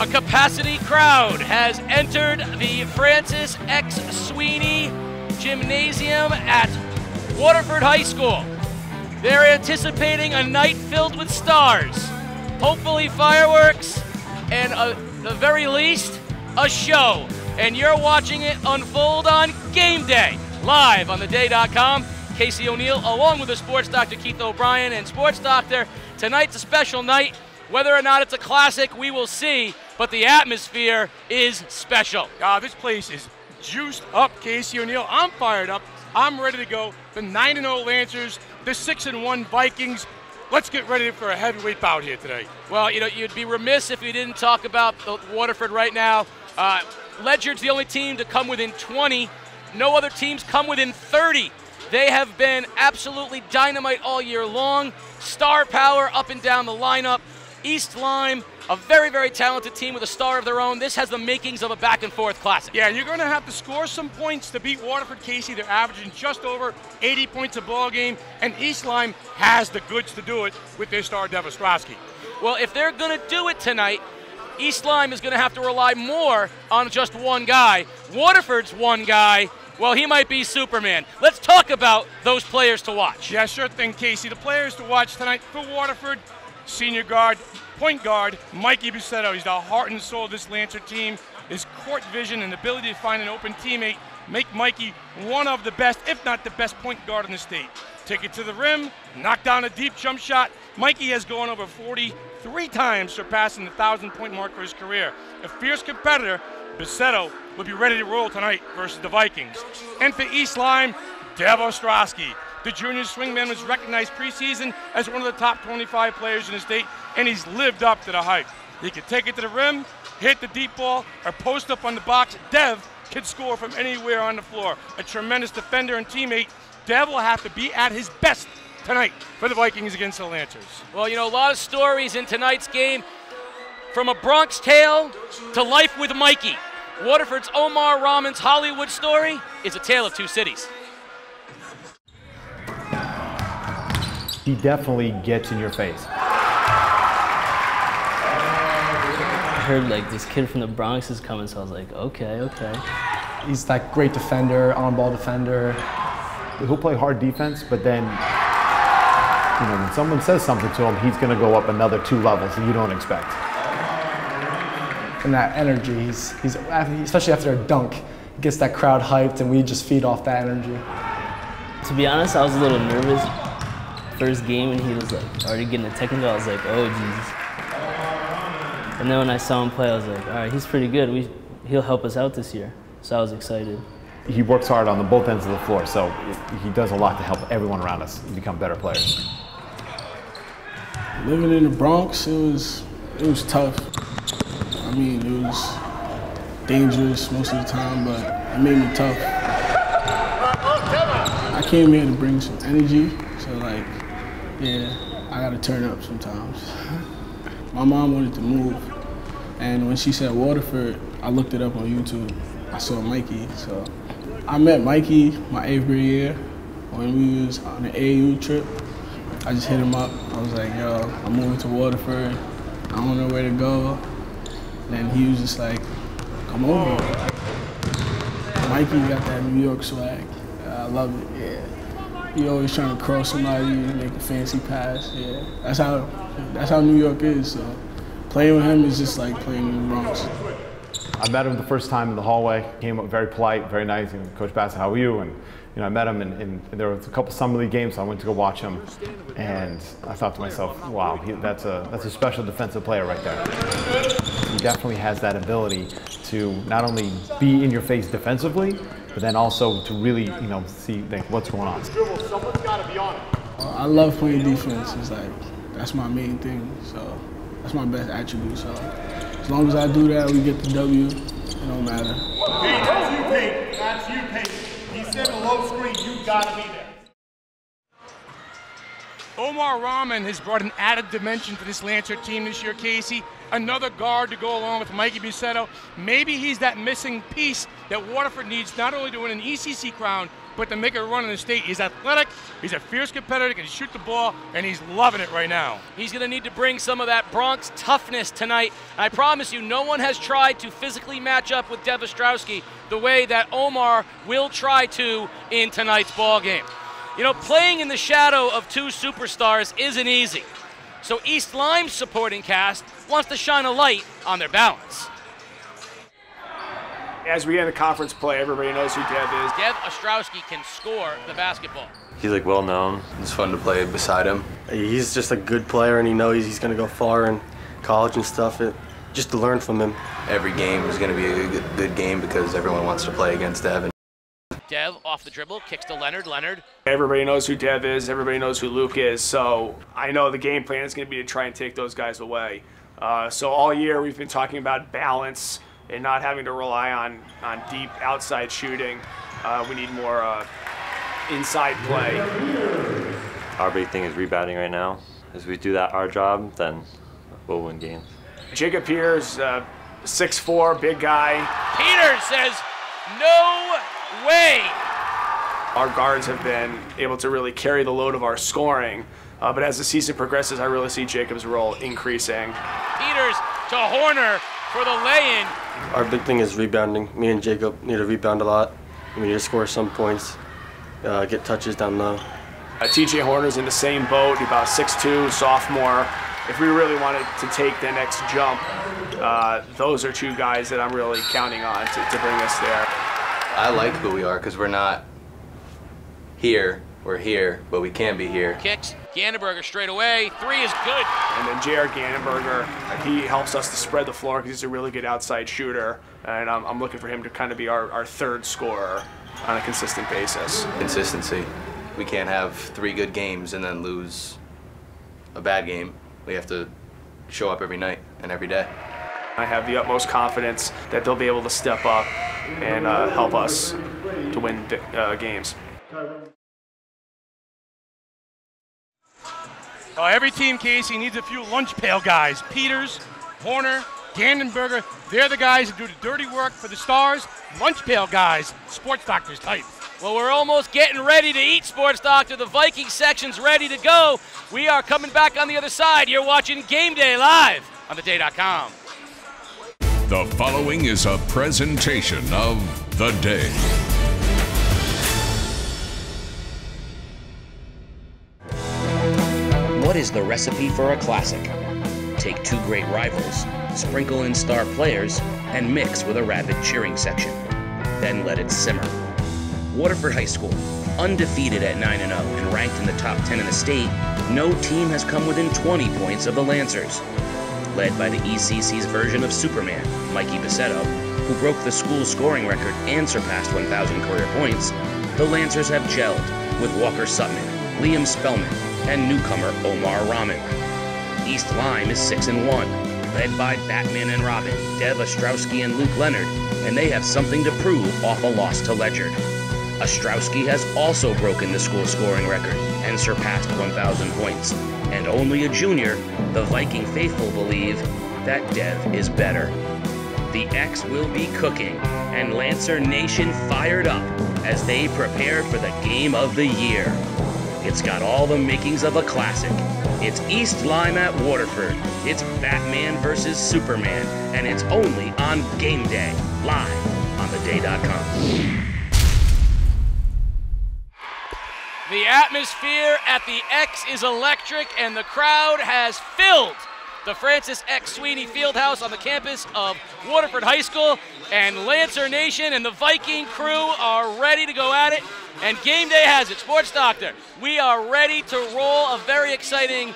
A capacity crowd has entered the Francis X. Sweeney Gymnasium at Waterford High School. They're anticipating a night filled with stars, hopefully fireworks, and at the very least, a show. And you're watching it unfold on Game Day, live on theday.com. Casey O'Neill, along with the sports doctor Keith O'Brien. And sports doctor, tonight's a special night. Whether or not it's a classic, we will see, but the atmosphere is special. This place is juiced up, Casey O'Neill. I'm fired up. I'm ready to go. The 9-0 Lancers, the 6-1 Vikings. Let's get ready for a heavyweight bout here today. Well, you'd be remiss if you didn't talk about Waterford right now. Ledyard's the only team to come within 20. No other teams come within 30. They have been absolutely dynamite all year long. Star power up and down the lineup. East Lyme, a very, very talented team with a star of their own. This has the makings of a back-and-forth classic. Yeah, you're going to have to score some points to beat Waterford, Casey. They're averaging just over 80 points a ball game, and East Lyme has the goods to do it with their star, Ostrowski. Well, if they're going to do it tonight, East Lyme is going to have to rely more on just one guy. Waterford's one guy, well, he might be Superman. Let's talk about those players to watch. Yeah, sure thing, Casey. The players to watch tonight for Waterford: senior guard, point guard, Mikey Buscetto. He's the heart and soul of this Lancer team. His court vision and ability to find an open teammate make Mikey one of the best, if not the best point guard in the state. Take it to the rim, knock down a deep jump shot. Mikey has gone over 43 times, surpassing the 1,000-point mark for his career. A fierce competitor, Buscetto will be ready to roll tonight versus the Vikings. And for East Lyme, Ostrowski. The junior swingman was recognized preseason as one of the top 25 players in the state, and he's lived up to the hype. He can take it to the rim, hit the deep ball, or post up on the box. Dev can score from anywhere on the floor. A tremendous defender and teammate. Dev will have to be at his best tonight for the Vikings against the Lancers. Well, a lot of stories in tonight's game. From a Bronx tale to life with Mikey. Waterford's Omar Rahman's Hollywood story is a tale of two cities. He definitely gets in your face. I heard this kid from the Bronx is coming, so I was like, okay. He's that great defender, on-ball defender. He'll play hard defense, but then, when someone says something to him, he's going to go up another 2 levels that you don't expect. And that energy, he's especially after a dunk, he gets that crowd hyped, and we just feed off that energy. To be honest, I was a little nervous. First game, and he was already getting a technical. I was like, oh Jesus. And then when I saw him play, I was like, all right, he's pretty good. He'll help us out this year. So I was excited. He works hard on both ends of the floor, so he does a lot to help everyone around us become better players. Living in the Bronx, it was tough. I mean, it was dangerous most of the time, but it made me tough. I came here to bring some energy, so yeah, I gotta turn up sometimes. My mom wanted to move, and when she said Waterford, I looked it up on YouTube. I saw Mikey, so I met Mikey my 8th grade year when we was on an AAU trip. I just hit him up. I was like, yo, I'm moving to Waterford. I don't know where to go. And then he was just like, come over. Mikey got that New York swag. I love it, yeah. He always trying to cross somebody and make a fancy pass. Yeah, that's how New York is. So playing with him is just like playing in the Bronx. I met him the first time in the hallway. Came up very polite, very nice. And Coach Bassett, how are you? And I met him, and there was a couple summer league games. So I went to go watch him, and I thought to myself, wow, that's a special defensive player right there. He definitely has that ability to not only be in your face defensively, but then also to really, see what's going on. Someone's got to be on it. I love playing defense. It's that's my main thing. So that's my best attribute. So as long as I do that, we get the W. It don't matter. That's you, Pete. That's you, Pete. He said a low screen. You got to be there. Omar Rahman has brought an added dimension to this Lancer team this year, Casey. Another guard to go along with Mikey Buscetto. Maybe he's that missing piece that Waterford needs not only to win an ECC crown, but to make a run in the state. He's athletic, he's a fierce competitor, can shoot the ball, and he's loving it right now. He's going to need to bring some of that Bronx toughness tonight. I promise you, no one has tried to physically match up with Dev Ostrowski the way that Omar will try to in tonight's ball game. You know, playing in the shadow of two superstars isn't easy. So East Lyme's supporting cast wants to shine a light on their balance. As we get into conference play, everybody knows who Dev is. Dev Ostrowski can score the basketball. He's like well known. It's fun to play beside him. He's just a good player, and he knows he's going to go far in college and stuff. Just to learn from him. Every game is going to be a good game because everyone wants to play against Dev. Dev off the dribble, kicks to Leonard. Leonard. Everybody knows who Dev is. Everybody knows who Luke is. So I know the game plan is going to be to try and take those guys away. So all year we've been talking about balance and not having to rely on deep outside shooting. We need more inside play. Our big thing is rebounding right now. As we do that, our job, then we'll win games. Jacob Peters, 6'4", big guy. Peters says, no way. Our guards have been able to really carry the load of our scoring, but as the season progresses, I really see Jacob's role increasing. Peters to Horner for the lay-in. Our big thing is rebounding. Me and Jacob need to rebound a lot. We need to score some points, get touches down low. TJ Horner's in the same boat, about 6'2", sophomore. If we really wanted to take the next jump, those are two guys that I'm really counting on to bring us there. I like who we are because we're not here. We're here, but we can be here. Kicks, Gannenberger straight away. Three is good. And then J.R. Gannenberger, he helps us to spread the floor because he's a really good outside shooter. And I'm looking for him to kind of be our third scorer on a consistent basis. Consistency. We can't have 3 good games and then lose a bad game. We have to show up every night and every day. I have the utmost confidence that they'll be able to step up and help us to win games. Every team, Casey, needs a few lunch pail guys. Peters, Horner, Gannenberger, they're the guys that do the dirty work for the Stars. Lunch pail guys, Sports Doctor's type. Well, we're almost getting ready to eat, Sports Doctor. The Vikings section's ready to go. We are coming back on the other side. You're watching Game Day live on theday.com. The following is a presentation of The Day. What is the recipe for a classic? Take 2 great rivals, sprinkle in star players, and mix with a rabid cheering section. Then let it simmer. Waterford High School, undefeated at 9-0 and ranked in the top 10 in the state, no team has come within 20 points of the Lancers. Led by the ECC's version of Superman, Mikey Buscetto, who broke the school's scoring record and surpassed 1,000 career points, the Lancers have gelled with Walker Sutman, Liam Spellman, and newcomer Omar Rahman. East Lyme is 6-1, led by Batman and Robin, Dev Ostrowski and Luke Leonard, and they have something to prove off a loss to Ledgerd. Ostrowski has also broken the school scoring record and surpassed 1,000 points. And only a junior, the Viking faithful believe that Dev is better. The X will be cooking, and Lancer Nation fired up as they prepare for the game of the year. It's got all the makings of a classic. It's East Lyme at Waterford. It's Batman versus Superman, and it's only on Game Day, live on theday.com. The atmosphere at the X is electric, and the crowd has filled the Francis X. Sweeney Fieldhouse on the campus of Waterford High School. And Lancer Nation and the Viking crew are ready to go at it. And Game Day has it. Sports Doctor, we are ready to roll a very exciting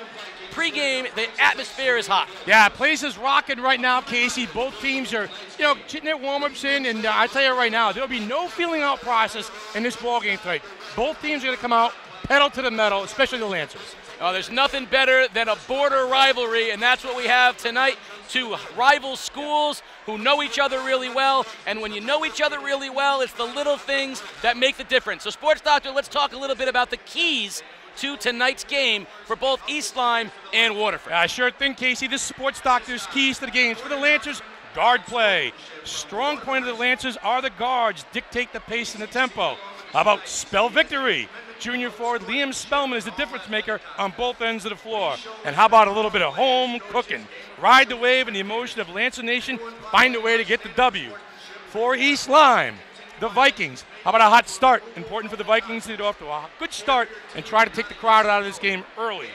pregame. The atmosphere is hot. Yeah, place is rocking right now, Casey. Both teams are, getting their warm-ups in, and I tell you right now, there'll be no feeling out process in this ball game tonight. Both teams are going to come out pedal to the metal, especially the Lancers. Oh, there's nothing better than a border rivalry, and that's what we have tonight. 2 rival schools who know each other really well, and when you know each other really well, it's the little things that make the difference. So, Sports Doctor, let's talk a little bit about the keys to tonight's game for both East Lyme and Waterford. I sure think, Casey, this Sports Doctor's keys to the games for the Lancers: guard play. Strong point of the Lancers are the guards, dictate the pace and the tempo. How about spell victory? Junior forward Liam Spellman is the difference maker on both ends of the floor. And how about a little bit of home cooking? Ride the wave and the emotion of Lancer Nation, find a way to get the W. For East Lyme, the Vikings. How about a hot start? Important for the Vikings to get off to a good start and try to take the crowd out of this game early.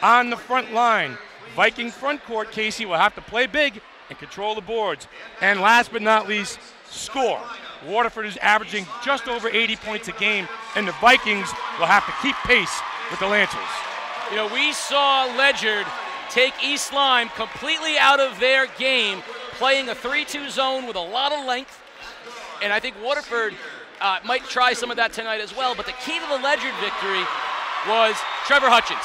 On the front line, Viking front court, Casey, will have to play big and control the boards. And last but not least, score. Waterford is averaging just over 80 points a game, and the Vikings will have to keep pace with the Lancers. You know, we saw Ledyard take East Lyme completely out of their game, playing a 3-2 zone with a lot of length, and I think Waterford might try some of that tonight as well, but the key to the Ledyard victory was Trevor Hutchins.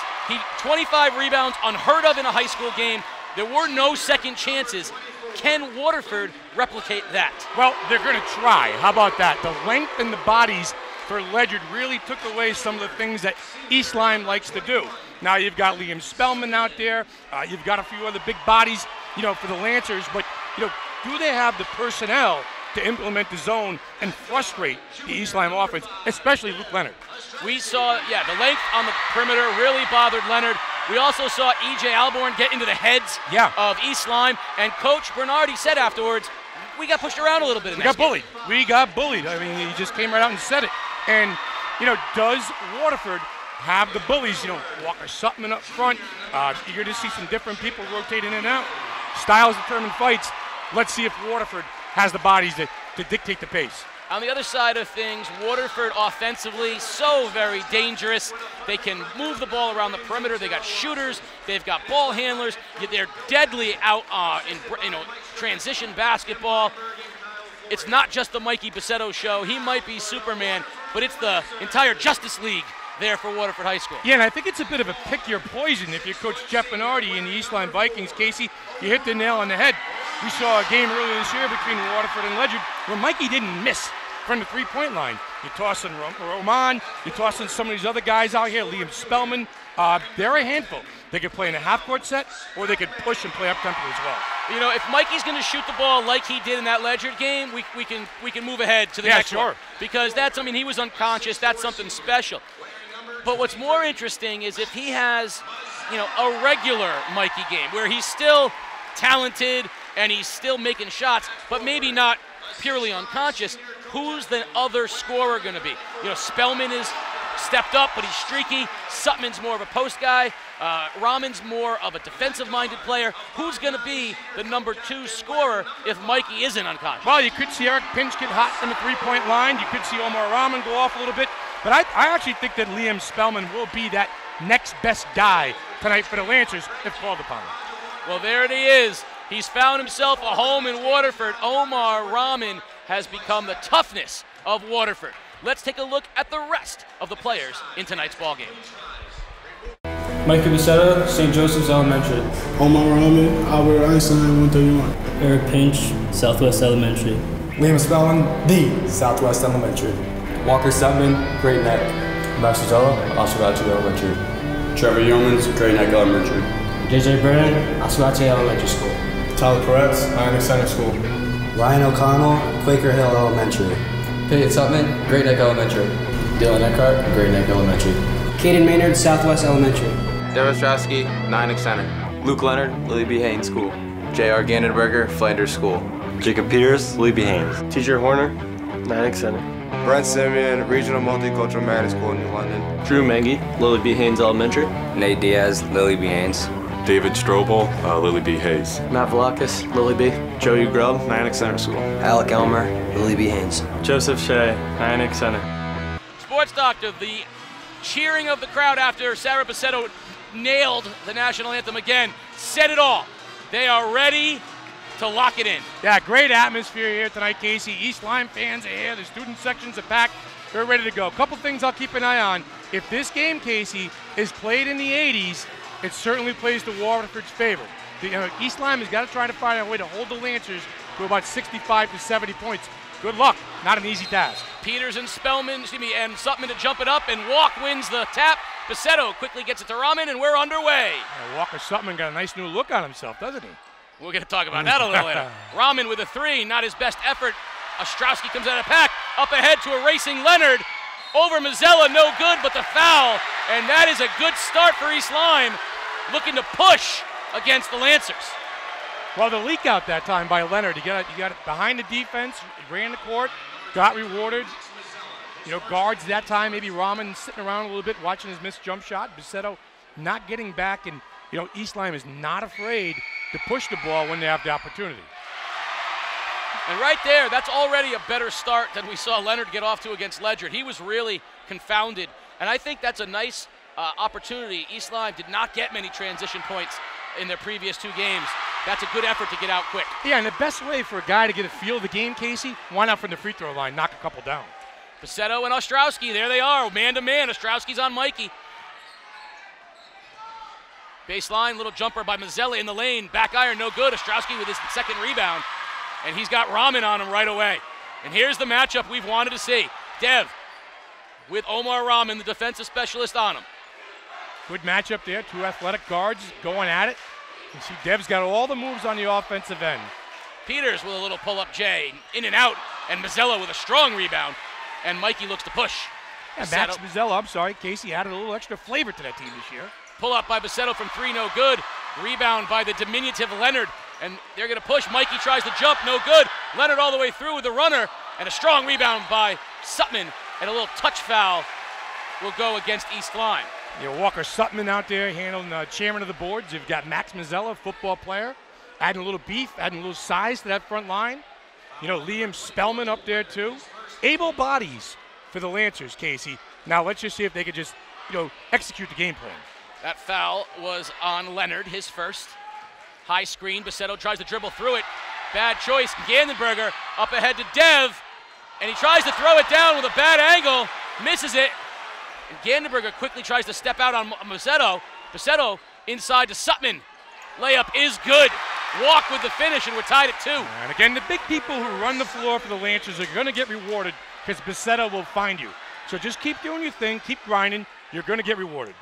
25 rebounds, unheard of in a high school game. There were no second chances. Can Waterford replicate that? Well, they're going to try. How about that? The length and the bodies for Ledyard really took away some of the things that East Lyme likes to do. Now you've got Liam Spellman out there. You've got a few other big bodies, for the Lancers. But, do they have the personnel to implement the zone and frustrate the East Lyme offense, especially Luke Leonard? We saw, the length on the perimeter really bothered Leonard. We also saw E.J. Alborn get into the heads of East Lyme, and Coach Bernardi said afterwards, we got pushed around a little bit in that game. We got bullied. I mean, he just came right out and said it. And, does Waterford have the bullies? Walker Sutton up front. Eager to see some different people rotate in and out. Styles determine fights. Let's see if Waterford has the bodies to dictate the pace. On the other side of things, Waterford offensively, so very dangerous. They can move the ball around the perimeter. They got shooters. They've got ball handlers. They're deadly out in transition basketball. It's not just the Mikey Buscetto show. He might be Superman, but it's the entire Justice League there for Waterford High School. Yeah, and I think it's a bit of a pick your poison if you're Coach Jeff Bernardi in the East Lyme Vikings. Casey, you hit the nail on the head. We saw a game earlier this year between Waterford and Ledyard where Mikey didn't miss from the three-point line. You toss in Roman, you toss in some of these other guys out here, Liam Spellman. They're a handful. They could play in a half-court set, or they could push and play up-tempo as well. If Mikey's going to shoot the ball like he did in that Ledyard game, we can move ahead to the next one. Because he was unconscious. That's something special. But what's more interesting is if he has, a regular Mikey game where he's still talented and he's still making shots, but maybe not purely unconscious, who's the other scorer going to be? Spellman is stepped up, but he's streaky. Sutman's more of a post guy. Rahman's more of a defensive-minded player. Who's going to be the number 2 scorer if Mikey isn't unconscious? Well, you could see Eric Pinch get hot from the three-point line. You could see Omar Rahman go off a little bit. But I actually think that Liam Spellman will be that next best guy tonight for the Lancers if called upon. Well, there it is. He's found himself a home in Waterford. Omar Rahman has become the toughness of Waterford. Let's take a look at the rest of the players in tonight's ballgame. Mikey Buscetto, St. Joseph's Elementary. Omar Rahman, Albert Einstein, 131. Eric Pinch, Southwest Elementary. Liam Spellman, the Southwest Elementary. Walker Sutton, Great Neck. Max Rosella, Ostrowski Elementary. Trevor Yeomans, Great Neck Elementary. JJ Brennan, Ostrowski Elementary School. Tyler Peretz, Ionic Center School. Ryan O'Connell, Quaker Hill Elementary. Peyton Sutman, Great Neck Elementary. Dylan Eckhart, Great Neck Elementary. Caden Maynard, Southwest Elementary. Devin Ostrowski, Ionic Center. Luke Leonard, Lily B. Haynes School. J.R. Gannenberger, Flanders School. Jacob Peters, Lily B. Haynes. TJ Horner, Ionic Center. Brent Simeon, Regional Multicultural Management School in New London. Drew Mengi, Lily B. Haynes Elementary. Nate Diaz, Lily B. Haynes. David Strobel, Lily B. Hayes. Matt Velakis, Lily B. Joey Grubb, Ionic Center School. Alec Elmer, Lily B. Haynes. Joseph Shea, Ionic Center. Sports Doctor, the cheering of the crowd after Sarah Buscetto nailed the national anthem again, said it all. They are ready to lock it in. Yeah, great atmosphere here tonight, Casey. East Lyme fans are here. The student sections are packed. They're ready to go. A couple things I'll keep an eye on. If this game, Casey, is played in the 80s, it certainly plays to Waterford's favor. East Lyme has got to try to find a way to hold the Lancers to about 65 to 70 points. Good luck. Not an easy task. Peters and Spellman, and Sutman to jump it up, and Walk wins the tap. Buscetto quickly gets it to Rahman, and we're underway. Walker Sutman got a nice new look on himself, doesn't he? We're going to talk about that a little later. Rahman with a 3, not his best effort. Ostrowski comes out of pack, up ahead to a racing Leonard. over Mazzella, no good, but the foul, and that is a good start for East Lyme, looking to push against the Lancers. Well, the leak out that time by Leonard, he got it behind the defense, he ran the court, got rewarded. You know, guards that time, maybe Rahman sitting around a little bit watching his missed jump shot. Buscetto not getting back, and you know, East Lyme is not afraid to push the ball when they have the opportunity. And right there, that's already a better start than we saw Leonard get off to against Ledger. He was really confounded, and I think that's a nice opportunity. East Lyme did not get many transition points in their previous 2 games. That's a good effort to get out quick. Yeah, and the best way for a guy to get a feel of the game, Casey, why not from the free throw line, knock a couple down. Buscetto and Ostrowski, there they are, man-to-man. Ostrowski's on Mikey. Baseline, little jumper by Mazzella in the lane. Back iron, no good. Ostrowski with his second rebound. And he's got Rahman on him right away. And here's the matchup we've wanted to see. Dev with Omar Rahman, the defensive specialist, on him. Good matchup there, 2 athletic guards going at it. You see Dev's got all the moves on the offensive end. Peters with a little pull-up J, in and out, and Mazzella with a strong rebound. And Mikey looks to push. Yeah, Max Mazzella, I'm sorry, Casey added a little extra flavor to that team this year. Pull up by Buscetto from 3, no good. Rebound by the diminutive Leonard, and they're gonna push. Mikey tries to jump, no good. Leonard all the way through with the runner, and a strong rebound by Sutman, and a little touch foul will go against East Lyme. You know, Walker Sutman out there handling chairman of the boards. You've got Max Mazzella, football player, adding a little beef, adding a little size to that front line. You know, Liam Spellman up there too. Able bodies for the Lancers, Casey. Now let's just see if they could just, you know, execute the game plan. That foul was on Leonard, his first. High screen, Buscetto tries to dribble through it. Bad choice, Gandenberger up ahead to Dev, and he tries to throw it down with a bad angle, misses it. And Gandenberger quickly tries to step out on Buscetto. Buscetto inside to Sutman. Layup is good. Walk with the finish, and we're tied at 2. And again, the big people who run the floor for the Lancers are going to get rewarded because Buscetto will find you. So just keep doing your thing, keep grinding. You're going to get rewarded.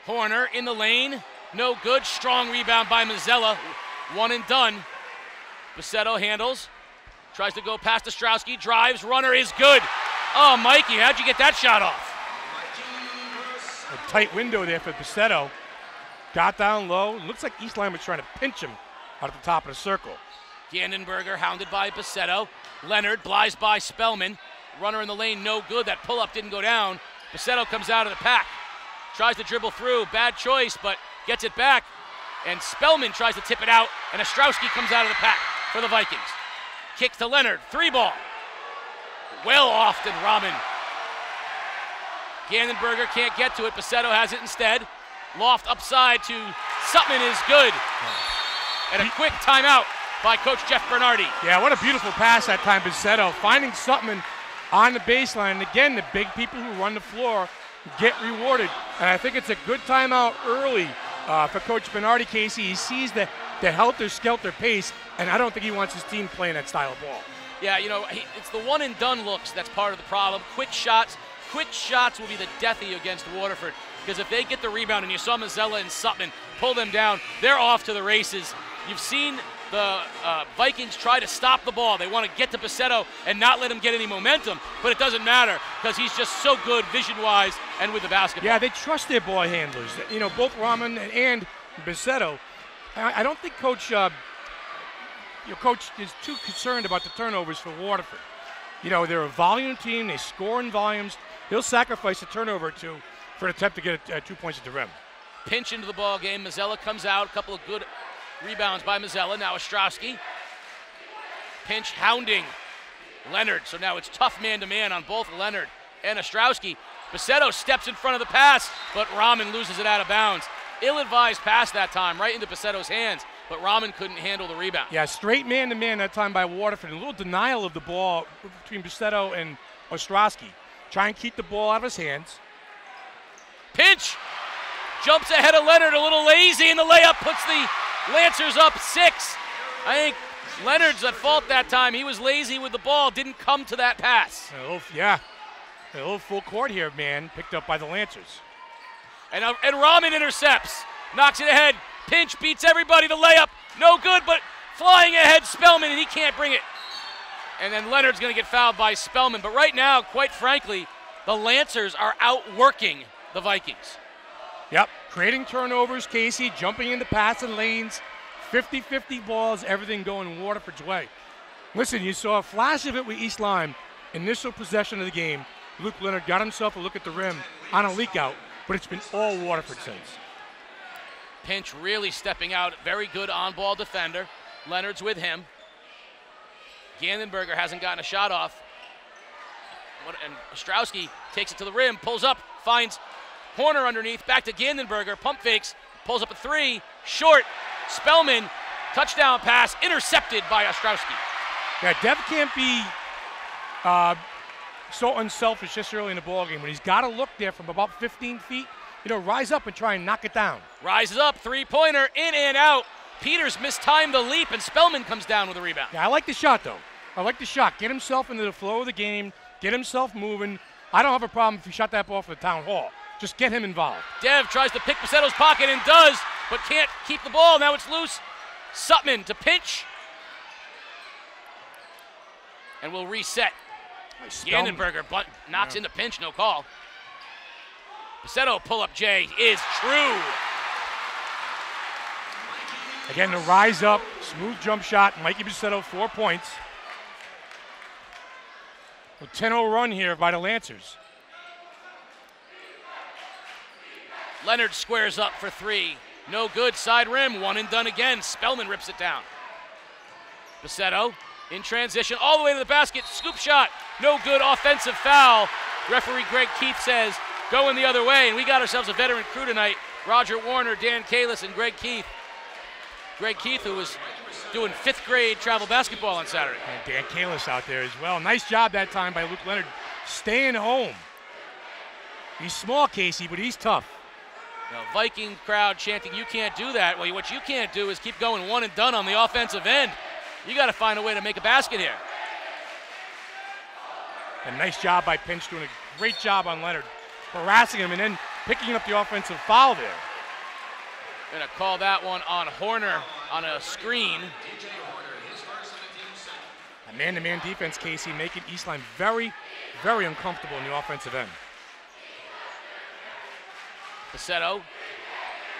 Horner in the lane, no good. Strong rebound by Mazzella, 1 and done. Buscetto handles, tries to go past Ostrowski, drives, runner is good. Oh, Mikey, how'd you get that shot off? A tight window there for Buscetto. Got down low. Looks like East Lyme was trying to pinch him out at the top of the circle. Gandenberger hounded by Buscetto. Leonard flies by Spellman. Runner in the lane, no good. That pull-up didn't go down. Buscetto comes out of the pack. Tries to dribble through. Bad choice, but gets it back. And Spellman tries to tip it out, and Ostrowski comes out of the pack for the Vikings. Kick to Leonard. 3-ball. Well off to Rahman. Gandenberger can't get to it. Buscetto has it instead. Loft upside to Sutman is good. And a quick timeout by Coach Jeff Bernardi. Yeah, what a beautiful pass that time, Buscetto. Finding Sutman on the baseline. And again, the big people who run the floor get rewarded. And I think it's a good timeout early for Coach Bernardi, Casey. He sees the helter-skelter pace, and I don't think he wants his team playing that style of ball. Yeah, you know, it's the one-and-done looks that's part of the problem. Quick shots will be the death of you against Waterford. Because if they get the rebound, and you saw Mazzella and Sutman pull them down, they're off to the races. You've seen the Vikings try to stop the ball. They want to get to Buscetto and not let him get any momentum, but it doesn't matter because he's just so good vision-wise and with the basketball. Yeah, they trust their ball handlers. You know, both Rahman and Buscetto. I don't think Coach is too concerned about the turnovers for Waterford. You know, they're a volume team. They score in volumes. He'll sacrifice a turnover or two for an attempt to get 2 points at the rim. Pinch into the ball game. Mazzella comes out. A couple of good rebounds by Mazzella. Now Ostrowski. Pinch hounding Leonard. So now it's tough man-to-man on both Leonard and Ostrowski. Buscetto steps in front of the pass, but Rahman loses it out of bounds. Ill-advised pass that time, right into Buscetto's hands, but Rahman couldn't handle the rebound. Yeah, straight man-to-man that time by Waterford. A little denial of the ball between Buscetto and Ostrowski. Try and keep the ball out of his hands. Pinch. Jumps ahead of Leonard, a little lazy, and the layup puts the Lancers up 6. I think Leonard's at fault that time. He was lazy with the ball, didn't come to that pass. A little full court here, man, picked up by the Lancers. And Rahman intercepts, knocks it ahead. Pinch beats everybody, the layup, no good, but flying ahead Spellman, and he can't bring it. And then Leonard's going to get fouled by Spellman. But right now, quite frankly, The Lancers are outworking the Vikings. Yep, creating turnovers, Casey, jumping into passing lanes, 50-50 balls, everything going Waterford's way. Listen, you saw a flash of it with East Lyme. Initial possession of the game, Luke Leonard got himself a look at the rim on a leak out, but it's been all Waterford since. Pinch really stepping out. Very good on-ball defender. Leonard's with him. Gandenberger hasn't gotten a shot off. And Ostrowski takes it to the rim, pulls up, finds Horner underneath, back to Gandenberger, pump fakes, pulls up a three, short. Spellman, touchdown pass, intercepted by Ostrowski. Yeah, Dev can't be so unselfish this early in the ballgame. When he's got to look there from about 15 feet, rise up and try and knock it down. Rises up, three-pointer, in and out. Peters mistimed the leap, and Spellman comes down with a rebound. Yeah, I like the shot, though. I like the shot. Get himself into the flow of the game, get himself moving. I don't have a problem if he shot that ball for the town hall. Just get him involved. Dev tries to pick Buscetto's pocket and does, but can't keep the ball. Now it's loose. Sutman to pinch. And we'll reset. Gandenberger knocks into pinch, no call. Buscetto pull-up J is true. Again, the rise up, smooth jump shot. Mikey Buscetto, 4 points. A 10-0 run here by the Lancers. Leonard squares up for three. No good, side rim, one and done again. Spellman rips it down. Buscetto in transition, all the way to the basket, scoop shot. No good, offensive foul. Referee Greg Keith says, going the other way, and we got ourselves a veteran crew tonight. Roger Warner, Dan Kalis, and Greg Keith. Greg Keith, who was doing 5th grade travel basketball on Saturday. And Dan Kalis out there as well. Nice job that time by Luke Leonard, staying home. He's small, Casey, but he's tough. Now, Viking crowd chanting, you can't do that. Well, what you can't do is keep going one and done on the offensive end. You got to find a way to make a basket here. A nice job by Pinch, doing a great job on Leonard, harassing him and then picking up the offensive foul there. Gonna call that one on Horner on a screen. A man-to-man defense, Casey, making East Lyme very, very uncomfortable in the offensive end. Buscetto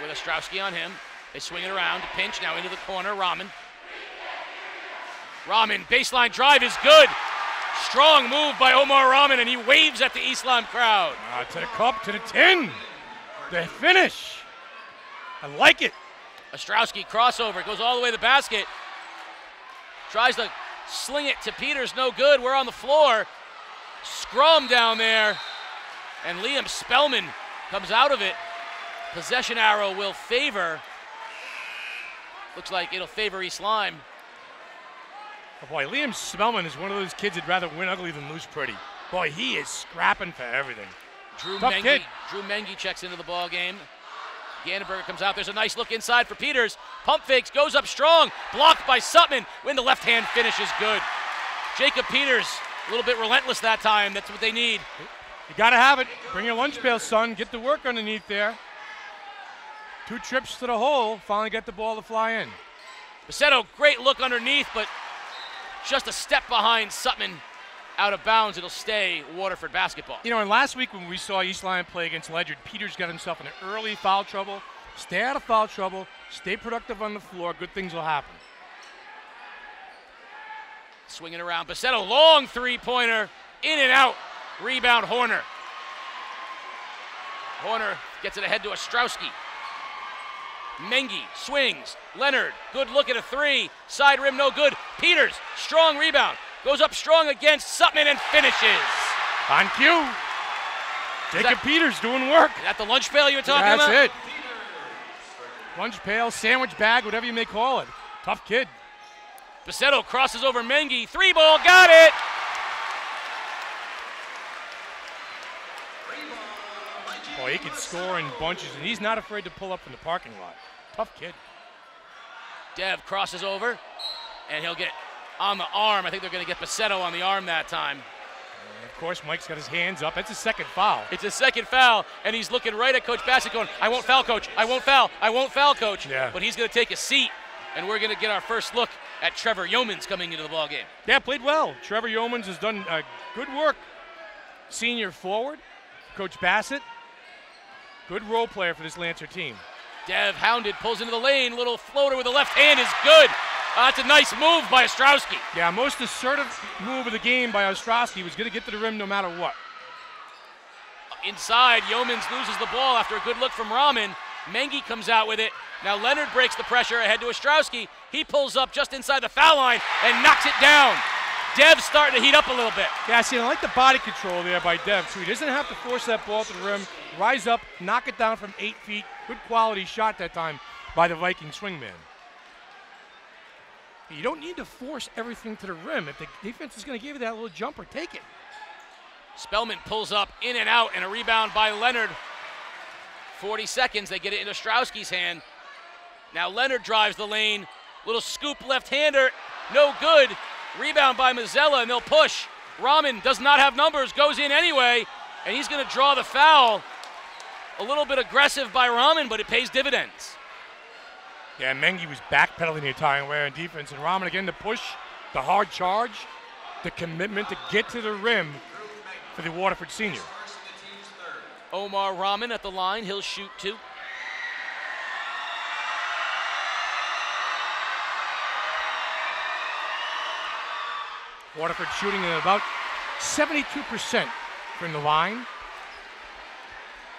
with Ostrowski on him. They swing it around. Pinch now into the corner. Rahman, baseline drive is good. Strong move by Omar Rahman, and he waves at the East Lyme crowd. To the cup, to the tin. The finish. I like it. Ostrowski crossover, goes all the way to the basket. Tries to sling it to Peters, no good. We're on the floor. Scrum down there. And Liam Spellman comes out of it. Possession arrow will favor. Looks like it'll favor East Lyme. Oh boy, Liam Spellman is one of those kids that'd rather win ugly than lose pretty. Boy, he is scrapping for everything. Drew Mengi checks into the ball game. Gandenberger comes out. There's a nice look inside for Peters. Pump fakes, goes up strong. Blocked by Sutman. When the left-hand finish is good. Jacob Peters, a little bit relentless that time. That's what they need. You got to have it. Bring your lunch pail, son. Get to work underneath there. 2 trips to the hole. Finally get the ball to fly in. Buscetto, great look underneath, but just a step behind Sutman. Out of bounds, it'll stay Waterford basketball. And last week when we saw East Lyme play against Ledyard, Peters got himself in an early foul trouble. Stay out of foul trouble. Stay productive on the floor. Good things will happen. Swinging around. Buscetto, long three-pointer. In and out. Rebound, Horner. Horner gets it ahead to Ostrowski. Mengi swings. Leonard, good look at a three. Side rim, no good. Peters, strong rebound. Goes up strong against Sutman and finishes. On cue. Jacob Peters doing work. Is that the lunch pail you were talking about? That's it. Lunch pail, sandwich bag, whatever you may call it. Tough kid. Buscetto crosses over Mengi. 3-ball, got it. Boy, he can score in bunches, and he's not afraid to pull up from the parking lot. Tough kid. Dev crosses over, and he'll get on the arm. I think they're going to get Buscetto on the arm that time. And of course, Mike's got his hands up. It's his second foul. It's his second foul, and he's looking right at Coach Bassett going, I won't foul, Coach. I won't foul. I won't foul, Coach. Yeah. But he's going to take a seat, and we're going to get our first look at Trevor Yeomans coming into the ballgame. Yeah, played well. Trevor Yeomans has done good work. senior forward, Coach Bassett. Good role player for this Lancer team. Dev hounded, pulls into the lane, little floater with the left hand is good. That's a nice move by Ostrowski. Yeah, most assertive move of the game by Ostrowski was going to get to the rim no matter what. Inside, Yeomans loses the ball after a good look from Rahman. Mengi comes out with it. Now Leonard breaks the pressure ahead to Ostrowski. He pulls up just inside the foul line and knocks it down. Dev's starting to heat up a little bit. Yeah, see, I like the body control there by Dev, too. He doesn't have to force that ball to the rim. Rise up, knock it down from 8 feet. Good quality shot that time by the Viking swingman. You don't need to force everything to the rim. If the defense is going to give you that little jumper, take it. Spellman pulls up, in and out, and a rebound by Leonard. 40 seconds, they get it into Ostrowski's hand. Now Leonard drives the lane. Little scoop left-hander, no good. Rebound by Mazzella, and they'll push. Rahman does not have numbers, goes in anyway, and he's going to draw the foul. A little bit aggressive by Rahman, but it pays dividends. Yeah, Mengi was backpedaling the entire way on defense, and Rahman again to push, the hard charge, the commitment to get to the rim for the Waterford senior. Omar Rahman at the line, he'll shoot 2. Waterford shooting at about 72% from the line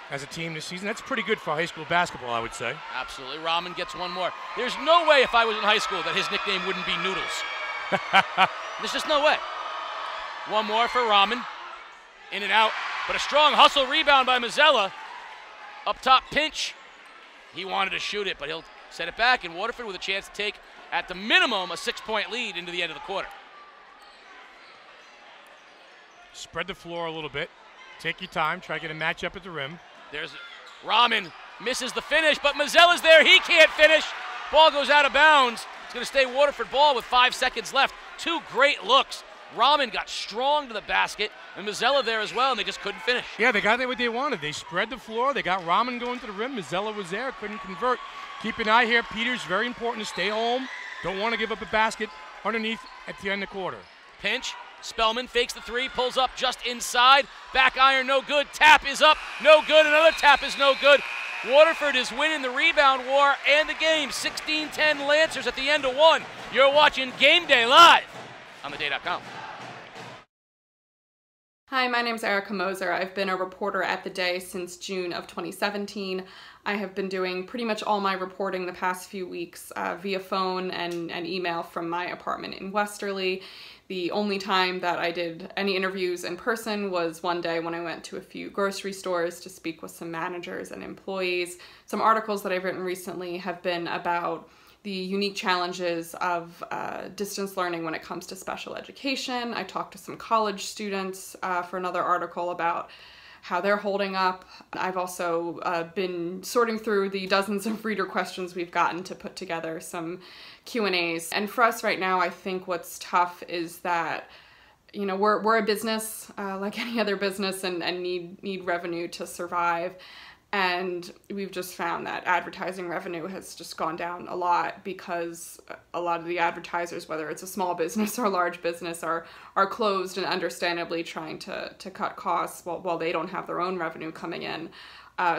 as a team this season. That's pretty good for high school basketball, I would say. Absolutely. Rahman gets one more. There's no way if I was in high school that his nickname wouldn't be Noodles. There's just no way. One more for Rahman. In and out. But a strong hustle rebound by Mazzella. Up top pinch. He wanted to shoot it, but he'll set it back, and Waterford with a chance to take, at the minimum, a 6-point lead into the end of the quarter. Spread the floor a little bit. Take your time. Try to get a matchup at the rim. There's Rahman. Misses the finish, but Mazzella's there. He can't finish. Ball goes out of bounds. It's going to stay Waterford ball with 5 seconds left. 2 great looks. Rahman got strong to the basket, and Mazzella there as well, and they just couldn't finish. Yeah, they got what they wanted. They spread the floor. They got Rahman going to the rim. Mazzella was there, couldn't convert. Keep an eye here. Peters, very important to stay home. Don't want to give up a basket underneath at the end of the quarter. Pinch. Spellman fakes the 3, pulls up just inside. Back iron, no good. Tap is up, no good. Another tap is no good. Waterford is winning the rebound war and the game. 16-10 Lancers at the end of 1. You're watching Game Day live on theday.com. Hi, my name's Erica Moser. I've been a reporter at The Day since June of 2017. I have been doing pretty much all my reporting the past few weeks via phone and email from my apartment in Westerly. The only time that I did any interviews in person was one day when I went to a few grocery stores to speak with some managers and employees. Some articles that I've written recently have been about the unique challenges of distance learning when it comes to special education. I talked to some college students for another article about how they're holding up. I've also been sorting through the dozens of reader questions we've gotten to put together some Q&As. And for us right now, I think what's tough is that, you know, we're a business like any other business and need revenue to survive. And we've just found that advertising revenue has just gone down a lot because a lot of the advertisers, whether it's a small business or a large business, are closed and understandably trying to cut costs while they don't have their own revenue coming in.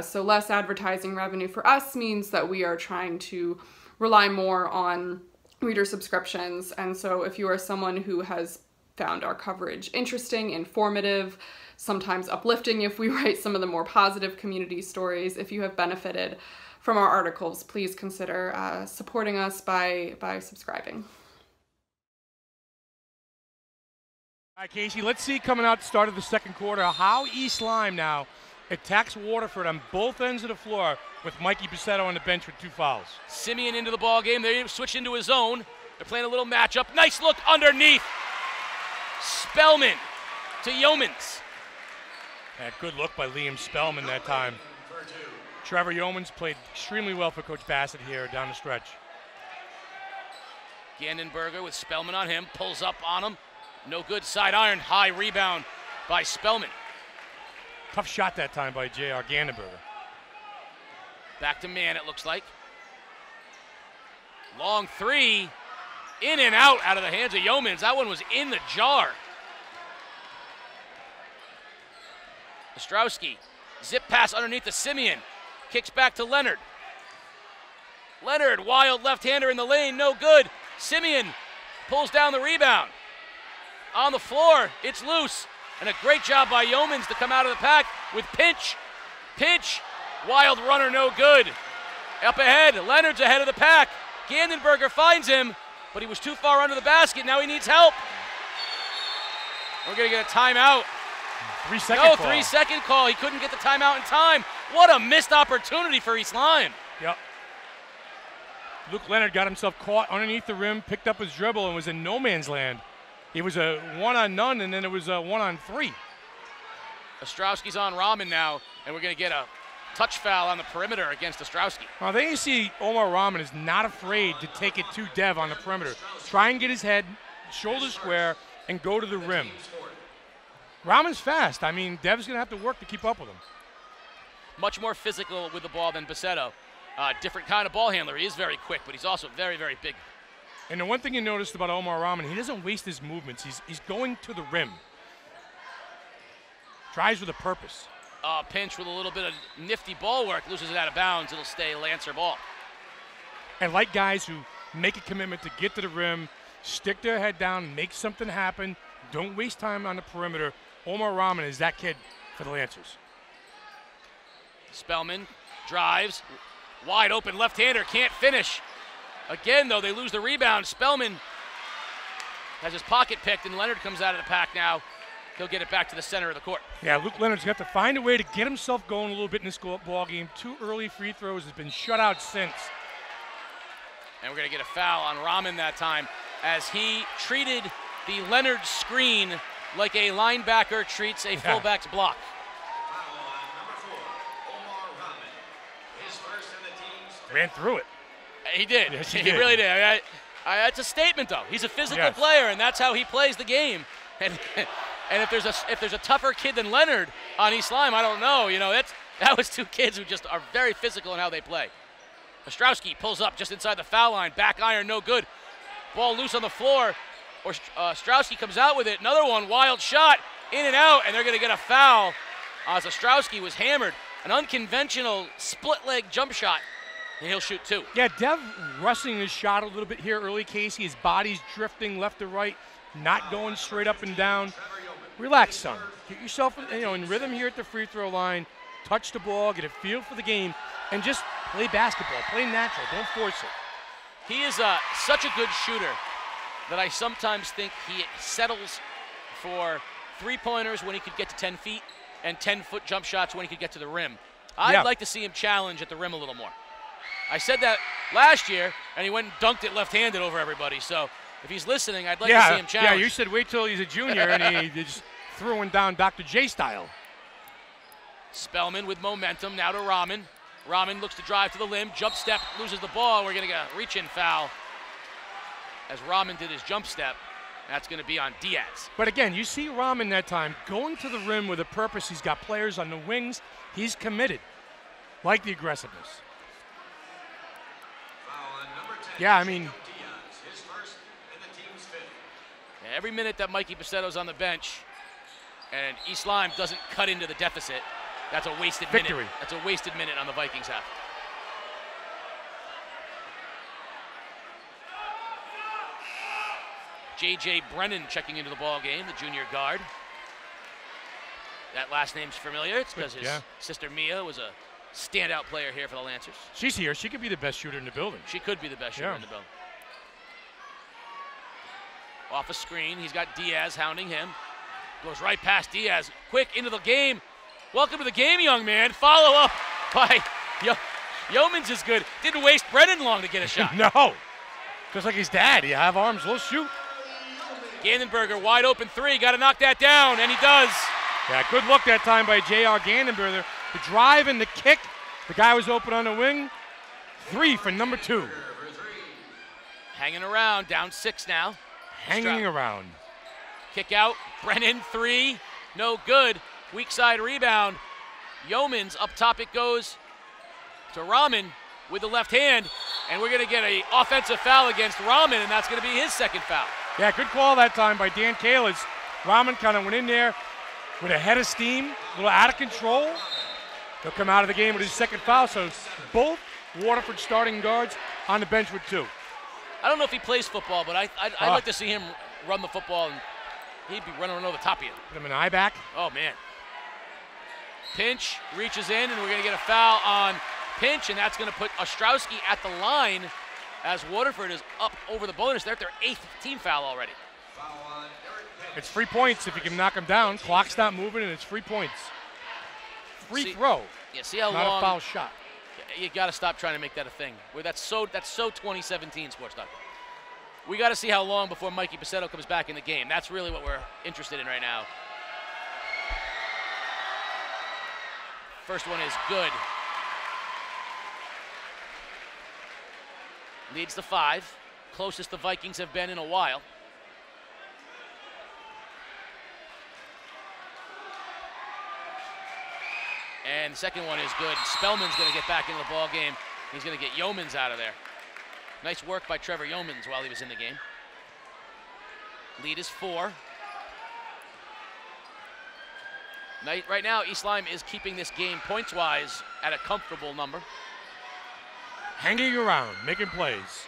So less advertising revenue for us means that we are trying to rely more on reader subscriptions. And so if you are someone who has found our coverage interesting, informative, sometimes uplifting if we write some of the more positive community stories, if you have benefited from our articles, please consider supporting us by subscribing. All right, Casey, let's see coming out the start of the second quarter how East Lyme now attacks Waterford on both ends of the floor with Mikey Buscetto on the bench with 2 fouls. Simeon into the ball game. They switch into his zone. They're playing a little matchup. Nice look underneath. Spellman to Yeomans. Yeah, good look by Liam Spellman that time. Trevor Yeomans played extremely well for Coach Bassett here down the stretch. Gandenberger with Spellman on him. Pulls up on him. No good. Side iron. High rebound by Spellman. Tough shot that time by J.R. Gandenberger. Back to man, it looks like. Long 3. In and out of the hands of Yeomans. That one was in the jar. Ostrowski, zip pass underneath to Simeon. Kicks back to Leonard. Leonard, wild left-hander in the lane, no good. Simeon pulls down the rebound. On the floor, it's loose. And a great job by Yeomans to come out of the pack with pinch. Pinch, wild runner, no good. Up ahead, Leonard's ahead of the pack. Gandenberger finds him, but he was too far under the basket. Now he needs help. We're gonna get a timeout. 3-second call. 3-second call. He couldn't get the timeout in time. What a missed opportunity for East Lyme. Yep. Luke Leonard got himself caught underneath the rim, picked up his dribble, and was in no man's land. It was a 1-on-none, and then it was a 1-on-3. Ostrowski's on Rahman now, and we're going to get a touch foul on the perimeter against Ostrowski. Well, I think you see Omar Rahman is not afraid to take it to Dev on the perimeter. Try and get his head, shoulder square, and go to the rim. Rahman's fast. I mean, Dev's going to have to work to keep up with him. Much more physical with the ball than Buscetto. Different kind of ball handler. He is very quick, but he's also very, very big. And the one thing you noticed about Omar Rahman, he doesn't waste his movements. He's going to the rim. Tries with a purpose. Pinch with a little bit of nifty ball work, loses it out of bounds. It'll stay Lancer ball. And like guys who make a commitment to get to the rim, stick their head down, make something happen, don't waste time on the perimeter. Omar Rahman is that kid for the Lancers. Spellman drives, wide open left-hander, can't finish. Again, though, they lose the rebound. Spellman has his pocket picked, and Leonard comes out of the pack now. He'll get it back to the center of the court. Yeah, Luke Leonard's got to find a way to get himself going a little bit in this ball game. 2 early free throws, has been shut out since. And we're going to get a foul on Rahman that time as he treated the Leonard screen like a linebacker treats a fullback's block. Ran through it. He did. Yes, he really did. It's a statement, though. He's a physical player, and that's how he plays the game. And if there's a tougher kid than Leonard on East Lyme, I don't know. You know, that was 2 kids who just are very physical in how they play. Ostrowski pulls up just inside the foul line. Back iron, no good. Ball loose on the floor. Ostrowski comes out with it. Another one, wild shot, in and out, and they're going to get a foul as Ostrowski was hammered. An unconventional split-leg jump shot. And he'll shoot 2. Yeah, Dev rushing his shot a little bit here early, Casey. His body's drifting left to right, not going straight up and down. Relax, son. Get yourself in rhythm here at the free throw line. Touch the ball, get a feel for the game, and just play basketball. Play natural. Don't force it. He is such a good shooter that I sometimes think he settles for 3-pointers when he could get to 10 feet and 10-foot jump shots when he could get to the rim. I'd like to see him challenge at the rim a little more. I said that last year, and he went and dunked it left-handed over everybody. So if he's listening, I'd like to see him challenge. Yeah, you said wait till he's a junior, and he just threw one down Dr. J style. Spellman with momentum now to Rahman. Rahman looks to drive to the limb, jump step, loses the ball. We're going to get a reach-in foul as Rahman did his jump step. That's going to be on Diaz. But again, you see Rahman that time going to the rim with a purpose. He's got players on the wings. He's committed, like the aggressiveness. Yeah, I mean, every minute that Mikey Buscetto's on the bench and East Lyme doesn't cut into the deficit, that's a wasted minute. That's a wasted minute on the Vikings half. J.J. Brennan checking into the ball game, the junior guard. That last name's familiar. It's because his sister Mia was a standout player here for the Lancers. She's here. She could be the best shooter in the building. She could be the best shooter in the building. Off a screen, he's got Diaz hounding him. Goes right past Diaz. Quick into the game. Welcome to the game, young man. Follow up by Yeomans is good. Didn't waste Brennan long to get a shot. No. Just like his dad. You have arms, we'll shoot. Gandenberger, wide open 3. Got to knock that down, and he does. Yeah, good look that time by J.R. Gandenberger. The drive and the kick. The guy was open on the wing. 3 for number 2. Hanging around, down 6 now. Hanging around. Kick out, Brennan 3, no good. Weak side rebound. Yeomans, up top it goes to Rahman with the left hand. And we're going to get an offensive foul against Rahman, and that's going to be his second foul. Yeah, good call that time by Dan Kalis. Rahman kind of went in there, with a head of steam, a little out of control. He'll come out of the game with his second foul, so both Waterford starting guards on the bench with 2. I don't know if he plays football, but I'd like to see him run the football, and he'd be running over the top of you. Put him an eye back. Oh, man. Pinch reaches in, and we're going to get a foul on Pinch, and that's going to put Ostrowski at the line as Waterford is up over the bonus. They're at their 8th team foul already. It's 3 points if you can knock him down. Clock's not moving, and it's 3 points. Free throw. Yeah, see how not long. A foul shot. You got to stop trying to make that a thing. That's so 2017 Sports.com. We got to see how long before Mikey Buscetto comes back in the game. That's really what we're interested in right now. First one is good. Leads to 5. Closest the Vikings have been in a while. And the second one is good. Spellman's going to get back into the ball game. He's going to get Yeomans out of there. Nice work by Trevor Yeomans while he was in the game. Lead is 4. Right now, East Lyme is keeping this game points-wise at a comfortable number. Hanging around, making plays.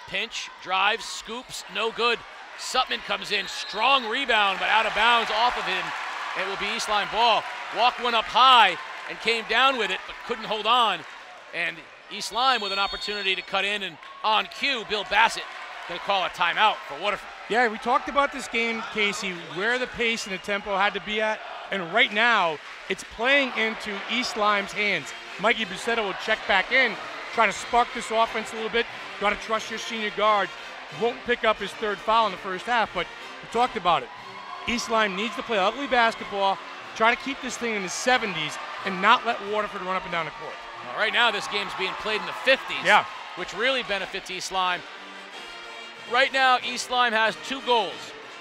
Pinch, drives, scoops, no good. Sutman comes in, strong rebound, but out of bounds off of him. It will be East Lyme ball. Walked one up high and came down with it, but couldn't hold on. And East Lyme with an opportunity to cut in, and on cue, Bill Bassett going to call a timeout for Waterford. Yeah, we talked about this game, Casey, where the pace and the tempo had to be at. And right now, it's playing into East Lyme's hands. Mikey Buscetto will check back in, try to spark this offense a little bit. Got to trust your senior guard. Won't pick up his 3rd foul in the first half, but we talked about it. East Lyme needs to play ugly basketball, try to keep this thing in the 70s, and not let Waterford run up and down the court. Well, right now, this game's being played in the 50s, which really benefits East Lyme. Right now, East Lyme has 2 goals.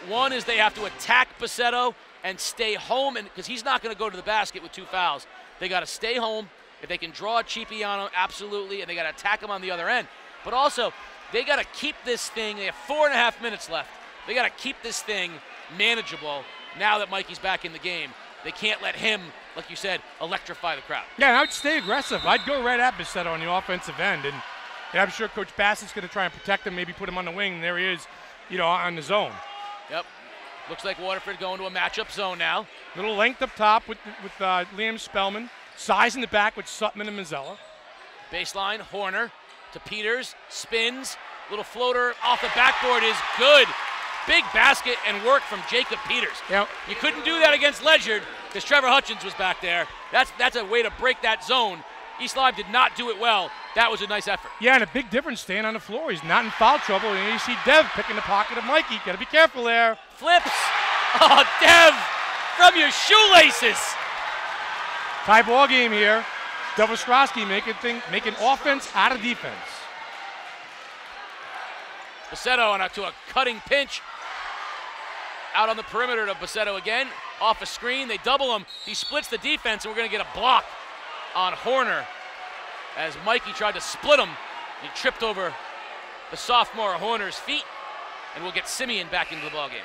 One is they have to attack Buscetto and stay home, and because he's not going to go to the basket with 2 fouls. They got to stay home. If they can draw a cheapie on him, absolutely, and they got to attack him on the other end. But also, they got to keep this thing. They have 4.5 minutes left. They got to keep this thing manageable now that Mikey's back in the game. They can't let him, like you said, electrify the crowd. Yeah, and I'd stay aggressive. I'd go right at Buscetto on the offensive end, and I'm sure Coach Bassett's going to try and protect him, maybe put him on the wing, and there he is, on the zone. Yep. Looks like Waterford going to a matchup zone now. Little length up top with Liam Spellman. Size in the back with Sutman and Mazzella. Baseline, Horner to Peters, spins. Little floater off the backboard is good. Big basket and work from Jacob Peters. Yep. You couldn't do that against Ledyard because Trevor Hutchins was back there. That's a way to break that zone. East Lyme did not do it well. That was a nice effort. Yeah, and a big difference staying on the floor. He's not in foul trouble. And you see Dev picking the pocket of Mikey. Got to be careful there. Flips. Oh, Dev, from your shoelaces. Tie ball game here. Ostrowski making offense out of defense. Buscetto to a cutting pinch. Out on the perimeter to Buscetto again. Off a screen, they double him. He splits the defense, and we're going to get a block on Horner as Mikey tried to split him. He tripped over the sophomore Horner's feet, and we'll get Simeon back into the ballgame.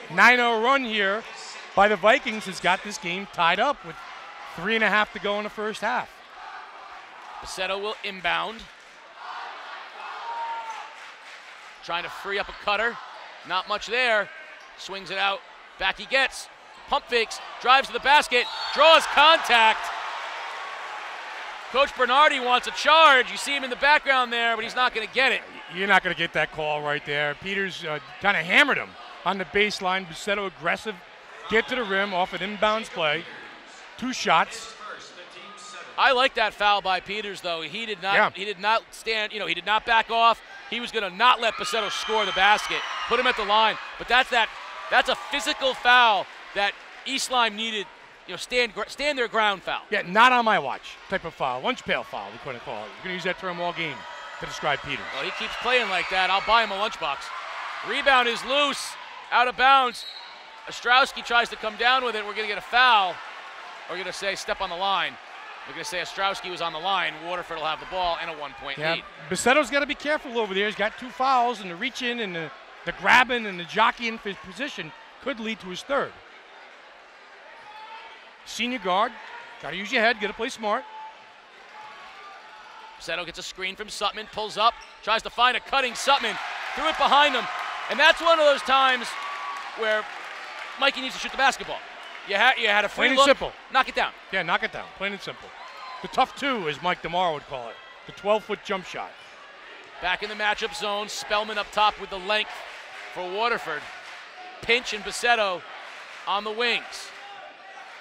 9-0 run here by the Vikings has got this game tied up with 3.5 to go in the first half. Buscetto will inbound. Trying to free up a cutter. Not much there. Swings it out. Back he gets. Pump fakes. Drives to the basket. Draws contact. Coach Bernardi wants a charge. You see him in the background there, but he's not going to get it. You're not going to get that call right there. Peters kind of hammered him on the baseline. Buscetto aggressive. Get to the rim off an inbounds play. 2 shots. I like that foul by Peters, though. He did not. Yeah. He did not stand. He did not back off. He was going to not let Buscetto score the basket. Put him at the line. But that's a physical foul that East Lyme needed. Stand their ground foul. Yeah, not on my watch type of foul. Lunch pail foul, we couldn't call it. We're going to use that term all game to describe Peters. Well, he keeps playing like that. I'll buy him a lunchbox. Rebound is loose, out of bounds. Ostrowski tries to come down with it. We're going to get a foul. We're going to say step on the line. We're going to say Ostrowski was on the line. Waterford will have the ball and a 1-point lead. Buscetto's got to be careful over there. He's got 2 fouls, and the reaching and the grabbing and the jockeying for his position could lead to his third. Senior guard, got to use your head, got to play smart. Buscetto gets a screen from Sutman, pulls up, tries to find a cutting Sutman, threw it behind him. And that's one of those times where Mikey needs to shoot the basketball. You had a free Plain look, and simple. knock it down. Yeah, knock it down, plain and simple. The tough two, as Mike DeMar would call it. The 12-foot jump shot. Back in the matchup zone, Spellman up top with the length for Waterford. Pinch and Buscetto on the wings.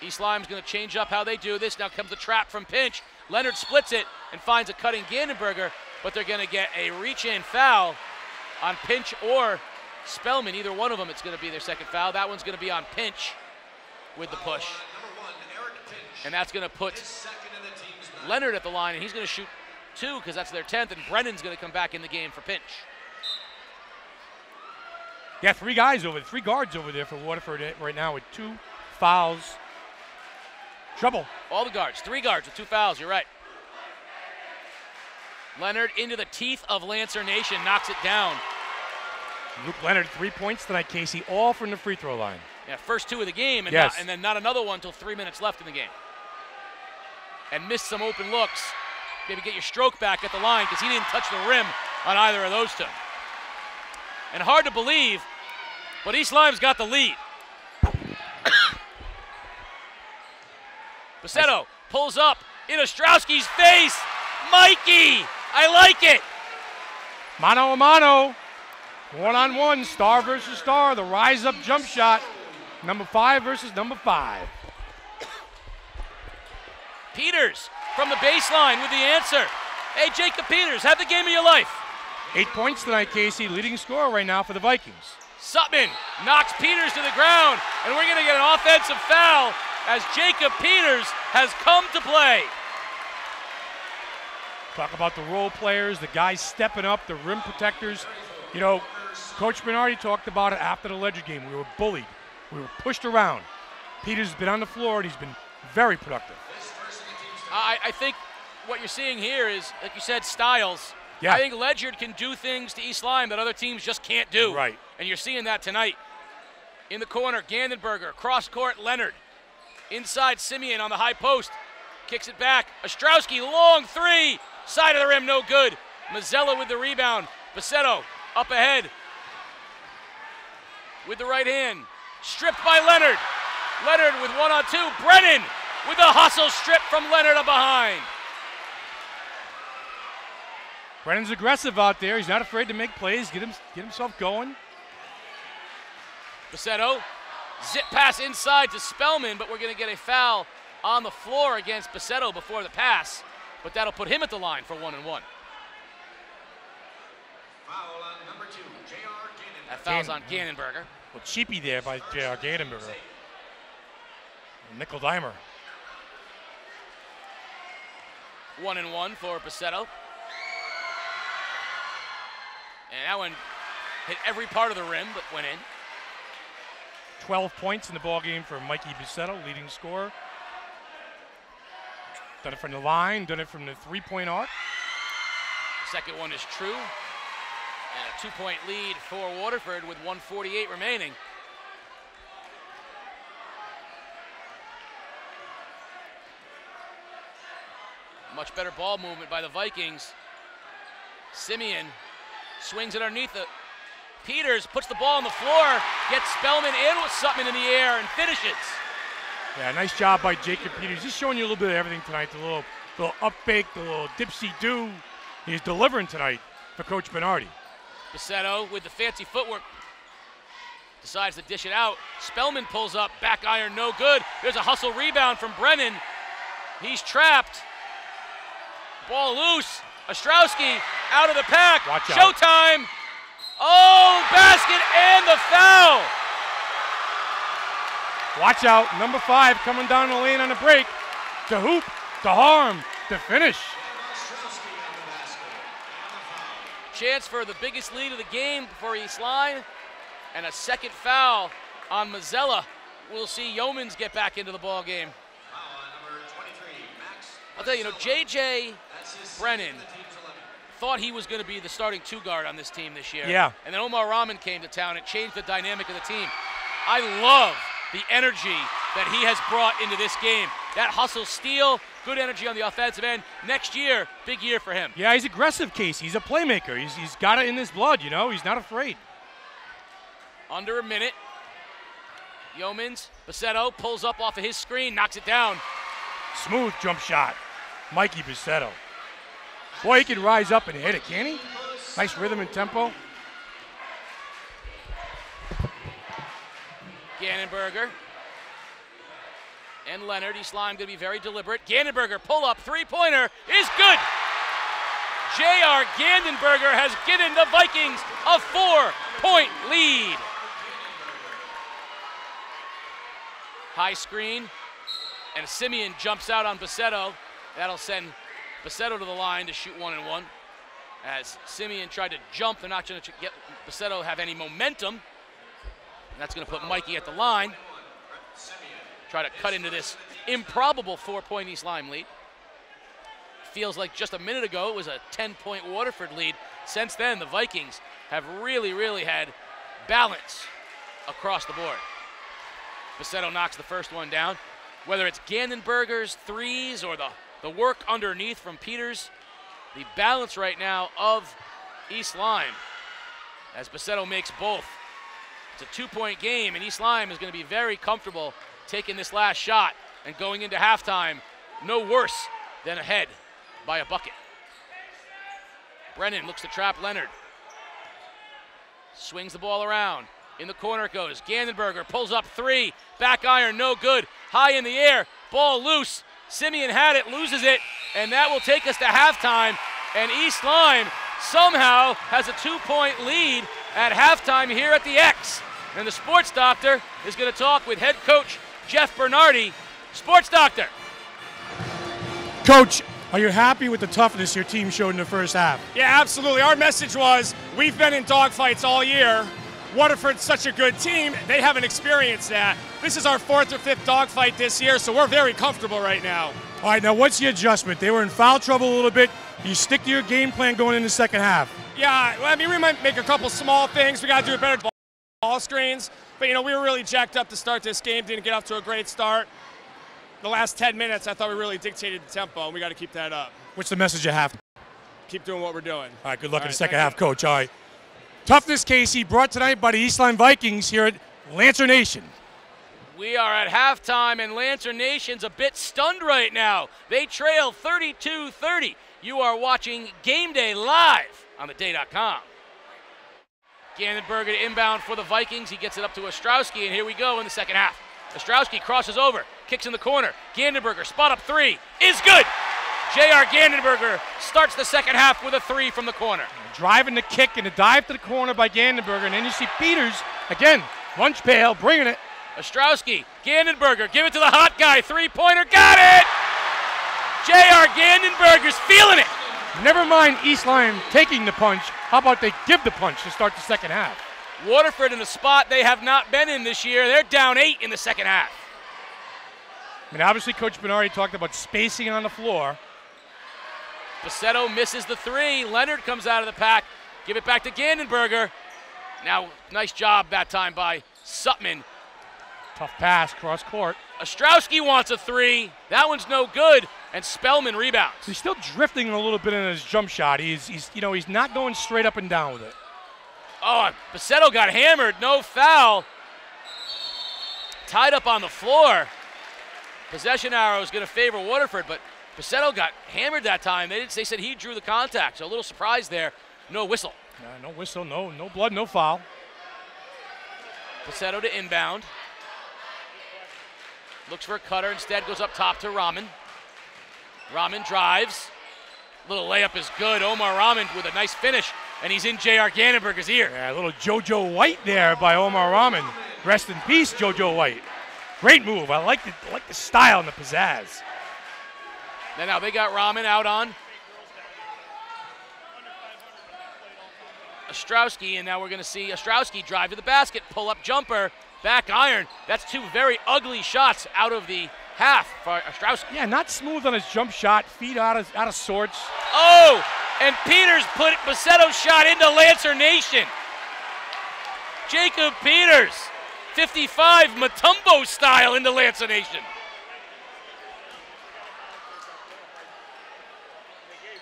East Lyme's going to change up how they do this. Now comes the trap from Pinch. Leonard splits it and finds a cutting Gandenberger, but they're going to get a reach-in foul on Pinch or Spellman. Either one of them, it's going to be their second foul. That one's going to be on Pinch with the push. And that's going to put Leonard at the line, and he's going to shoot 2 because that's their 10th, and Brennan's going to come back in the game for Pinch. Yeah, 3 guards over there for Waterford right now with 2 fouls. Trouble. All the guards, 3 guards with 2 fouls, you're right. Leonard into the teeth of Lancer Nation, knocks it down. Luke Leonard, 3 points tonight, Casey, all from the free throw line. Yeah, first 2 of the game, and, yes. and then not another one until 3 minutes left in the game. And missed some open looks. Maybe get your stroke back at the line because he didn't touch the rim on either of those 2. And hard to believe, but East Lyme's got the lead. Buscetto pulls up in Ostrowski's face. Mikey, I like it. Mano a mano. 1-on-1, star versus star. The rise-up jump shot. Number 5 versus number 5. Peters from the baseline with the answer. Hey, Jacob Peters, have the game of your life. 8 points tonight, Casey. Leading scorer right now for the Vikings. Sutman knocks Peters to the ground, and we're going to get an offensive foul as Jacob Peters has come to play. Talk about the role players, the guys stepping up, the rim protectors. You know, Coach Bernardi talked about it after the Ledger game. We were bullied. We were pushed around. Peters has been on the floor, and he's been very productive. I think what you're seeing here is, like you said, styles. Yeah. I think Ledyard can do things to East Lyme that other teams just can't do. Right. And you're seeing that tonight. In the corner, Gandenberger, cross court, Leonard. Inside, Simeon on the high post. Kicks it back. Ostrowski, long 3. Side of the rim, no good. Mazzella with the rebound. Buscetto up ahead. With the right hand. Stripped by Leonard. Leonard with 1-on-2. Brennan with a hustle strip from Leonard up behind. Brennan's aggressive out there. He's not afraid to make plays, get himself going. Buscetto, zip pass inside to Spellman, but we're going to get a foul on the floor against Buscetto before the pass, but that'll put him at the line for 1-and-1. Foul on number 2, J.R. Gandenberger. That foul's on Gandenberger. Well, cheapy there by J.R. Gandenberger. Nickel dimer. 1-and-1 for Buscetto. And that one hit every part of the rim, but went in. 12 points in the ballgame for Mikey Buscetto, leading scorer. Done it from the line, done it from the 3-point arc. Second one is true. And a 2-point lead for Waterford with 1:48 remaining. Much better ball movement by the Vikings. Simeon swings it underneath the Peters, puts the ball on the floor, gets Spellman in with Sutman in the air and finishes. Yeah, nice job by Jacob Peters. Just showing you a little bit of everything tonight. The little up fake, the little dipsy-do. He's delivering tonight for Coach Bernardi. Buscetto with the fancy footwork decides to dish it out. Spellman pulls up, back iron, no good. There's a hustle rebound from Brennan. He's trapped. Ball loose. Ostrowski out of the pack. Watch out. Showtime. Oh, basket and the foul. Watch out. Number 5 coming down the lane on the break. To hoop, to harm, to finish. Chance for the biggest lead of the game for East Lyme. And a second foul on Mazzella. We'll see Yeomans get back into the ball game. I'll tell you, J.J. Brennan thought he was going to be the starting 2 guard on this team this year. Yeah. And then Omar Rahman came to town. It changed the dynamic of the team. I love the energy that he has brought into this game. That hustle steal, good energy on the offensive end. Next year, big year for him. Yeah, he's aggressive, Casey. He's a playmaker. He's got it in his blood, you know. He's not afraid. Under a minute. Yeomans, Buscetto pulls up off of his screen, knocks it down. Smooth jump shot. Mikey Buscetto. Boy, he can rise up and hit it, can he? Nice rhythm and tempo. Gannenberger and Leonard. East Lyme going to be very deliberate. Gannenberger pull-up three-pointer is good. J.R. Gannenberger has given the Vikings a 4-point lead. High screen, and Simeon jumps out on Buscetto. That'll send Buscetto to the line to shoot 1-1. As Simeon tried to jump, they're not going to get Buscetto have any momentum. And that's going to put Mikey at the line. Try to cut into this improbable 4-point East Lyme lead. Feels like just a minute ago it was a 10-point Waterford lead. Since then, the Vikings have really had balance across the board. Buscetto knocks the first one down. Whether it's Gannenberger's threes or the work underneath from Peters, the balance right now of East Lyme as Buscetto makes both. It's a 2-point game, and East Lyme is going to be very comfortable taking this last shot and going into halftime no worse than ahead by a bucket. Brennan looks to trap Leonard. Swings the ball around. In the corner it goes. Gannenberger pulls up three. Back iron, no good. High in the air. Ball loose. Simeon had it, loses it, and that will take us to halftime. And East Lyme somehow has a 2-point lead at halftime here at the X. And the sports doctor is going to talk with head coach Jeff Bernardi. Sports doctor. Coach, are you happy with the toughness your team showed in the first half? Yeah, absolutely. Our message was, we've been in dogfights all year. Waterford's such a good team, they haven't experienced that. This is our 4th or 5th dogfight this year, so we're very comfortable right now. All right, now what's the adjustment? They were in foul trouble a little bit. You stick to your game plan going in the second half. Yeah, I mean, we might make a couple small things. We got to do a better ball screens. But, you know, we were really jacked up to start this game. Didn't get off to a great start. The last 10 minutes, I thought we really dictated the tempo, and we got to keep that up. What's the message you have? Keep doing what we're doing. All right, good luck in the second half, Coach. All right. Toughness, Casey, brought tonight by the East Lyme Vikings here at Lancer Nation. We are at halftime, and Lancer Nation's a bit stunned right now. They trail 32-30. You are watching Game Day live on theday.com. Gannenberger to inbound for the Vikings. He gets it up to Ostrowski, and here we go in the second half. Ostrowski crosses over, kicks in the corner. Gannenberger, spot up three, is good. J.R. Gannenberger starts the second half with a three from the corner. Driving the kick and a dive to the corner by Gannenberger, and then you see Peters, again, lunch pail, bringing it. Ostrowski, Gannenberger, give it to the hot guy, three-pointer, got it! J.R. Gannenberger's feeling it. Never mind East Lyme taking the punch. How about they give the punch to start the second half? Waterford in a spot they have not been in this year. They're down 8 in the second half. I mean, obviously, Coach Bernardi talked about spacing on the floor. Buscetto misses the three. Leonard comes out of the pack. Give it back to Gannenberger. Now, nice job that time by Sutman. Tough pass, cross court. Ostrowski wants a three. That one's no good, and Spellman rebounds. He's still drifting a little bit in his jump shot. He's not going straight up and down with it. Oh, Buscetto got hammered. No foul. Tied up on the floor. Possession arrow is going to favor Waterford, but Buscetto got hammered that time. They said he drew the contact, so a little surprise there. No whistle. No whistle, no blood, no foul. Buscetto to inbound. Looks for a cutter, instead goes up top to Rahman. Rahman drives. Little layup is good. Omar Rahman with a nice finish, and he's in J.R. Gannenberger's ear. Yeah, a little JoJo White there by Omar Rahman. Rest in peace, JoJo White. Great move. I like the style and the pizzazz. Now they got Rahman out on Ostrowski, and now we're going to see Ostrowski drive to the basket, pull up jumper, back iron. That's two very ugly shots out of the half for Ostrowski. Yeah, not smooth on his jump shot, feet out of sorts. Oh, and Peters put Buscetto's shot into Lancer Nation. Jacob Peters 55 Mutombo style into Lancer Nation.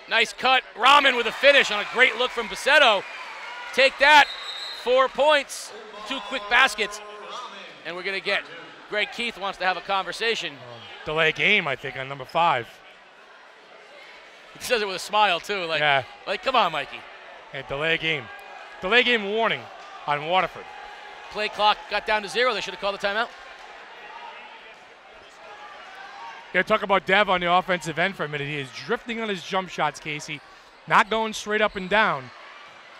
Nice cut. Ramen with a finish on a great look from Buscetto. Take that. 4 points. 2 quick baskets. And we're going to get Greg Keith wants to have a conversation. Delay game, I think, on number 5. He says it with a smile, too. Like come on, Mikey. Hey, delay game. Delay game warning on Waterford. Play clock got down to 0. They should have called the timeout. Yeah, talk about Dev on the offensive end for a minute. He is drifting on his jump shots, Casey. Not going straight up and down.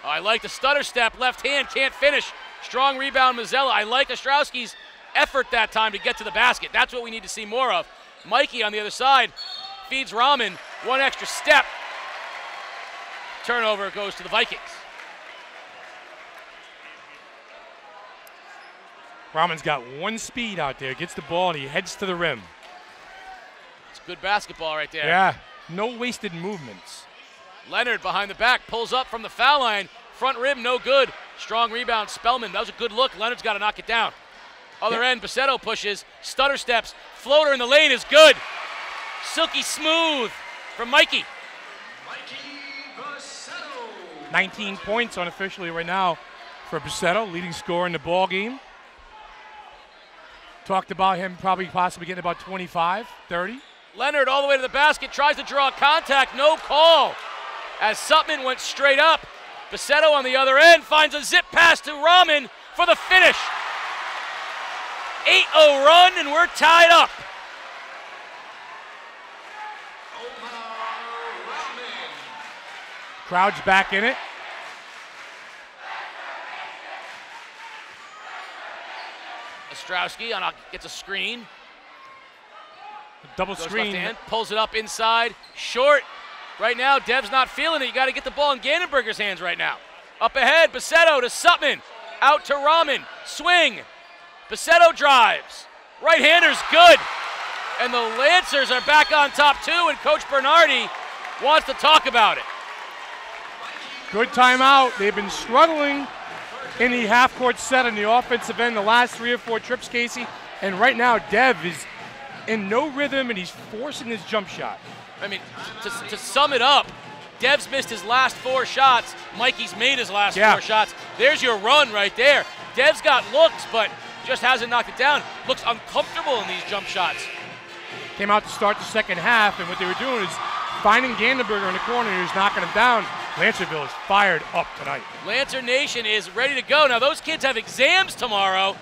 Oh, I like the stutter step. Left hand, can't finish. Strong rebound, Mazzella. I like Ostrowski's effort that time to get to the basket. That's what we need to see more of. Mikey on the other side feeds Ramen. 1 extra step. Turnover goes to the Vikings. Ramen's got 1 speed out there. Gets the ball, and he heads to the rim. Good basketball right there. Yeah, no wasted movements. Leonard behind the back, pulls up from the foul line. Front rim, no good. Strong rebound, Spellman. That was a good look. Leonard's got to knock it down. Other end, Buscetto pushes, stutter steps. Floater in the lane is good. Silky smooth from Mikey. 19 points unofficially right now for Buscetto, leading scorer in the ball game. Talked about him possibly getting about 25, 30. Leonard all the way to the basket, tries to draw contact, no call. As Sutman went straight up, Buscetto on the other end finds a zip pass to Ramen for the finish. 8-0 run, and we're tied up. Crowd's back in it. Ostrowski gets a screen. Double goes screen. Left hand, pulls it up inside. Short. Right now, Dev's not feeling it. You got to get the ball in Gannenberger's hands right now. Up ahead, Buscetto to Sutman. Out to Ramen. Swing. Buscetto drives. Right-hander's good. And the Lancers are back on top too, and Coach Bernardi wants to talk about it. Good timeout. They've been struggling in the half-court set on the offensive end the last 3 or 4 trips, Casey. And right now, Dev is in no rhythm, and he's forcing his jump shot. I mean, to sum it up, Dev's missed his last 4 shots. Mikey's made his last 4 shots. There's your run right there. Dev's got looks, but just hasn't knocked it down. Looks uncomfortable in these jump shots. Came out to start the second half, and what they were doing is finding Gannenberger in the corner, and he was knocking him down. Lancerville is fired up tonight. Lancer Nation is ready to go. Now, those kids have exams tomorrow.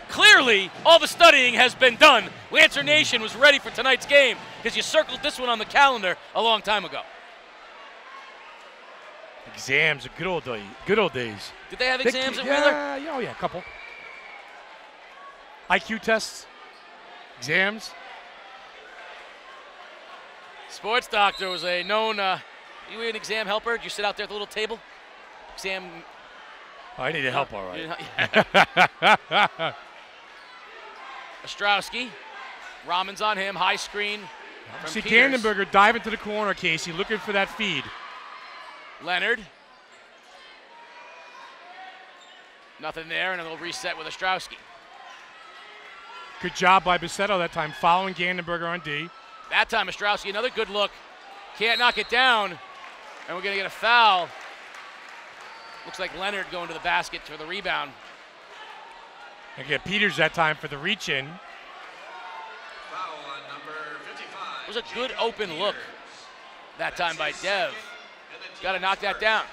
Clearly, all the studying has been done. Lancer Nation was ready for tonight's game because you circled this one on the calendar a long time ago. Exams, good old days. Did they have exams at Wheeler? Yeah, a couple. IQ tests, exams. Sports doctor was a known, you were an exam helper? Did you sit out there at the little table? Exam. Oh, I need help, all right. Ostrowski, Ramen's on him, high screen. See Gannenberger dive into the corner, Casey, looking for that feed. Leonard. Nothing there, and it'll reset with Ostrowski. Good job by Buscetto that time, following Gannenberger on D. That time, Ostrowski, another good look. Can't knock it down, and we're going to get a foul. Looks like Leonard going to the basket for the rebound. And get Peters that time for the reach-in. It was a good open look that time by Dev. Got to knock that down.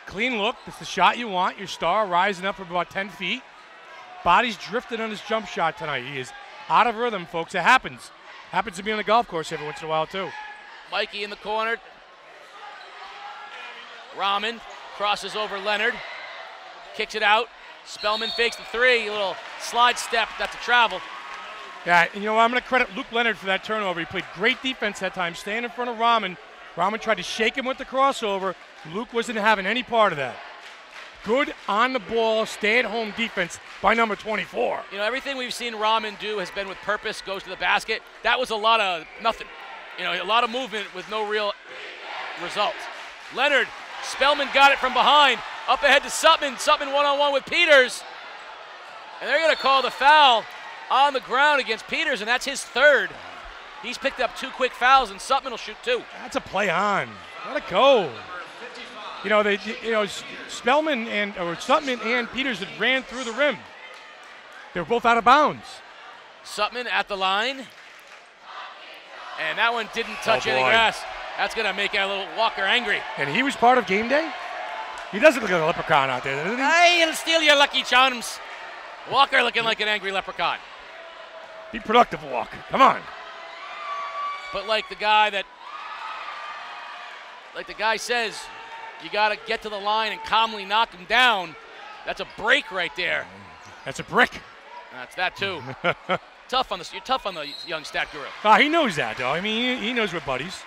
Clean look. That's the shot you want. Your star rising up from about 10 feet. Body's drifted on his jump shot tonight. He is out of rhythm, folks. It happens. Happens to be on the golf course every once in a while, too. Mikey in the corner. Ramen crosses over Leonard. Kicks it out. Spellman fakes the 3. A little slide step. That's a travel. Yeah, and you know, I'm going to credit Luke Leonard for that turnover. He played great defense that time, staying in front of Ramen. Ramen tried to shake him with the crossover. Luke wasn't having any part of that. Good on-the-ball, stay-at-home defense by number 24. You know, everything we've seen Ramen do has been with purpose, goes to the basket. That was a lot of nothing. You know, a lot of movement with no real results. Leonard, Spellman got it from behind. Up ahead to Sutman. Sutman one-on-one with Peters. And they're going to call the foul on the ground against Peters, and that's his third. He's picked up 2 quick fouls, and Sutman will shoot 2. That's a play on. Let it go. You know, Spellman or Sutman and Peters had ran through the rim. They were both out of bounds. Sutman at the line. And that one didn't touch any grass. That's going to make a little Walker angry. And he was part of game day? He doesn't look like a leprechaun out there, doesn't he? He'll steal your lucky charms. Walker looking like an angry leprechaun. Be productive, Walker. Come on. But like the guy says, you got to get to the line and calmly knock him down. That's a break right there. That's a brick. That's that too. You're tough on the young stat guru. He knows that, though. I mean, he knows we're buddies.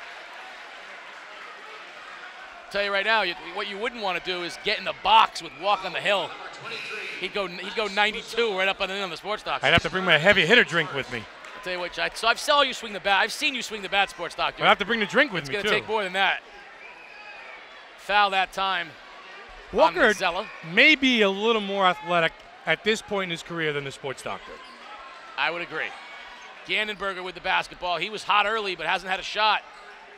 I'll tell you right now, what you wouldn't want to do is get in the box with Walk on the Hill. He'd go 92 right up on the end of the sports doctor. I'd have to bring my heavy hitter drink with me. I'll tell you what, so I've saw you swing the bat. I've seen you swing the bat, sports doctor. I have to bring the drink with me, too. It's going to take more than that. Foul that time. Walker may be a little more athletic at this point in his career than the sports doctor. I would agree. Gannenberger with the basketball. He was hot early, but hasn't had a shot.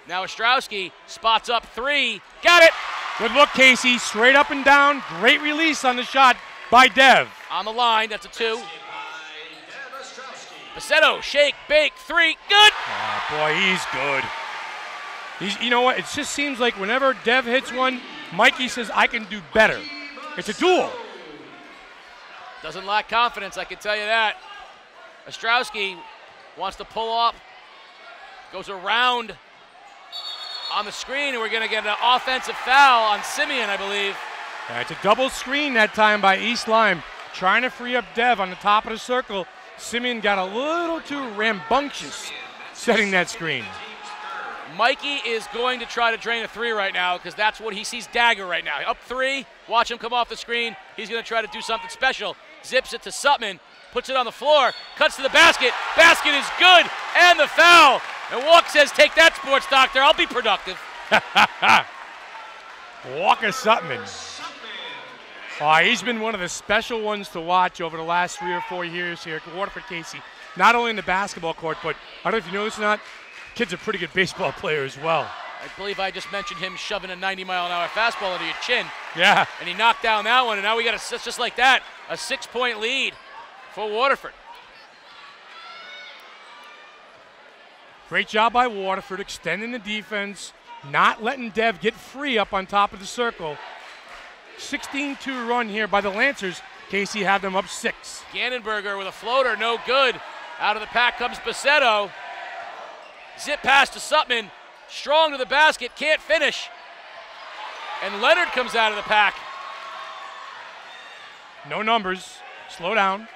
Now Ostrowski spots up 3. Got it! Good look, Casey. Straight up and down. Great release on the shot by Dev. On the line, that's a 2. Buscetto, shake, bake, 3. Good! Oh, boy, he's good. You know what? It just seems like whenever Dev hits one, Mikey says, I can do better. It's a duel. Doesn't lack confidence, I can tell you that. Ostrowski wants to pull up, goes around on the screen, and we're going to get an offensive foul on Simeon, I believe. Yeah, it's a double screen that time by East Lyme, trying to free up Dev on the top of the circle. Simeon got a little too rambunctious setting that screen. Mikey is going to try to drain a 3 right now because that's what he sees dagger right now. Up 3, watch him come off the screen. He's going to try to do something special. Zips it to Sutman, puts it on the floor, cuts to the basket. Basket is good, and the foul. And Walk says, take that, sports doctor. I'll be productive. Walker Sutman. He's been one of the special ones to watch over the last 3 or 4 years here at Waterford, Casey. Not only in the basketball court, but I don't know if you know this or not, kid's a pretty good baseball player as well. I believe I just mentioned him shoving a 90-mile-an-hour fastball into your chin. Yeah. And he knocked down that one, and now we got just like that, a 6-point lead for Waterford. Great job by Waterford, extending the defense, not letting Dev get free up on top of the circle. 16-2 run here by the Lancers. Casey had them up 6. Gannenberger with a floater, no good. Out of the pack comes Buscetto. Zip pass to Sutman. Strong to the basket, can't finish. And Leonard comes out of the pack. No numbers. Slow down.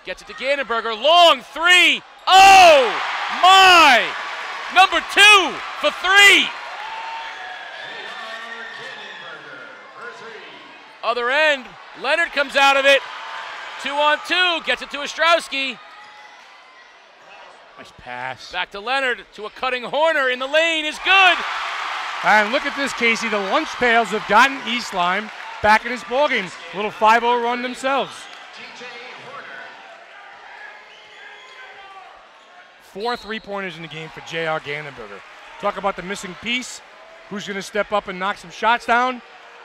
Gets it to Gannenberger. Long 3. Oh, my! Number 2 for 3. Other end, Leonard comes out of it. 2-on-2, gets it to Ostrowski. Nice pass. Back to Leonard, to a cutting Horner in the lane is good. And look at this, Casey. The lunch pails have gotten East Lyme back in his ballgame. A little 5-0 run themselves. 4 3-pointers in the game for J.R. Gannenberger. Talk about the missing piece. Who's going to step up and knock some shots down?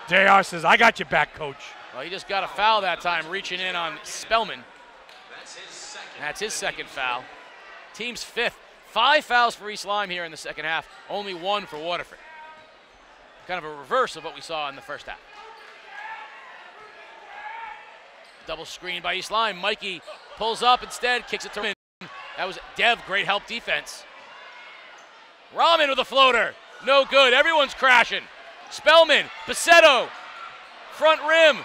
J.R. says, I got your back, coach. Well, he just got a foul that time, reaching in on Spellman. That's his second foul. Team's 5th. 5 fouls for East Lyme here in the second half. Only 1 for Waterford. Kind of a reverse of what we saw in the first half. Double screen by East Lyme. Mikey pulls up instead, kicks it to him. That was Dev, great help defense. Rahman with a floater. No good, everyone's crashing. Spellman, Buscetto, front rim.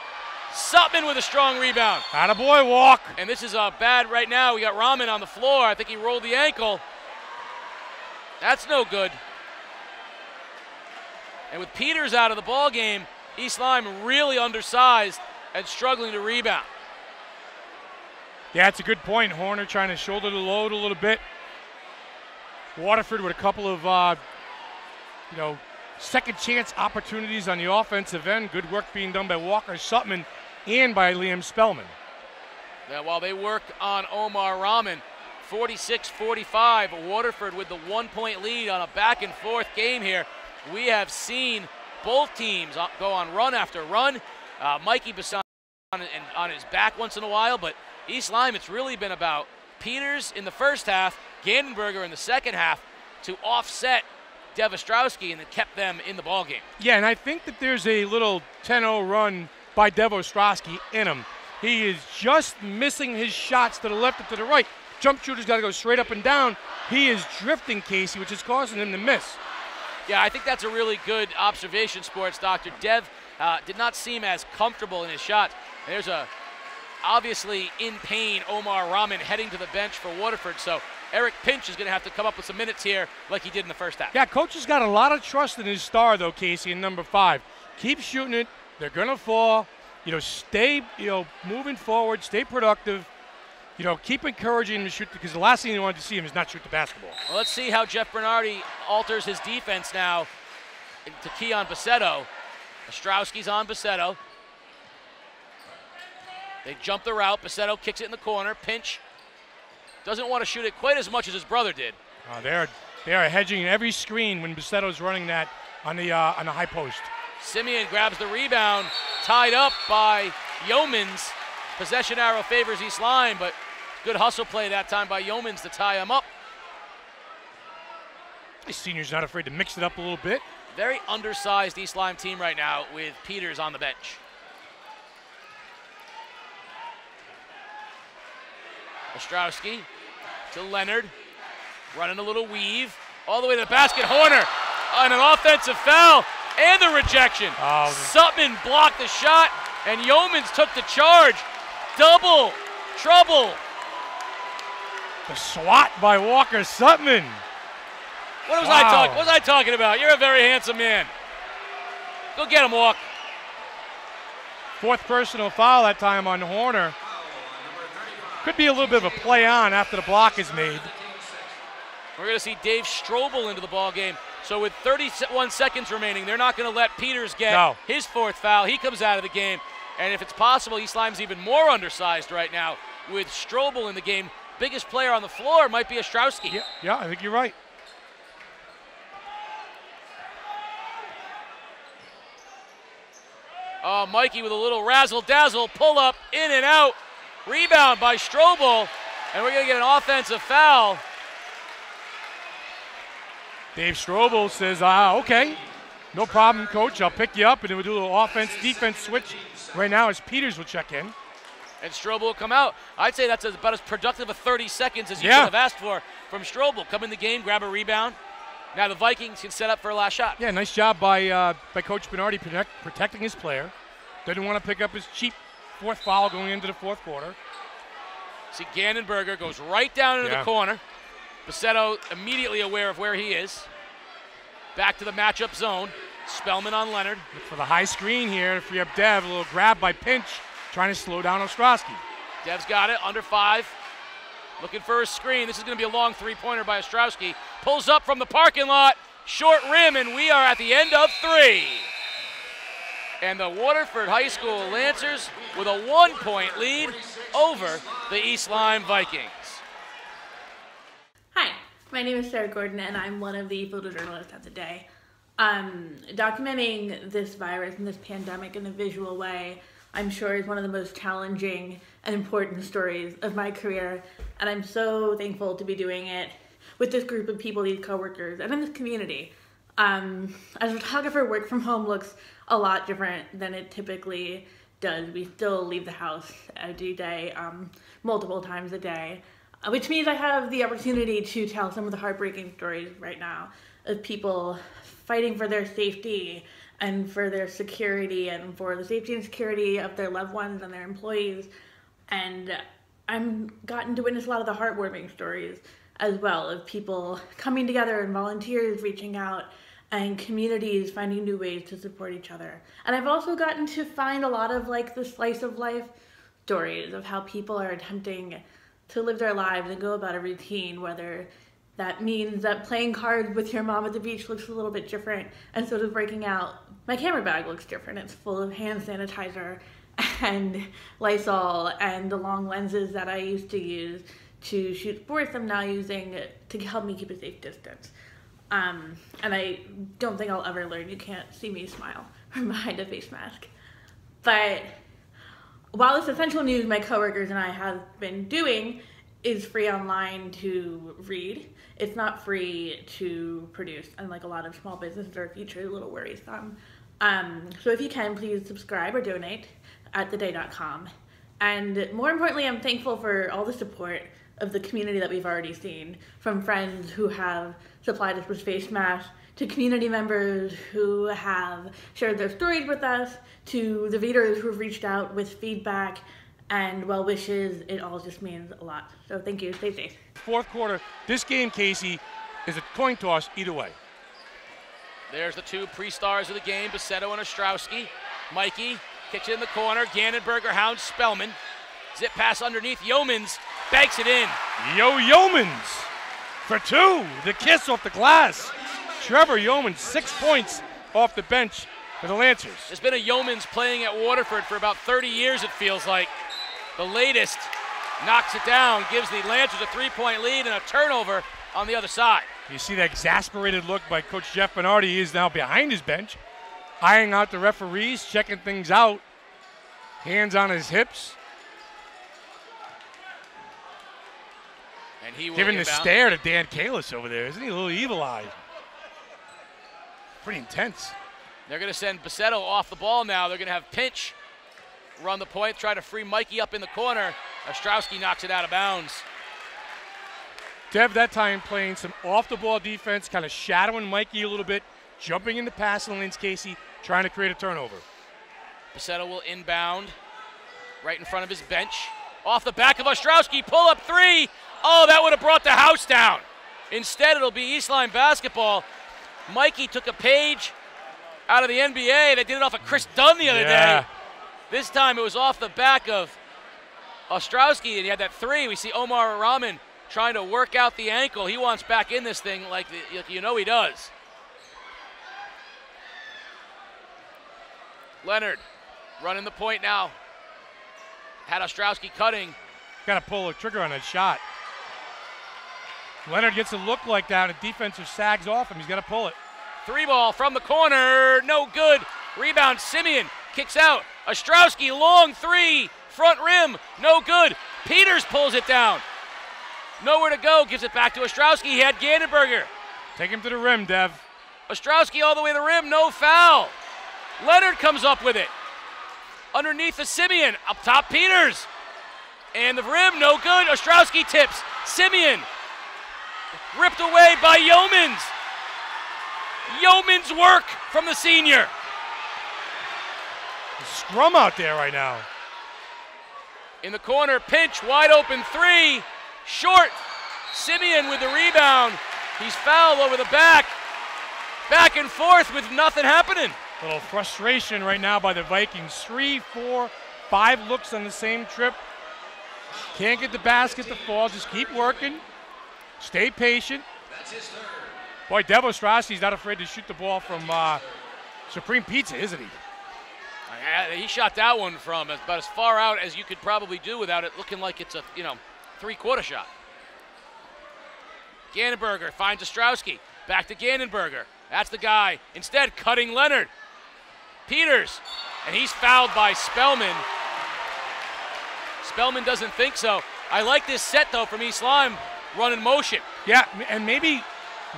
Sutman with a strong rebound. Attaboy, Walk. And this is bad right now. We got Rahman on the floor. I think he rolled the ankle. That's no good. And with Peters out of the ball game, East Lyme really undersized and struggling to rebound. Yeah, it's a good point. Horner trying to shoulder the load a little bit. Waterford with a couple of, second chance opportunities on the offensive end. Good work being done by Walker Sutman and by Liam Spellman. Now, while they work on Omar Rahman, 46-45, Waterford with the 1-point lead on a back-and-forth game here. We have seen both teams go on run after run. Mikey Buscetto on his back once in a while, but East Lyme, it's really been about Peters in the first half, Gandenberger in the second half to offset Dev Ostrowski, and it kept them in the ballgame. Yeah, and I think that there's a little 10-0 run by Dev Ostrowski in him. He is just missing his shots to the left and to the right. Jump shooter's got to go straight up and down. He is drifting Casey, which is causing him to miss. Yeah, I think that's a really good observation, Sports Doctor. Dev did not seem as comfortable in his shots. And there's a obviously in pain Omar Rahman heading to the bench for Waterford, so Eric Pinch is going to have to come up with some minutes here like he did in the first half. Yeah, coach has got a lot of trust in his star, though, Casey, in number 5. Keep shooting it. They're going to fall. Stay, moving forward, stay productive. Keep encouraging him to shoot, because the last thing you want to see him is not shoot the basketball. Well, let's see how Jeff Bernardi alters his defense now to key on Buscetto. Ostrowski's on Buscetto. They jump the route. Buscetto kicks it in the corner. Pinch doesn't want to shoot it quite as much as his brother did. They are hedging every screen when Buscetto's running that on the high post. Simeon grabs the rebound, tied up by Yeomans. Possession arrow favors East Lyme, but good hustle play that time by Yeomans to tie him up. The senior's not afraid to mix it up a little bit. Very undersized East Lyme team right now with Peters on the bench. Ostrowski to Leonard, running a little weave, all the way to the basket. Horner on an offensive foul and the rejection. Oh. Sutman blocked the shot, and Yeomans took the charge. Double trouble. The swat by Walker Sutman. What was I talking about? You're a very handsome man. Go get him, Walk. 4th personal foul that time on Horner. Could be a little bit of a play on after the block is made. We're going to see Dave Strobel into the ball game. So with 31 seconds remaining, they're not going to let Peters get his 4th foul. He comes out of the game. And if it's possible, East Lyme's even more undersized right now with Strobel in the game. Biggest player on the floor might be Ostrowski. Yeah, I think you're right. Oh, Mikey with a little razzle-dazzle, pull up, in and out. Rebound by Strobel, and we're going to get an offensive foul. Dave Strobel says, okay, no problem, coach. I'll pick you up, and then we'll do a little offense-defense switch right now as Peters will check in. And Strobel will come out. I'd say that's about as productive of 30 seconds as you could have asked for from Strobel. Come in the game, grab a rebound. Now the Vikings can set up for a last shot. Yeah, nice job by Coach Bernardi protecting his player. Didn't want to pick up his cheap 4th foul going into the 4th quarter. See, Gandenberger goes right down into the corner. Buscetto immediately aware of where he is. Back to the matchup zone. Spellman on Leonard. Look for the high screen here to free up Dev. A little grab by Pinch, trying to slow down Ostrowski. Dev's got it, under 5. Looking for a screen. This is going to be a long 3-pointer by Ostrowski. Pulls up from the parking lot. Short rim, and we are at the end of 3. And the Waterford High School Lancers with a 1-point lead over the East Lyme Vikings. Hi, my name is Sarah Gordon, and I'm one of the photojournalists at the day. Documenting this virus and this pandemic in a visual way, I'm sure, is one of the most challenging and important stories of my career, and I'm so thankful to be doing it with this group of people, these coworkers, and in this community. As a photographer, work from home looks a lot different than it typically does. We still leave the house every day, multiple times a day, which means I have the opportunity to tell some of the heartbreaking stories right now of people fighting for their safety and for their security and for the safety and security of their loved ones and their employees. And I've gotten to witness a lot of the heartwarming stories as well, of people coming together and volunteers reaching out and communities finding new ways to support each other. And I've also gotten to find a lot of the slice of life stories of how people are attempting to live their lives and go about a routine, whether that means that playing cards with your mom at the beach looks a little bit different, and sort of breaking out, my camera bag looks different. It's full of hand sanitizer and Lysol and the long lenses that I used to use to shoot sports, I'm now using to help me keep a safe distance. And I don't think I'll ever learn. You can't see me smile from behind a face mask. But while it's essential news my coworkers and I have been doing is free online to read, it's not free to produce, unlike a lot of small businesses or future a little worrisome. So if you can, please subscribe or donate at theday.com. And more importantly, I'm thankful for all the support of the community that we've already seen, from friends who have supplied us with face masks, to community members who have shared their stories with us, to the readers who have reached out with feedback and well wishes. It all just means a lot. So thank you. Stay safe. Fourth quarter, this game, Casey, is a coin toss either way. There's the two pre-stars of the game, Buscetto and Ostrowski. Mikey kicks it in the corner. Gannenberger hounds Spellman. Zip pass underneath. Yeomans banks it in. Yeomans for two. The kiss off the glass. Trevor Yeomans, 6 points off the bench for the Lancers. There's been a Yeomans playing at Waterford for about 30 years, it feels like. The latest knocks it down, gives the Lancers a 3-point lead and a turnover on the other side. You see that exasperated look by Coach Jeff Bernardi. He is now behind his bench, eyeing out the referees, checking things out. Hands on his hips. And he will giving the inbound. stare to Dan Kalis over there. Isn't he a little evil eye? Pretty intense. They're going to send Buscetto off the ball now. They're going to have Pinch run the point, try to free Mikey up in the corner. Ostrowski knocks it out of bounds. Dev that time playing some off-the-ball defense, kind of shadowing Mikey a little bit, jumping into passing lanes, Casey, trying to create a turnover. Buscetto will inbound right in front of his bench. Off the back of Ostrowski, pull up three. Oh, that would have brought the house down. Instead, it'll be East Lyme basketball. Mikey took a page out of the NBA. They did it off of Chris Dunn the other day. This time it was off the back of Ostrowski, and he had that three. We see Omar Rahman trying to work out the ankle. He wants back in this thing like you know he does. Leonard running the point now. Had Ostrowski cutting. Got to pull the trigger on that shot. Leonard gets a look like that, and defensive sags off him. He's got to pull it. Three ball from the corner, no good. Rebound, Simeon kicks out. Ostrowski, long three, front rim, no good. Peters pulls it down. Nowhere to go, gives it back to Ostrowski. He had Gannenberger. Take him to the rim, Dev. Ostrowski all the way to the rim, no foul. Leonard comes up with it. Underneath the Simeon, up top Peters. And the rim, no good. Ostrowski tips. Simeon ripped away by Yeomans. Yeomans work from the senior. Scrum out there right now. In the corner, Pinch, wide open three. Short. Simeon with the rebound. He's fouled over the back. Back and forth with nothing happening. A little frustration right now by the Vikings. 3, 4, 5 looks on the same trip. Can't get the basket to fall. Just keep working. Stay patient. Boy, Dev Ostrowski's not afraid to shoot the ball from Supreme Pizza, isn't he? He shot that one from about as far out as you could probably do without it looking like it's a, three-quarter shot. Gannenberger finds Ostrowski. Back to Gannenberger. That's the guy. Instead, cutting Leonard. Peters. And he's fouled by Spellman. Spellman doesn't think so. I like this set, though, from East Lyme. Run in motion. Yeah, and maybe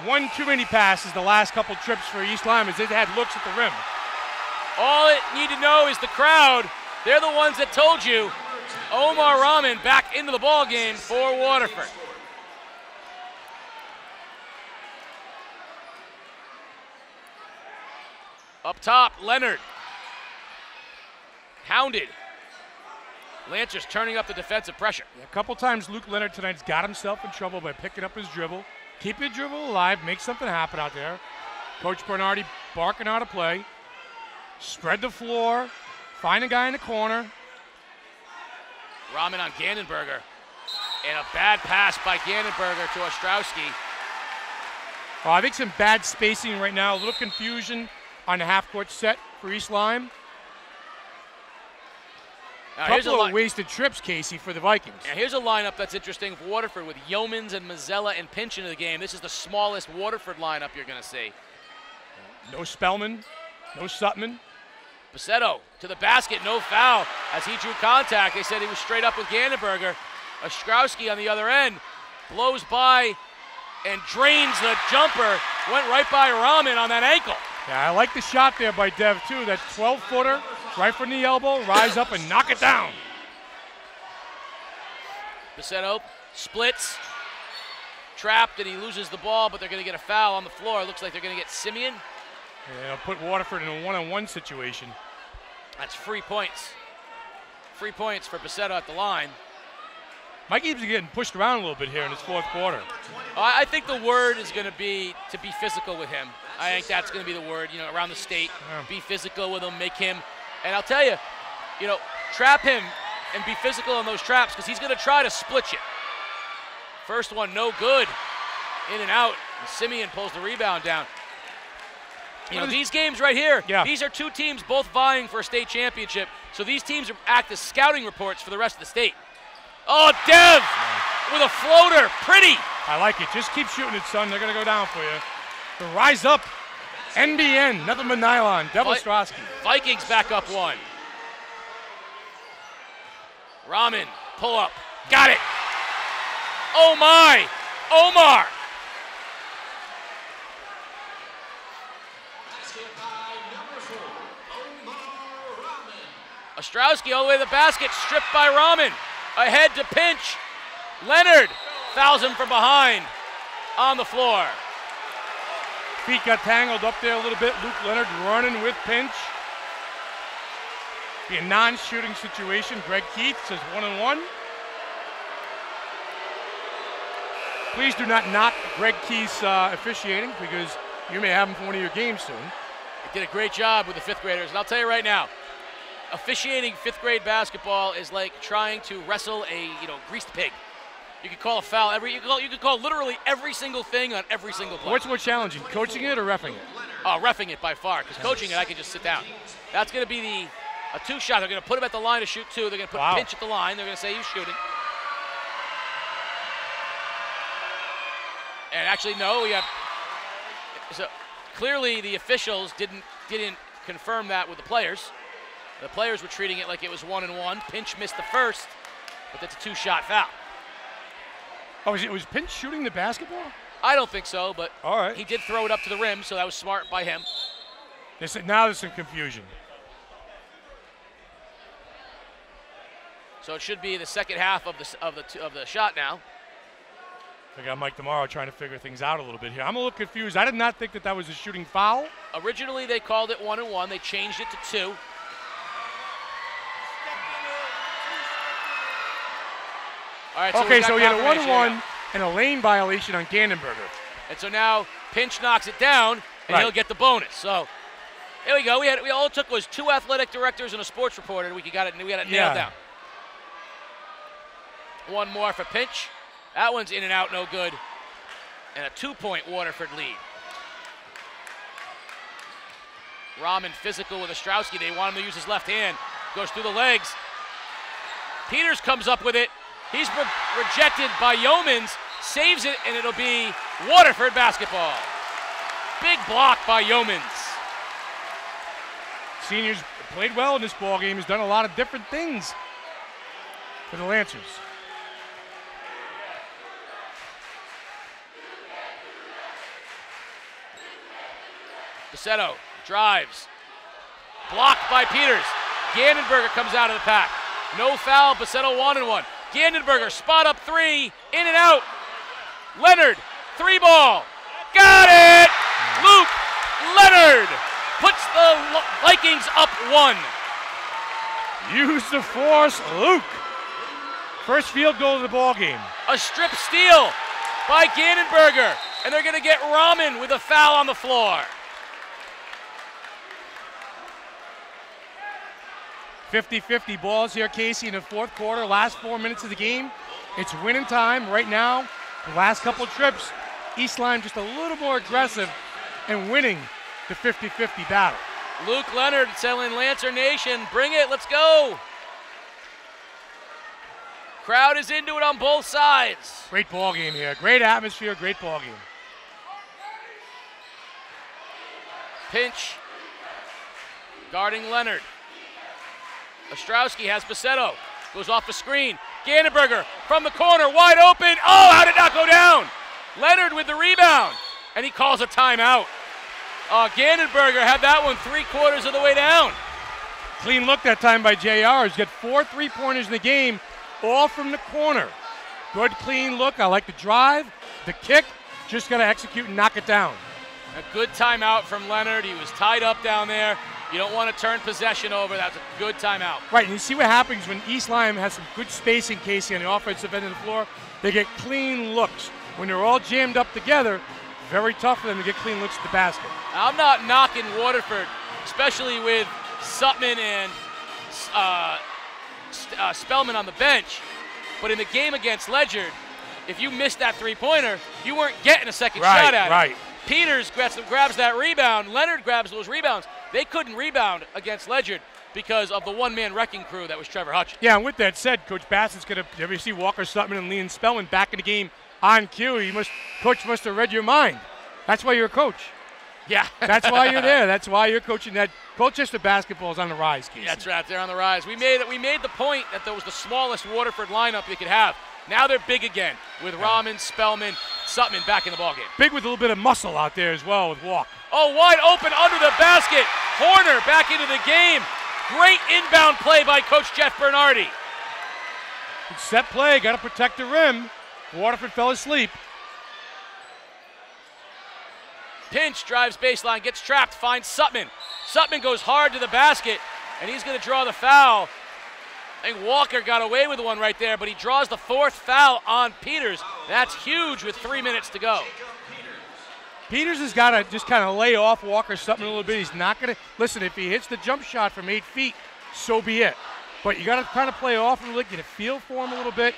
one too many passes the last couple trips for East Lyme as they had looks at the rim. All it need to know is the crowd. They're the ones that told you. Omar Rahman back into the ball game for Waterford. Up top, Leonard. Hounded. Lancers turning up the defensive pressure. Yeah, a couple times Luke Leonard tonight's got himself in trouble by picking up his dribble. Keep your dribble alive, make something happen out there. Coach Bernardi barking out a play. Spread the floor, find a guy in the corner. Rahman on Gannenberger. And a bad pass by Gannenberger to Ostrowski. Oh, I think some bad spacing right now, a little confusion on the half-court set for East Lyme. Couple of wasted trips, Casey, for the Vikings. Now here's a lineup that's interesting for Waterford with Yeomans and Mazzella and Pinch into the game. This is the smallest Waterford lineup you're going to see. No Spellman, no Sutman. Buscetto to the basket, no foul. As he drew contact, they said he was straight up with Gandenberger. Ostrowski on the other end blows by and drains the jumper. Went right by Raman on that ankle. Yeah, I like the shot there by Dev, too. That 12-footer, right from the elbow, rise up and knock it down. Buscetto splits, trapped, and he loses the ball, but they're going to get a foul on the floor. It looks like they're going to get Simeon. Yeah, they'll put Waterford in a one-on-one situation. That's free points. Free points for Buscetto at the line. Mikey's getting pushed around a little bit here in this fourth quarter. I think the word is going to be physical with him. I think that's going to be the word, around the state. Yeah. Be physical with him, make him. And I'll tell you, trap him and be physical on those traps because he's going to try to split you. First one, no good. In and out. And Simeon pulls the rebound down. These games right here, these are two teams both vying for a state championship. So these teams act as scouting reports for the rest of the state. Oh, Dev with a floater. Pretty. I like it. Just keep shooting it, son. They're going to go down for you. The rise up. NBN. Nothing but nylon. Dev Ostrowski. Vikings back up one. Raman. Pull up. Got it. Oh, my. Omar. Ostrowski all the way to the basket, stripped by Raman. Ahead to Pinch. Leonard fouls him from behind on the floor. Feet got tangled up there a little bit. Luke Leonard running with Pinch. Be a non-shooting situation. Greg Keith says 1-on-1. Please do not knock Greg Keith's officiating because you may have him for one of your games soon. He did a great job with the fifth graders, and I'll tell you right now, officiating fifth grade basketball is like trying to wrestle a greased pig. You could call a foul you could call literally every single thing on every single play. What's more challenging, coaching it or reffing it? Oh, reffing it by far, because coaching it I can just sit down. That's going to be a two-shot. They're going to put him at the line to shoot two. They're going to put Pinch at the line. They're going to say he's shooting. And actually, no, so clearly the officials didn't confirm that with the players. The players were treating it like it was 1-on-1. Pinch missed the first, but that's a two-shot foul. Oh, was Pinch shooting the basketball? I don't think so, but all right. He did throw it up to the rim, so that was smart by him. Now there's some confusion. So it should be the second half of the shot now. I got Mike tomorrow trying to figure things out a little bit here. I'm a little confused. I did not think that was a shooting foul. Originally they called it 1-on-1. They changed it to 2. All right, so we had a 1-on-1 and a lane violation on Gandenberger. And so now Pinch knocks it down, and he'll get the bonus. So there we go. All it took was 2 athletic directors and a sports reporter, and we got it nailed down. One more for Pinch. That one's in and out, no good. And a 2-point Waterford lead. Raman physical with Ostrowski. They want him to use his left hand. Goes through the legs. Peters comes up with it. He's rejected by Yeomans, saves it, and it'll be Waterford basketball. Big block by Yeomans. Seniors played well in this ball game. Has done a lot of different things for the Lancers. Buscetto drives. Blocked by Peters. Gandenberger comes out of the pack. No foul, Buscetto 1-on-1. Gandenberger, spot up 3, in and out. Leonard, 3-ball. Got it! Luke Leonard puts the Vikings up 1. Use the force, Luke. First field goal of the ball game. A strip steal by Gandenberger, and they're going to get Raman with a foul on the floor. 50-50 balls here, Casey, in the fourth quarter. Last 4 minutes of the game. It's winning time right now. The last couple of trips, East Lyme just a little more aggressive and winning the 50-50 battle. Luke Leonard telling Lancer Nation, bring it, let's go. Crowd is into it on both sides. Great ball game here. Great atmosphere, great ball game. Pinch. Guarding Leonard. Ostrowski has Buscetto. Goes off the screen. Gandenberger from the corner, wide open. Oh, how did that go down? Leonard with the rebound, and he calls a timeout. Gandenberger had that one 3/4 of the way down. Clean look that time by JR. He's got 4 3-pointers in the game, all from the corner. Good clean look. I like the drive, the kick. Just got to execute and knock it down. A good timeout from Leonard. He was tied up down there. You don't want to turn possession over. That's a good timeout. Right, and you see what happens when East Lyme has some good spacing, Casey, on the offensive end of the floor. They get clean looks. When they're all jammed up together, very tough for them to get clean looks at the basket. I'm not knocking Waterford, especially with Sutman and Spellman on the bench. But in the game against Ledyard, if you missed that three-pointer, you weren't getting a second shot at it. Right. Peters grabs that rebound. Leonard grabs those rebounds. They couldn't rebound against Ledyard because of the one-man wrecking crew that was Trevor Hutchins. Yeah, and with that said, Coach Bassett's going to, you see Walker Sutman and Leon Spellman back in the game on cue. Coach must have read your mind. That's why you're a coach. Yeah. That's why you're there. That's why you're coaching that. Colchester basketball is on the rise, Casey. That's right, they're on the rise. We made the point that there was the smallest Waterford lineup you could have. Now they're big again with Rahman, Spellman, Sutman back in the ballgame. Big with a little bit of muscle out there as well with Walk. Oh, wide open under the basket. Horner back into the game. Great inbound play by Coach Jeff Bernardi. Good set play, got to protect the rim. Waterford fell asleep. Pinch drives baseline, gets trapped, finds Sutman. Sutman goes hard to the basket, and he's going to draw the foul. I think Walker got away with one right there, but he draws the 4th foul on Peters. That's huge with 3 minutes to go. Peters has got to just kind of lay off Walker Sutman a little bit. He's not going to, listen, if he hits the jump shot from 8 feet, so be it. But you got to kind of play off him, get a feel for him a little bit.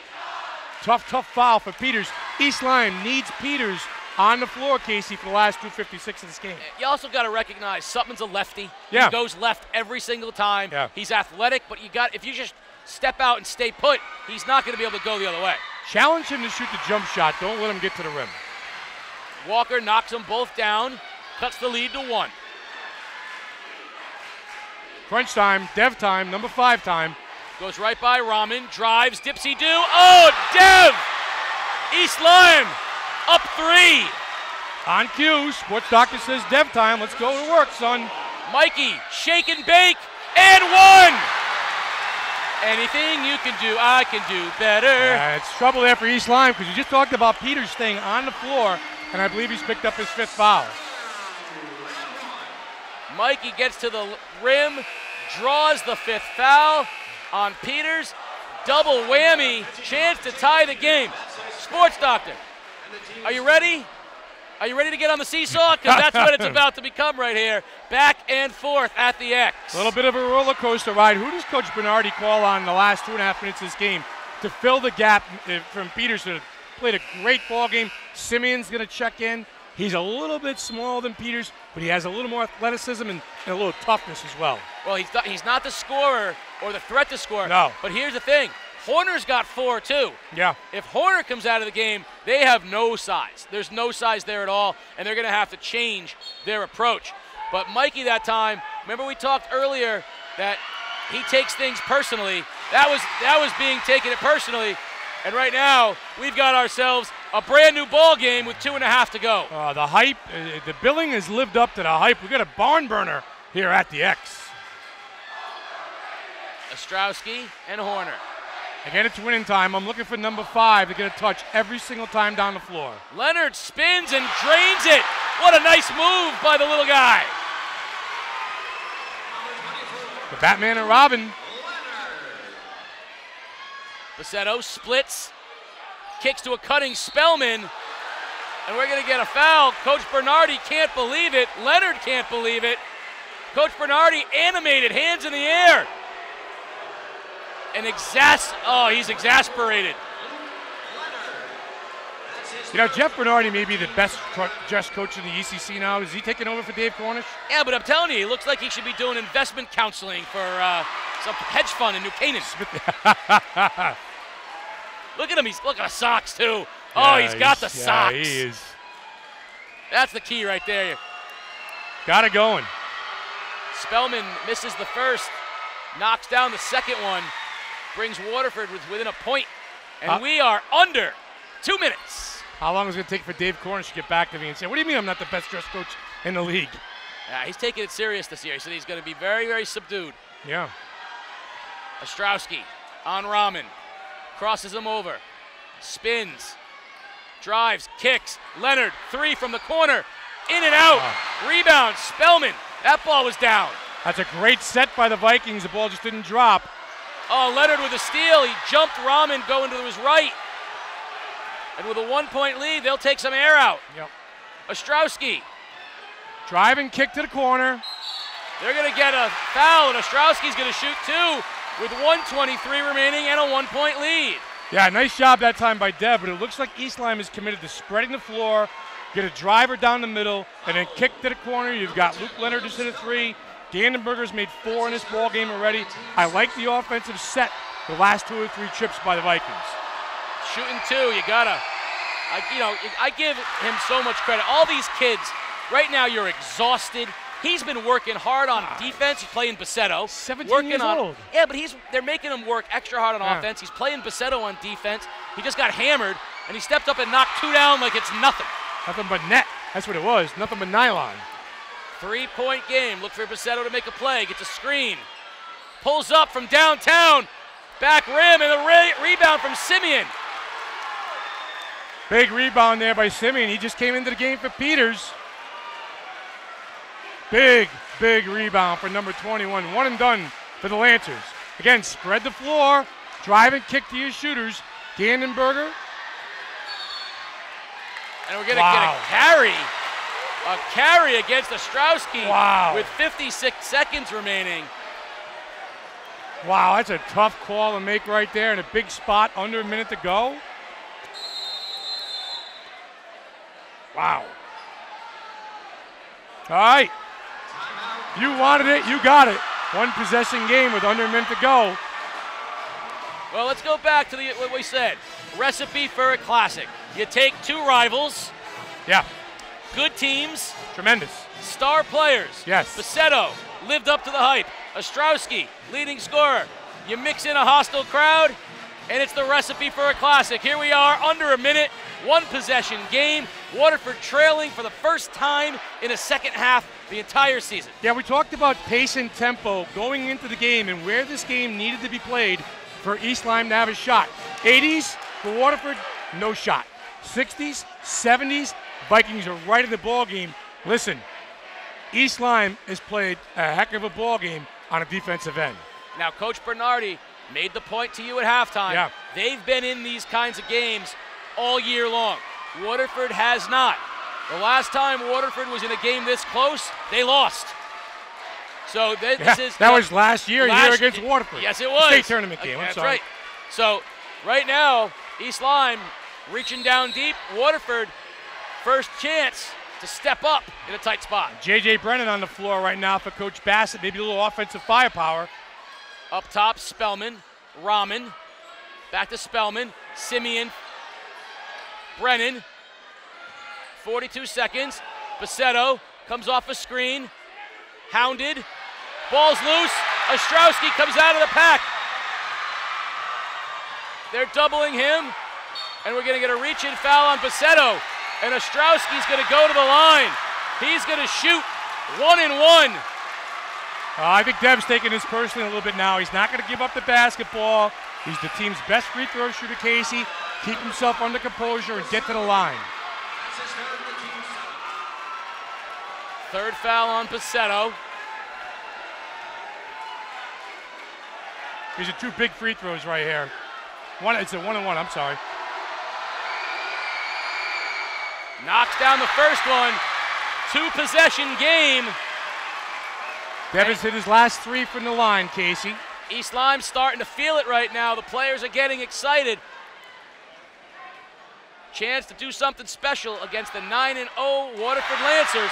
Tough foul for Peters. East Lyme needs Peters on the floor, Casey, for the last 2:56 of this game. You also got to recognize Sutman's a lefty. Yeah. He goes left every single time. Yeah. He's athletic, but if you just step out and stay put, he's not going to be able to go the other way. Challenge him to shoot the jump shot. Don't let him get to the rim. Walker knocks them both down, cuts the lead to 1. Crunch time, Dev time, number 5 time. Goes right by Rahman, drives, dipsy-do. Oh, Dev! East Lyme up 3. On cue, Sports Doctor says Dev time. Let's go to work, son. Mikey, shake and bake, and 1! Anything you can do, I can do better. It's trouble there for East Lyme because you just talked about Peters staying on the floor, and I believe he's picked up his 5th foul. Mikey gets to the rim, draws the 5th foul on Peters. Double whammy, chance to tie the game. Sports Doctor, are you ready? Are you ready to get on the seesaw? Because that's what it's about to become right here. Back and forth at the X. A little bit of a roller coaster ride. Who does Coach Bernardi call on the last 2.5 minutes of this game to fill the gap from Peters, who played a great ball game? Simeon's going to check in. He's a little bit smaller than Peters, but he has a little more athleticism and a little toughness as well. Well, he's not the scorer or the threat to score. No. But here's the thing. Horner's got 4 too. Yeah. If Horner comes out of the game, they have no size. There's no size there at all, and they're going to have to change their approach. But Mikey that time, remember we talked earlier that he takes things personally. That was being taken it personally. And right now, we've got ourselves a brand new ball game with 2.5 to go. The hype, the billing has lived up to the hype. We've got a barn burner here at the X. Ostrowski and Horner. Again, it's winning time. I'm looking for number 5 to get a touch every single time down the floor. Leonard spins and drains it. What a nice move by the little guy. The Batman and Robin. Buscetto splits, kicks to a cutting Spellman, and we're going to get a foul. Coach Bernardi can't believe it. Leonard can't believe it. Coach Bernardi animated, hands in the air. And he's exasperated. You know, Jeff Bernardi may be the best just coach in the ECC now. Is he taking over for Dave Cornish? Yeah, but I'm telling you, he looks like he should be doing investment counseling for some hedge fund in New Canaan. Look at him. Look at the socks, too. Oh, he's got the socks. Yeah, he is. That's the key right there. Got it going. Spellman misses the first, knocks down the second one, brings Waterford within a point, and we are under 2 minutes. How long is it going to take for Dave Cornish to get back to me and say, what do you mean I'm not the best dress coach in the league? Yeah, he's taking it serious this year. He said he's going to be very, very subdued. Yeah. Ostrowski on Rahman, crosses him over, spins, drives, kicks. Leonard, 3 from the corner, in and out. Rebound, Spellman. That ball was down. That's a great set by the Vikings. The ball just didn't drop. Oh, Leonard with a steal. He jumped Rahman going to his right. And with a 1-point lead, they'll take some air out. Yep. Ostrowski. Driving kick to the corner. They're going to get a foul, and Ostrowski's going to shoot 2 with 1:23 remaining and a 1-point lead. Yeah, nice job that time by Deb, but it looks like East Lyme is committed to spreading the floor, get a driver down the middle, and then kick to the corner. You've got Luke Leonard just hit a 3. Gandenberger's made 4 in this ball game already. I like the offensive set the last 2 or 3 trips by the Vikings. Shooting 2, you gotta. I give him so much credit. All these kids, right now you're exhausted. He's been working hard on defense. He's playing Buscetto. 17 years old. Yeah, but they're making him work extra hard on offense. He's playing Buscetto on defense. He just got hammered, and he stepped up and knocked 2 down like it's nothing. Nothing but net. That's what it was. Nothing but nylon. 3-point game. Look for Buscetto to make a play. Gets a screen. Pulls up from downtown. Back rim, and a rebound from Simeon. Big rebound there by Simeon. He just came into the game for Peters. Big rebound for number 21. 1 and done for the Lancers. Again, spread the floor. Drive and kick to your shooters. Gandenberger. And we're going to get a carry. A carry against Ostrowski with 56 seconds remaining. Wow, that's a tough call to make right there in a big spot under a minute to go. Wow. All right. You wanted it, you got it. 1 possession game with under a minute to go. Well, let's go back to what we said. Recipe for a classic. You take 2 rivals. Yeah. Good teams. Tremendous. Star players. Yes. Buscetto lived up to the hype. Ostrowski, leading scorer. You mix in a hostile crowd, and it's the recipe for a classic. Here we are, under a minute, 1 possession game. Waterford trailing for the first time in a second half the entire season. Yeah, we talked about pace and tempo going into the game and where this game needed to be played for East Lyme to have a shot. 80s for Waterford, no shot. 60s, 70s, Vikings are right in the ball game. Listen, East Lyme has played a heck of a ball game on a defensive end. Now, Coach Bernardi made the point to you at halftime. Yeah. They've been in these kinds of games all year long. Waterford has not. The last time Waterford was in a game this close, they lost. So that was last year against Waterford. Yes, it was. State tournament game. That's right. So right now, East Lyme reaching down deep. Waterford, first chance to step up in a tight spot. J.J. Brennan on the floor right now for Coach Bassett. Maybe a little offensive firepower. Up top, Spellman, Rahman. Back to Spellman, Simeon, Brennan. 42 seconds. Buscetto comes off a screen. Hounded. Ball's loose. Ostrowski comes out of the pack. They're doubling him. And we're going to get a reach-in foul on Buscetto. And Ostrowski's going to go to the line. He's going to shoot 1 and 1. I think Deb's taking this personally a little bit now. He's not going to give up the basketball. He's the team's best free throw shooter, Casey. Keep himself under composure and get to the line. Third foul on Buscetto. These are 2 big free throws right here. It's a 1 and 1, I'm sorry. Knocks down the first one. 2 possession game. Devin's hit his last 3 from the line, Casey. East Lyme's starting to feel it right now. The players are getting excited. Chance to do something special against the 9-0 Waterford Lancers.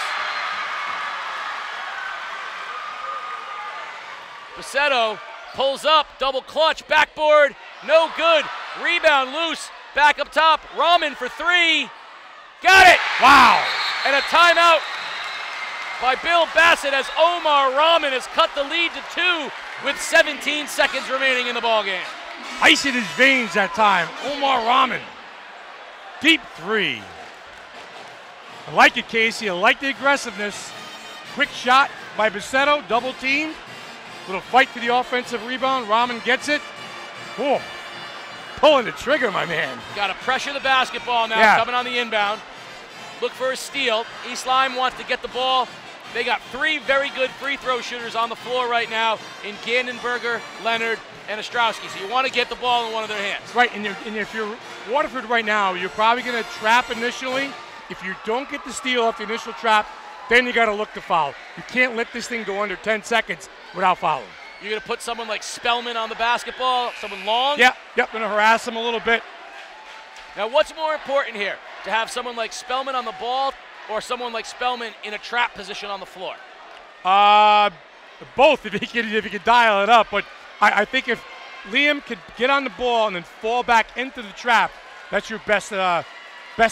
Buscetto pulls up, double clutch, backboard, no good. Rebound loose. Back up top. Rahman for three. Got it. Wow. And a timeout by Bill Bassett as Omar Rahman has cut the lead to 2 with 17 seconds remaining in the ballgame. Ice in his veins that time. Omar Rahman. Deep three. I like it, Casey. I like the aggressiveness. Quick shot by Buscetto, double team. Little fight for the offensive rebound. Rahman gets it. Whoa. Pulling the trigger, my man. Got to pressure the basketball now, coming on the inbound. Look for a steal. East Lyme wants to get the ball. They got 3 very good free throw shooters on the floor right now in Gandenberger, Leonard, and Ostrowski. So you want to get the ball in one of their hands. Right, and if you're Waterford right now, you're probably going to trap initially. If you don't get the steal off the initial trap, then you got to look to foul. You can't let this thing go under 10 seconds without fouling. You're going to put someone like Spellman on the basketball, someone long? Yep, going to harass him a little bit. Now, what's more important here? To have someone like Spellman on the ball or someone like Spellman in a trap position on the floor? Both, if he could dial it up. But I think if Liam could get on the ball and then fall back into the trap, that's your best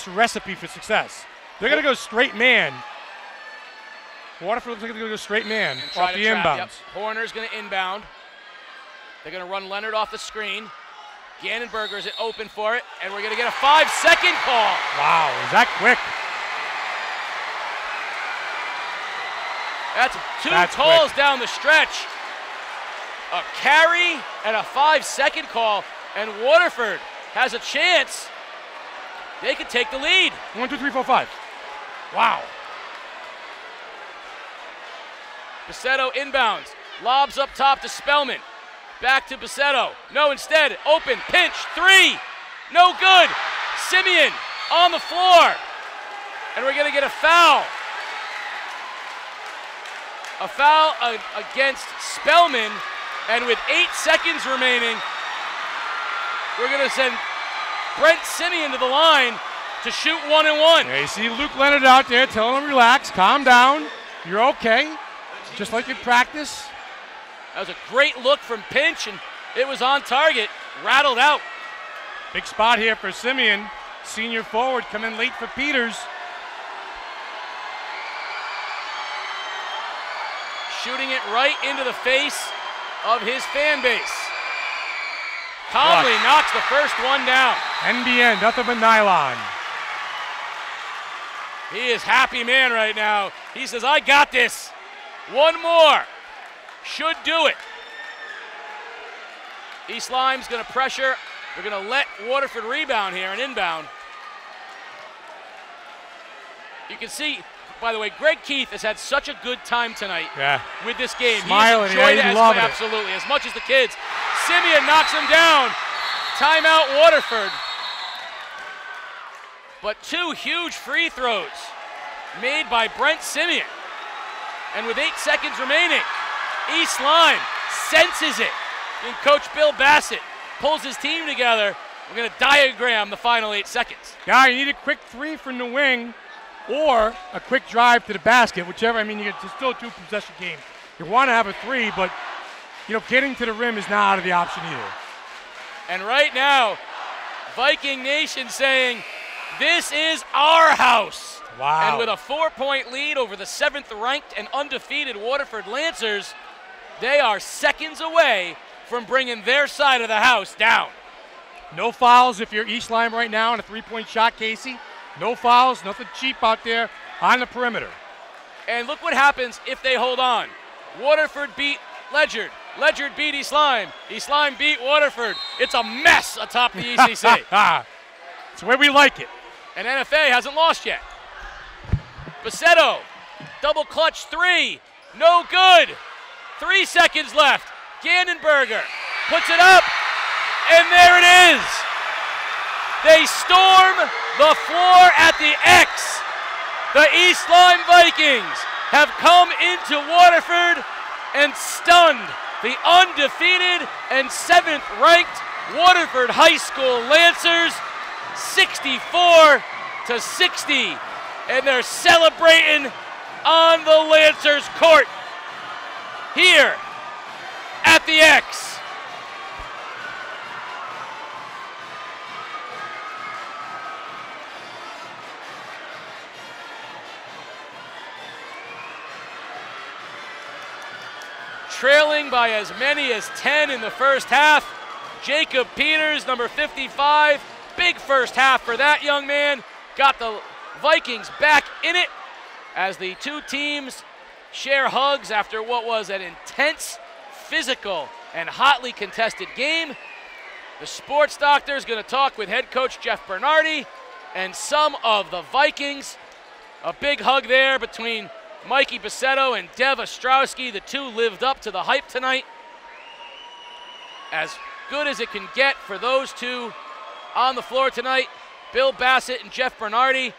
recipe for success. They're going to go straight man. Waterford looks like they're going to go straight man off the inbounds. Yep. Horner's going to inbound. They're going to run Leonard off the screen. Gandenberger's open for it, and we're going to get a 5-second call. Wow, is that quick? That's two calls down the stretch. A carry and a 5-second call, and Waterford has a chance. They could take the lead. 1, 2, 3, 4, 5. Wow. Buscetto inbounds, lobs up top to Spellman. Back to Buscetto. No, instead, open, pinch, 3. No good. Simeon on the floor. And we're going to get a foul. A foul against Spellman. And with 8 seconds remaining, we're going to send Brent Simeon to the line to shoot 1 and 1. Yeah, you see Luke Leonard out there telling him, relax, calm down. You're okay. Just like in practice. That was a great look from Pinch, and it was on target, rattled out. Big spot here for Simeon. Senior forward coming late for Peters. Shooting it right into the face of his fan base. Conley knocks the first one down. NBN, nothing but nylon. He is happy man right now. He says, I got this. One more. Should do it. East Lyme's going to pressure. They're going to let Waterford rebound here and inbound. You can see, by the way, Greg Keith has had such a good time tonight with this game. Smiling, he's enjoyed it absolutely, as much as the kids. Simeon knocks him down. Timeout Waterford. But 2 huge free throws made by Brent Simeon. And with 8 seconds remaining, East Lyme senses it. And Coach Bill Bassett pulls his team together. We're going to diagram the final 8 seconds. Yeah, you need a quick 3 from the wing or a quick drive to the basket, whichever. I mean, it's still a 2-possession game. You want to have a 3, but, getting to the rim is not out of the option either. And right now, Viking Nation saying, this is our house. Wow. And with a 4-point lead over the 7th-ranked and undefeated Waterford Lancers, they are seconds away from bringing their side of the house down. No fouls if you're East Lyme right now on a 3-point shot, Casey. No fouls, nothing cheap out there on the perimeter. And look what happens if they hold on. Waterford beat Ledyard. Ledyard beat East Lyme. East Lyme beat Waterford. It's a mess atop the ECC. It's the way we like it. And NFA hasn't lost yet. Buscetto, double clutch 3, no good. 3 seconds left. Gandenberger puts it up, and there it is. They storm the floor at the X. The East Lyme Vikings have come into Waterford and stunned the undefeated and 7th-ranked Waterford High School Lancers 64-60. And they're celebrating on the Lancers court here at the X. trailing by as many as 10 in the first half. Jacob Peters, number 55, big first half for that young man. Got the Vikings back in it as the two teams share hugs after what was an intense, physical, and hotly contested game. The sports doctor is going to talk with head coach Jeff Bernardi and some of the Vikings. A big hug there between Mikey Buscetto and Dev Ostrowski. The two lived up to the hype tonight. As good as it can get for those two on the floor tonight. Bill Bassett and Jeff Bernardi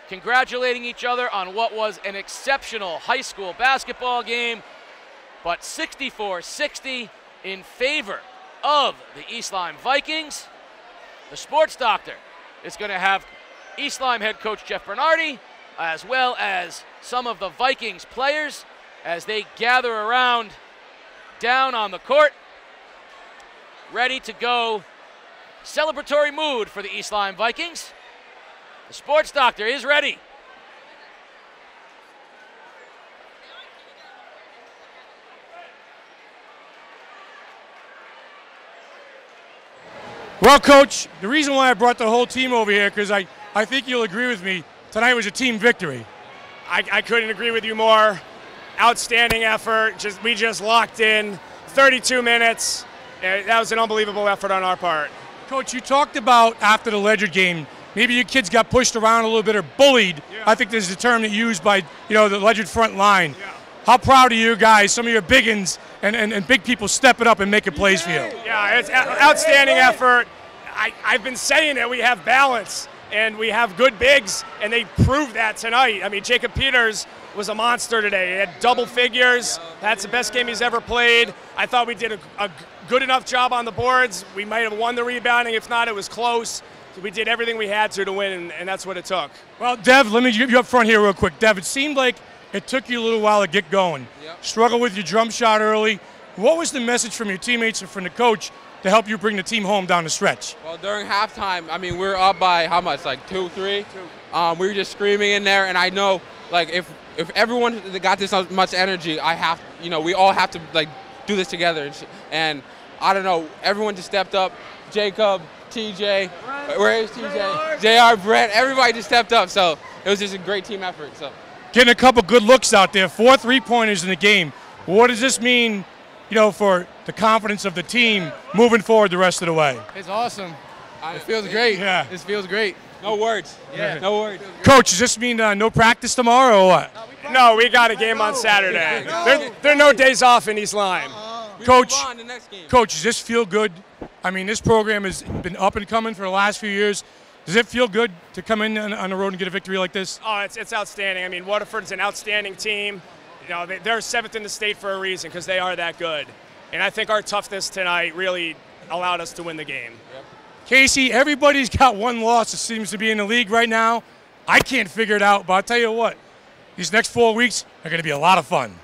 congratulating each other on what was an exceptional high school basketball game, but 64-60 in favor of the East Lyme Vikings. The sports doctor is going to have East Lyme head coach Jeff Bernardi, as well as some of the Vikings players as they gather around down on the court, ready to go. Celebratory mood for the East Lyme Vikings. The sports doctor is ready. Well, Coach, the reason why I brought the whole team over here, because I think you'll agree with me, tonight was a team victory. I couldn't agree with you more. Outstanding effort. We just locked in 32 minutes. That was an unbelievable effort on our part. Coach, you talked about after the Ledger game, maybe your kids got pushed around a little bit or bullied. Yeah. I think this is a term that used by the Ledger front line. Yeah. How proud are you guys, some of your biggins and big people stepping up and making plays for you? Yeah, it's outstanding effort. I've been saying that we have balance and we have good bigs, and they proved that tonight. I mean, Jacob Peters was a monster today. He had double figures. That's the best game he's ever played. I thought we did a good enough job on the boards. We might have won the rebounding. If not, it was close. So we did everything we had to win, and that's what it took. Well, Dev, let me give you up front here real quick. Dev, it seemed like it took you a little while to get going. Yep. Struggled with your jump shot early. What was the message from your teammates and from the coach to help you bring the team home down the stretch? Well, during halftime, I mean, we were up by how much, like 2, 3? 2. We were just screaming in there, and I know, like, if everyone got this much energy, we all have to, like, do this together. And I don't know, everyone just stepped up. Jacob, TJ, where is TJ? JR, Brent, everybody just stepped up. So it was just a great team effort. So getting a couple good looks out there, 4 3-pointers in the game. What does this mean, for the confidence of the team moving forward the rest of the way? It's awesome. It feels great. Yeah. It feels great. No words. Yeah. No words. Coach, does this mean no practice tomorrow or what? No, we got a game on Saturday. There are no days off in East Lyme. Coach, does this feel good? I mean, this program has been up and coming for the last few years. Does it feel good to come in on the road and get a victory like this? Oh, it's outstanding. I mean, Waterford's an outstanding team. They're 7th in the state for a reason because they are that good. And I think our toughness tonight really allowed us to win the game. Yep. Casey, everybody's got one loss that seems to be in the league right now. I can't figure it out, but I'll tell you what, these next 4 weeks are going to be a lot of fun.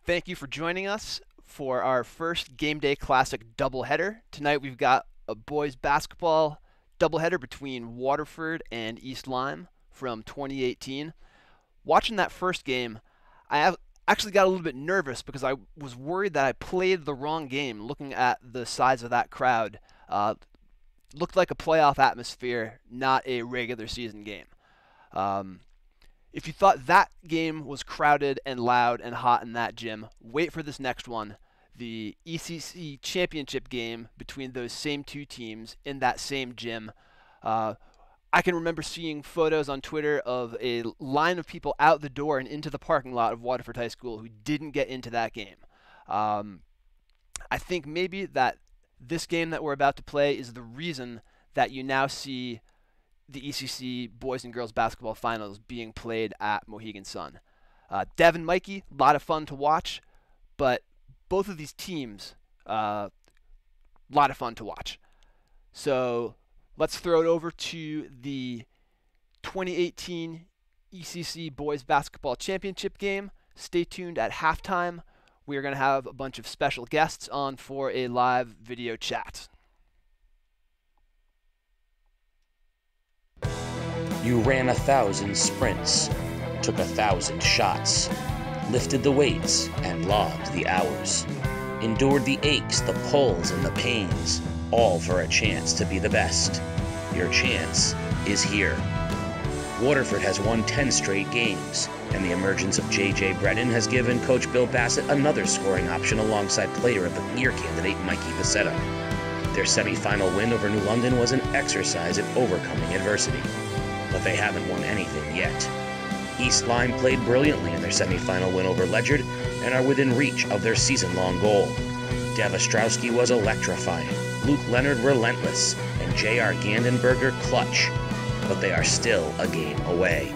Thank you for joining us for our first GameDay Classic doubleheader. Tonight we've got a boys basketball doubleheader between Waterford and East Lyme from 2018. Watching that first game, I actually got a little bit nervous because I was worried that I played the wrong game. Looking at the size of that crowd, looked like a playoff atmosphere, not a regular season game. If you thought that game was crowded and loud and hot in that gym, wait for this next one, the ECC championship game between those same two teams in that same gym. I can remember seeing photos on Twitter of a line of people out the door and into the parking lot of Waterford High School who didn't get into that game. I think maybe that this game that we're about to play is the reason that you now see the ECC boys and girls basketball finals being played at Mohegan Sun. Dev and Mikey, a lot of fun to watch, but both of these teams, a lot of fun to watch. So let's throw it over to the 2018 ECC boys basketball championship game. Stay tuned at halftime. We are going to have a bunch of special guests on for a live video chat. You ran 1,000 sprints, took 1,000 shots, lifted the weights and logged the hours, endured the aches, the pulls, and the pains, all for a chance to be the best. Your chance is here. Waterford has won 10 straight games, and the emergence of J.J. Brennan has given Coach Bill Bassett another scoring option alongside Player of the Year candidate Mikey Buscetto. Their semifinal win over New London was an exercise in overcoming adversity, but they haven't won anything yet. East Lyme played brilliantly in their semifinal win over Ledyard and are within reach of their season-long goal. Dev Ostrowski was electrifying, Luke Leonard relentless, and J.R. Gandenberger clutch, but they are still a game away.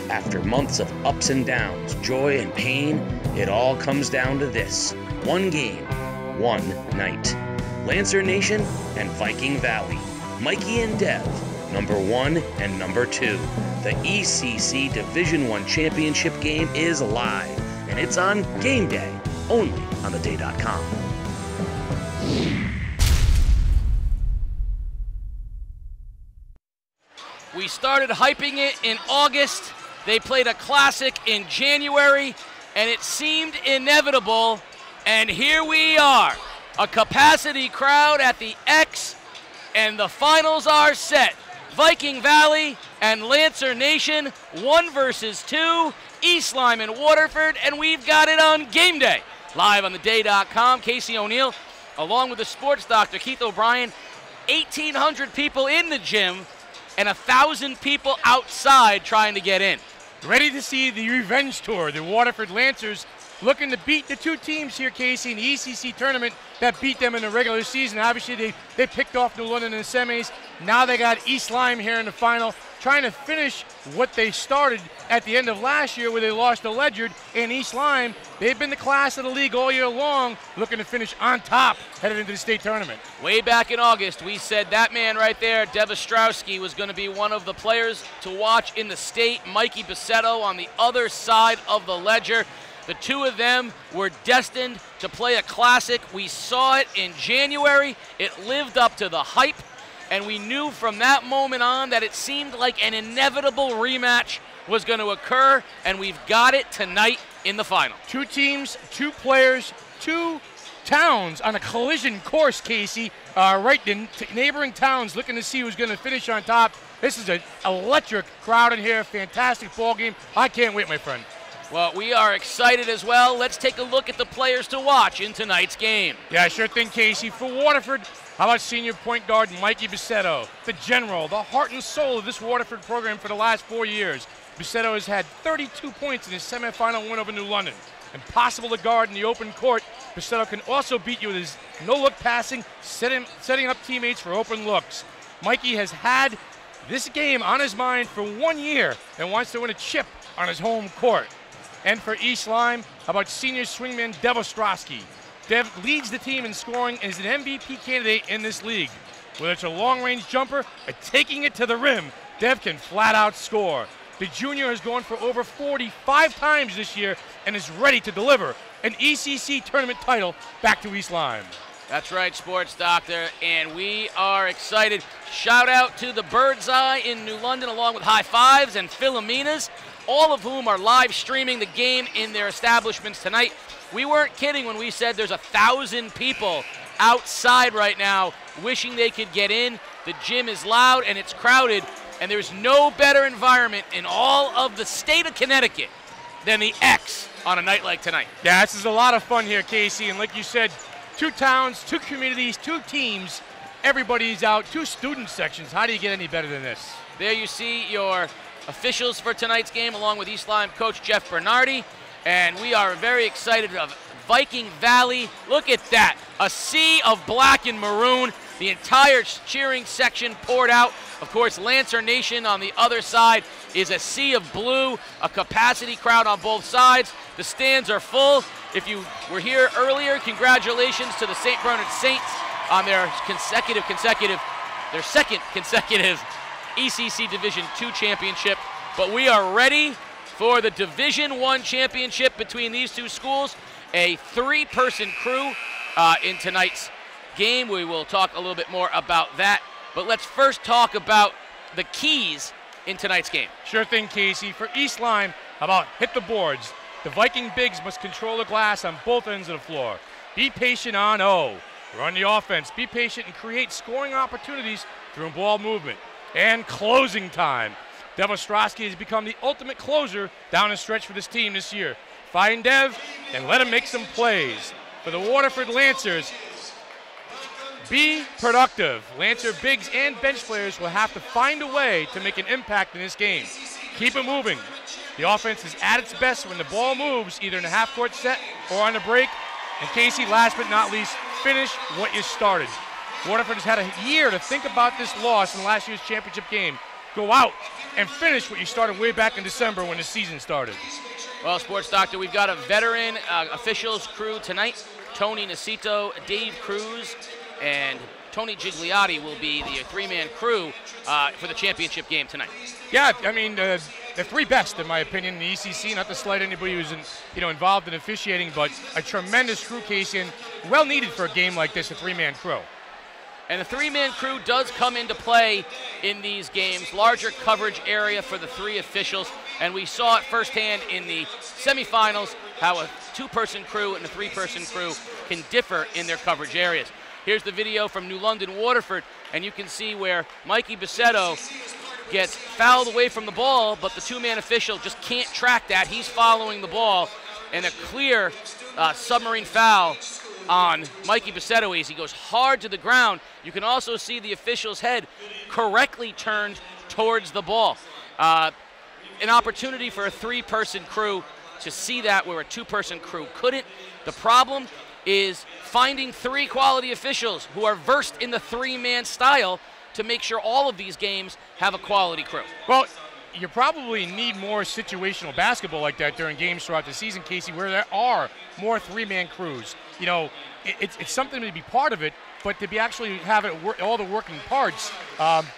After months of ups and downs, joy and pain, it all comes down to this: one game, one night. Lancer Nation and Viking Valley, Mikey and Dev, number 1 and number 2. The ECC Division I Championship game is live, and it's on Game Day, only on theday.com. We started hyping it in August. They played a classic in January, and it seemed inevitable, and here we are. A capacity crowd at the X, and the finals are set. Viking Valley and Lancer Nation, 1 versus 2, East Lyme and Waterford, and we've got it on Game Day. Live on theday.com, Casey O'Neill, along with the sports doctor, Keith O'Brien. 1,800 people in the gym and 1,000 people outside trying to get in. Ready to see the revenge tour. The Waterford Lancers looking to beat the two teams here, Casey, in the ECC tournament that beat them in the regular season. Obviously, they picked off New London in the semis. Now they got East Lyme here in the final, trying to finish what they started at the end of last year where they lost to Ledyard and East Lyme. They've been the class of the league all year long, looking to finish on top headed into the state tournament. Way back in August, we said that man right there, Dev Ostrowski, was going to be one of the players to watch in the state. Mikey Buscetto on the other side of the ledger. The two of them were destined to play a classic. We saw it in January. It lived up to the hype, and we knew from that moment on that it seemed like an inevitable rematch was going to occur, and we've got it tonight in the final. Two teams, two players, two towns on a collision course, Casey. Right, the neighboring towns looking to see who's going to finish on top. This is an electric crowd in here. Fantastic ball game. I can't wait, my friend. Well, we are excited as well. Let's take a look at the players to watch in tonight's game. Yeah, sure thing, Casey. For Waterford, how about senior point guard Mikey Buscetto, the general, the heart and soul of this Waterford program for the last 4 years. Buscetto has had 32 points in his semifinal win over New London. Impossible to guard in the open court, Buscetto can also beat you with his no-look passing, setting up teammates for open looks. Mikey has had this game on his mind for 1 year and wants to win a chip on his home court. And for East Lyme, how about senior swingman Dev Ostrowski? Dev leads the team in scoring and is an MVP candidate in this league. Whether it's a long-range jumper or taking it to the rim, Dev can flat out score. The junior has gone for over 45 times this year and is ready to deliver an ECC tournament title back to East Lyme. That's right, Sports Doctor, and we are excited. Shout out to the Bird's Eye in New London, along with High Fives and Philomena's, all of whom are live streaming the game in their establishments tonight. We weren't kidding when we said there's 1,000 people outside right now wishing they could get in. The gym is loud and it's crowded, and there's no better environment in all of the state of Connecticut than the X on a night like tonight. Yeah, this is a lot of fun here, Casey, and like you said, two towns, two communities, two teams, everybody's out, two student sections. How do you get any better than this? There you see your officials for tonight's game, along with East Lyme coach Jeff Bernardi, and we are very excited of Viking Valley. Look at that, a sea of black and maroon. The entire cheering section poured out. Of course, Lancer Nation on the other side is a sea of blue, a capacity crowd on both sides. The stands are full. If you were here earlier, congratulations to the St. Bernard Saints on their second consecutive ECC Division II championship. But we are ready for the Division I championship between these two schools. A 3-person crew in tonight's game. We will talk a little bit more about that. But let's first talk about the keys in tonight's game? Sure thing, Casey. For East Lyme, how about hit the boards? The Viking bigs must control the glass on both ends of the floor. Be patient on O. Run the offense. Be patient and create scoring opportunities through ball movement. And closing time. Ostrowski has become the ultimate closer down the stretch for this team this year. Find Dev and let him make some plays. For the Waterford Lancers, be productive. Lancer bigs and bench players will have to find a way to make an impact in this game. Keep it moving. The offense is at its best when the ball moves, either in a half-court set or on the break. And Casey, last but not least, finish what you started. Waterford has had a year to think about this loss in last year's championship game. Go out and finish what you started way back in December when the season started. Well, Sports Doctor, we've got a veteran officials crew tonight. Tony Nacito, Dave Cruz, and Tony Gigliotti will be the three-man crew for the championship game tonight. Yeah, I mean, the three best, in my opinion, in the ECC. Not to slight anybody who's involved in officiating, but a tremendous crew, Casey, and well needed for a game like this, a three-man crew. And the three-man crew does come into play in these games. Larger coverage area for the three officials, and we saw it firsthand in the semifinals how a two-person crew and a three-person crew can differ in their coverage areas. Here's the video from New London Waterford, and you can see where Mikey Buscetto gets fouled away from the ball, but the two-man official just can't track that. He's following the ball, and a clear submarine foul on Mikey Buscetto as he goes hard to the ground. You can also see the official's head correctly turned towards the ball. An opportunity for a three-person crew to see that where a two-person crew couldn't. The problem is finding three quality officials who are versed in the three-man style to make sure all of these games have a quality crew. Well, you probably need more situational basketball like that during games throughout the season, Casey, where there are more three-man crews. You know, it's something to be part of it, but to be actually have it all the working parts.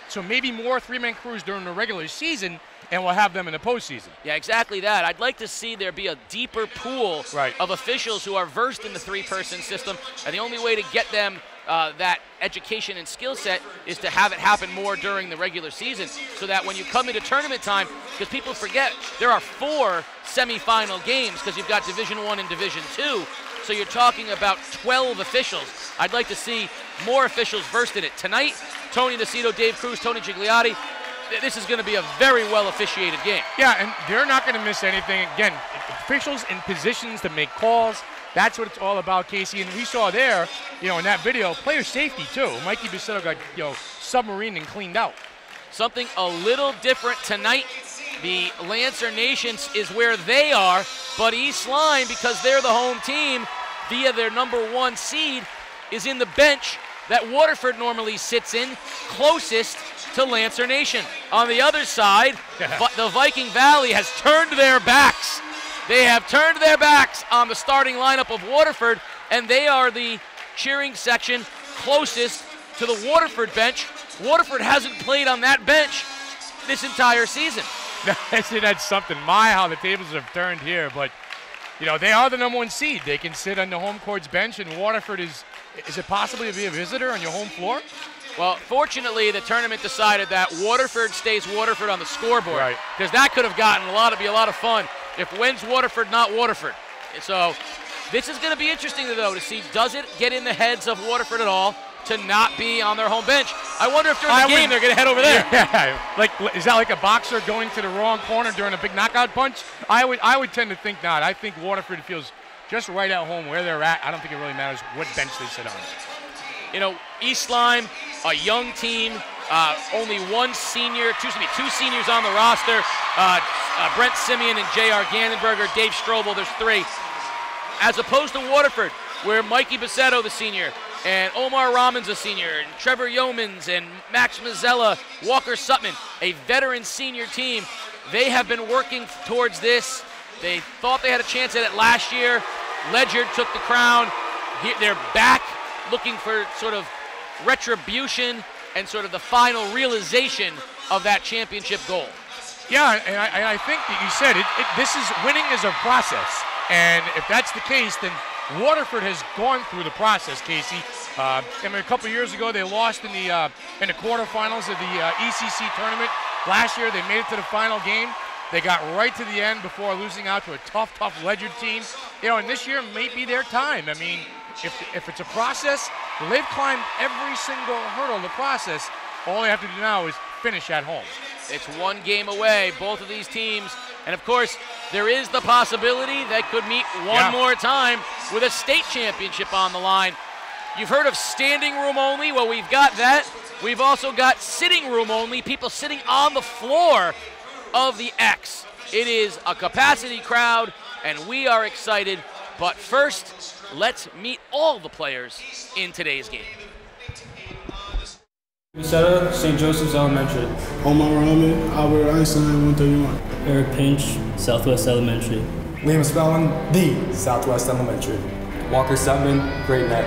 So maybe more three-man crews during the regular season, and we'll have them in the postseason. Yeah, exactly that. I'd like to see there be a deeper pool of officials who are versed in the three-person system, and the only way to get them that education and skill set is to have it happen more during the regular season, so that when you come into tournament time, because people forget there are 4 semifinal games because you've got Division I and Division II, so you're talking about 12 officials. I'd like to see more officials versed in it. Tonight, Tony Nacito, Dave Cruz, Tony Gigliotti, this is going to be a very well officiated game. Yeah, and they're not going to miss anything. Again, officials in positions to make calls. That's what it's all about, Casey. And we saw there, in that video, player safety too. Mikey Buscetto got, submarined and cleaned out. Something a little different tonight. The Lancer Nations is where they are, but East Lyme, because they're the home team, via their #1 seed, is in the bench that Waterford normally sits in, closest to Lancer Nation. On the other side, the Viking Valley has turned their backs. They have turned their backs on the starting lineup of Waterford, and they are the cheering section closest to the Waterford bench. Waterford hasn't played on that bench this entire season. That's something. How the tables have turned here, but they are the #1 seed. They can sit on the home court's bench, and Waterford is it possibly to be a visitor on your home floor? Well, fortunately, the tournament decided that Waterford stays Waterford on the scoreboard, because that could have gotten be a lot of fun if when's Waterford, not Waterford. So this is going to be interesting, though, to see does it get in the heads of Waterford at all to not be on their home bench. I wonder if during the game they're going to head over there. Yeah, is that like a boxer going to the wrong corner during a big knockout punch? I would tend to think not. I think Waterford feels just right at home where they're at. I don't think it really matters what bench they sit on. East Lyme, a young team, only two seniors on the roster, Brent Simeon and J.R. Gandenberger, Dave Strobel, there's 3. As opposed to Waterford, where Mikey Buscetto, the senior, and Omar Rahman's a senior, and Trevor Yeomans, and Max Mazzella, Walker Sutman, a veteran senior team. They have been working towards this. They thought they had a chance at it last year. Ledyard took the crown. They're back looking for sort of retribution and sort of the final realization of that championship goal. Yeah, and I think that you said this is winning is a process. And if that's the case, then Waterford has gone through the process, Casey. A couple years ago, they lost in the quarterfinals of the ECC tournament Last year, they made it to the final game. They got right to the end before losing out to a tough Ledyard team. You know, and this year may be their time. I mean, if it's a process, they've climbed every single hurdle of the process. All they have to do now is finish at home. It's one game away, both of these teams. And of course, there is the possibility they could meet one more time with a state championship on the line. You've heard of standing room only. Well, we've got that. We've also got sitting room only, people sitting on the floor of the X. It is a capacity crowd, and we are excited. But first, let's meet all the players in today's game. Buscetto, St. Joseph's Elementary. Omar Rahman, Albert Einstein, 131. Eric Pinch, Southwest Elementary. Liam Spellman, the Southwest Elementary. Walker Sutman, Great Neck.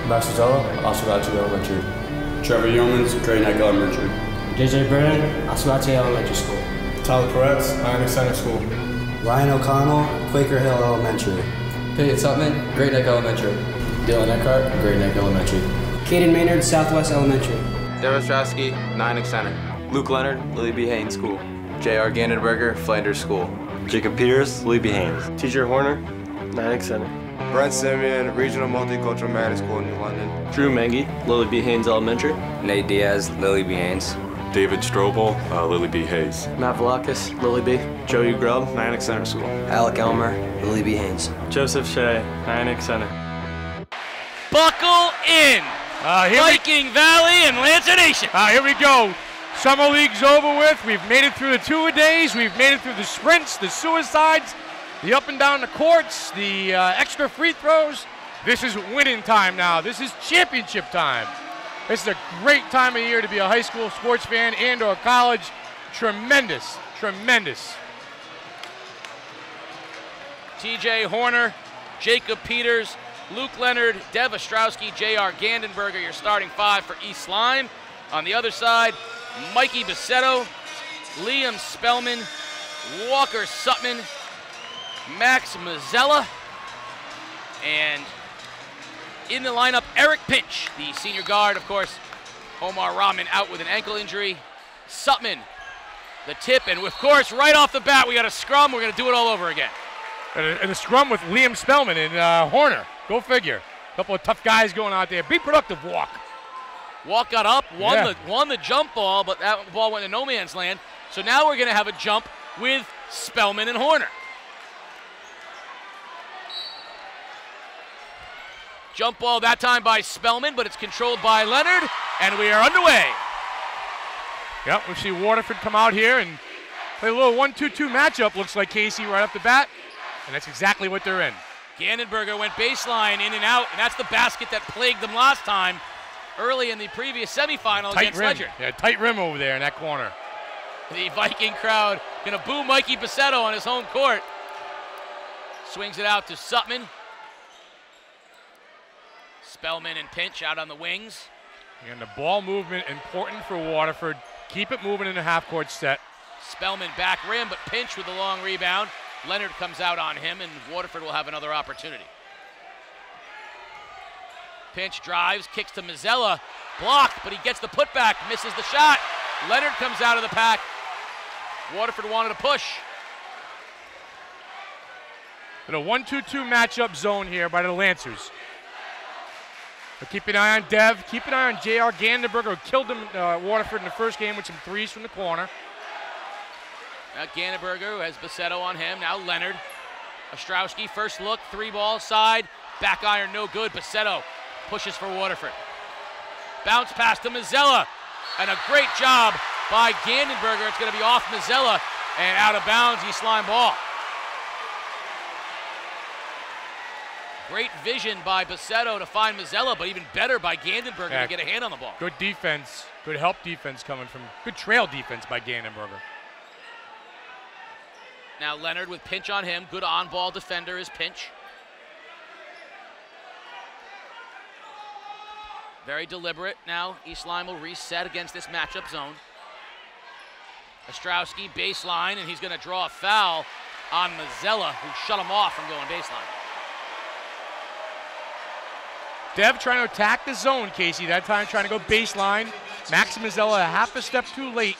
Max Zella, Ostrowski Elementary. Trevor Yeomans, Great Neck Elementary. JJ Brennan, Ostrowski Elementary School. Tyler Peretz, Ionic Center School. Ryan O'Connell, Quaker Hill Elementary. Peyton Sutman, Great Neck Elementary. Dylan Eckhart, Great Neck Elementary. Caden Maynard, Southwest Elementary. Ostrowski, Ionic Center. Luke Leonard, Lily B. Haynes School. J.R. Gandenberger, Flanders School. Jacob Peters, Lily B. Haynes. Teacher Horner, Nyack Center. Brent Simeon, Regional Multicultural Management School in New London. Drew Mengi, Lily B. Haynes Elementary. Nate Diaz, Lily B. Haynes. David Strobel, Lily B. Hayes. Matt Velakis, Lily B. Joey Grubb, Nyack Center School. Alec Elmer, Lily B. Haynes. Joseph Shea, Nyack Center. Buckle in, Viking Valley and Lancer Nation. Here we go. Summer League's over with. We've made it through the two-a-days. We've made it through the sprints, the suicides, the up and down the courts, the extra free throws. This is winning time now. This is championship time. This is a great time of year to be a high school sports fan and or college. Tremendous, tremendous. TJ Horner, Jacob Peters, Luke Leonard, Dev Ostrowski, J.R. Gandenberger, your starting five for East Lyme. On the other side, Mikey Buscetto, Liam Spellman, Walker Sutman, Max Mazzella, and in the lineup, Eric Pinch, the senior guard. Of course, Omar Rahman out with an ankle injury. Sutman, the tip, and of course, right off the bat, we got a scrum. We're going to do it all over again. And a scrum with Liam Spellman and Horner. Go figure. A couple of tough guys going out there. Be productive, Walk. Walk got up, won the jump ball, but that ball went to no man's land. So now we're going to have a jump with Spellman and Horner. Jump ball that time by Spellman, but it's controlled by Leonard, and we are underway. Yep, we see Waterford come out here and play a little 1-2-2 matchup, looks like, Casey, right off the bat, and that's exactly what they're in. Gandenberger went baseline, in and out, and that's the basket that plagued them last time, early in the previous semifinal against Ledyard. Yeah, tight rim over there in that corner. The Viking crowd gonna boo Mikey Buscetto on his home court. Swings it out to Sutman. Spellman and Pinch out on the wings. And the ball movement important for Waterford. Keep it moving in the half-court set. Spellman back rim, but Pinch with a long rebound. Leonard comes out on him, and Waterford will have another opportunity. Pinch drives, kicks to Mazzella. Blocked, but he gets the putback, misses the shot. Leonard comes out of the pack. Waterford wanted to push. In a 1-2-2 matchup zone here by the Lancers. But keep an eye on Dev. Keep an eye on J.R. Gandenberger, who killed him Waterford in the first game with some threes from the corner. Now Gandenberger, who has Buscetto on him. Now Leonard. Ostrowski, first look, three ball side. Back iron, no good. Buscetto pushes for Waterford. Bounce pass to Mazzella. And a great job by Gandenberger. It's going to be off Mazzella and out of bounds. East Lyme ball. Great vision by Buscetto to find Mazzella, but even better by Gandenberger to get a hand on the ball. Good defense, good help defense coming from, good trail defense by Gandenberger. Now Leonard with Pinch on him. Good on-ball defender is Pinch. Very deliberate now. East Lyme will reset against this matchup zone. Ostrowski baseline, and he's going to draw a foul on Mazzella, who shut him off from going baseline. Dev trying to attack the zone, Casey. That time trying to go baseline. Max Mazzella a half a step too late.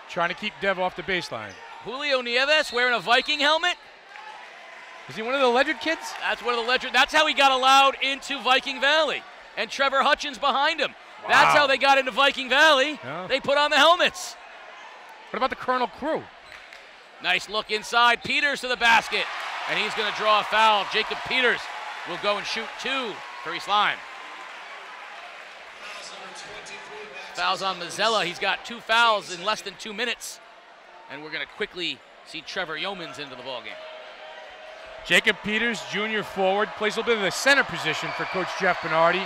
trying to keep Dev off the baseline. Julio Nieves wearing a Viking helmet. Is he one of the Ledger kids? That's one of the Ledger. That's how he got allowed into Viking Valley. And Trevor Hutchins behind him. Wow. That's how they got into Viking Valley. Yeah. They put on the helmets. What about the Colonel crew? Nice look inside. Peters to the basket. And he's going to draw a foul. Jacob Peters will go and shoot 2 for East Lyme. Fouls on Mazzella. He's got 2 fouls in less than 2 minutes. And we're going to quickly see Trevor Yeomans into the ballgame. Jacob Peters, junior forward, plays a little bit of the center position for Coach Jeff Bernardi.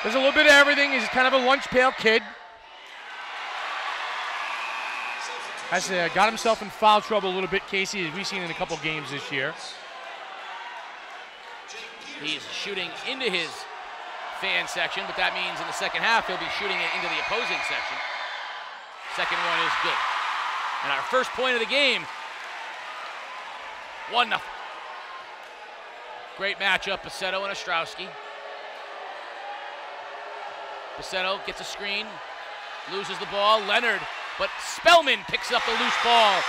Does a little bit of everything. He's kind of a lunch pail kid. Has got himself in foul trouble a little bit, Casey, as we've seen in a couple games this year. He's shooting into his fan section, but that means in the second half he'll be shooting it into the opposing section. Second one is good. And our first point of the game, 1-0. Great matchup, Buscetto and Ostrowski. Buscetto gets a screen, loses the ball. Leonard, but Spellman picks up the loose ball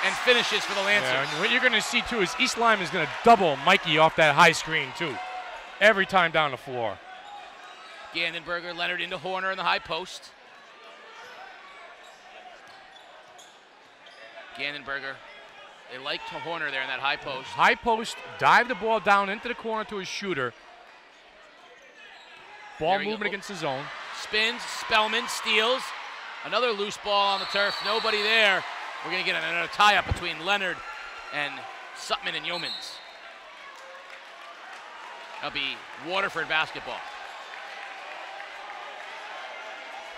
and finishes for the Lancers. Yeah, and what you're going to see, too, is East Lyme is going to double Mikey off that high screen, too, every time down the floor. Gandenberger, Leonard into Horner in the high post. Gandenberger, they like to Horner there in that high post. High post, dive the ball down into the corner to his shooter. Ball movement against the zone. Spins, Spellman steals. Another loose ball on the turf, nobody there. We're going to get another tie-up between Leonard and Sutman and Yeomans. That'll be Waterford basketball.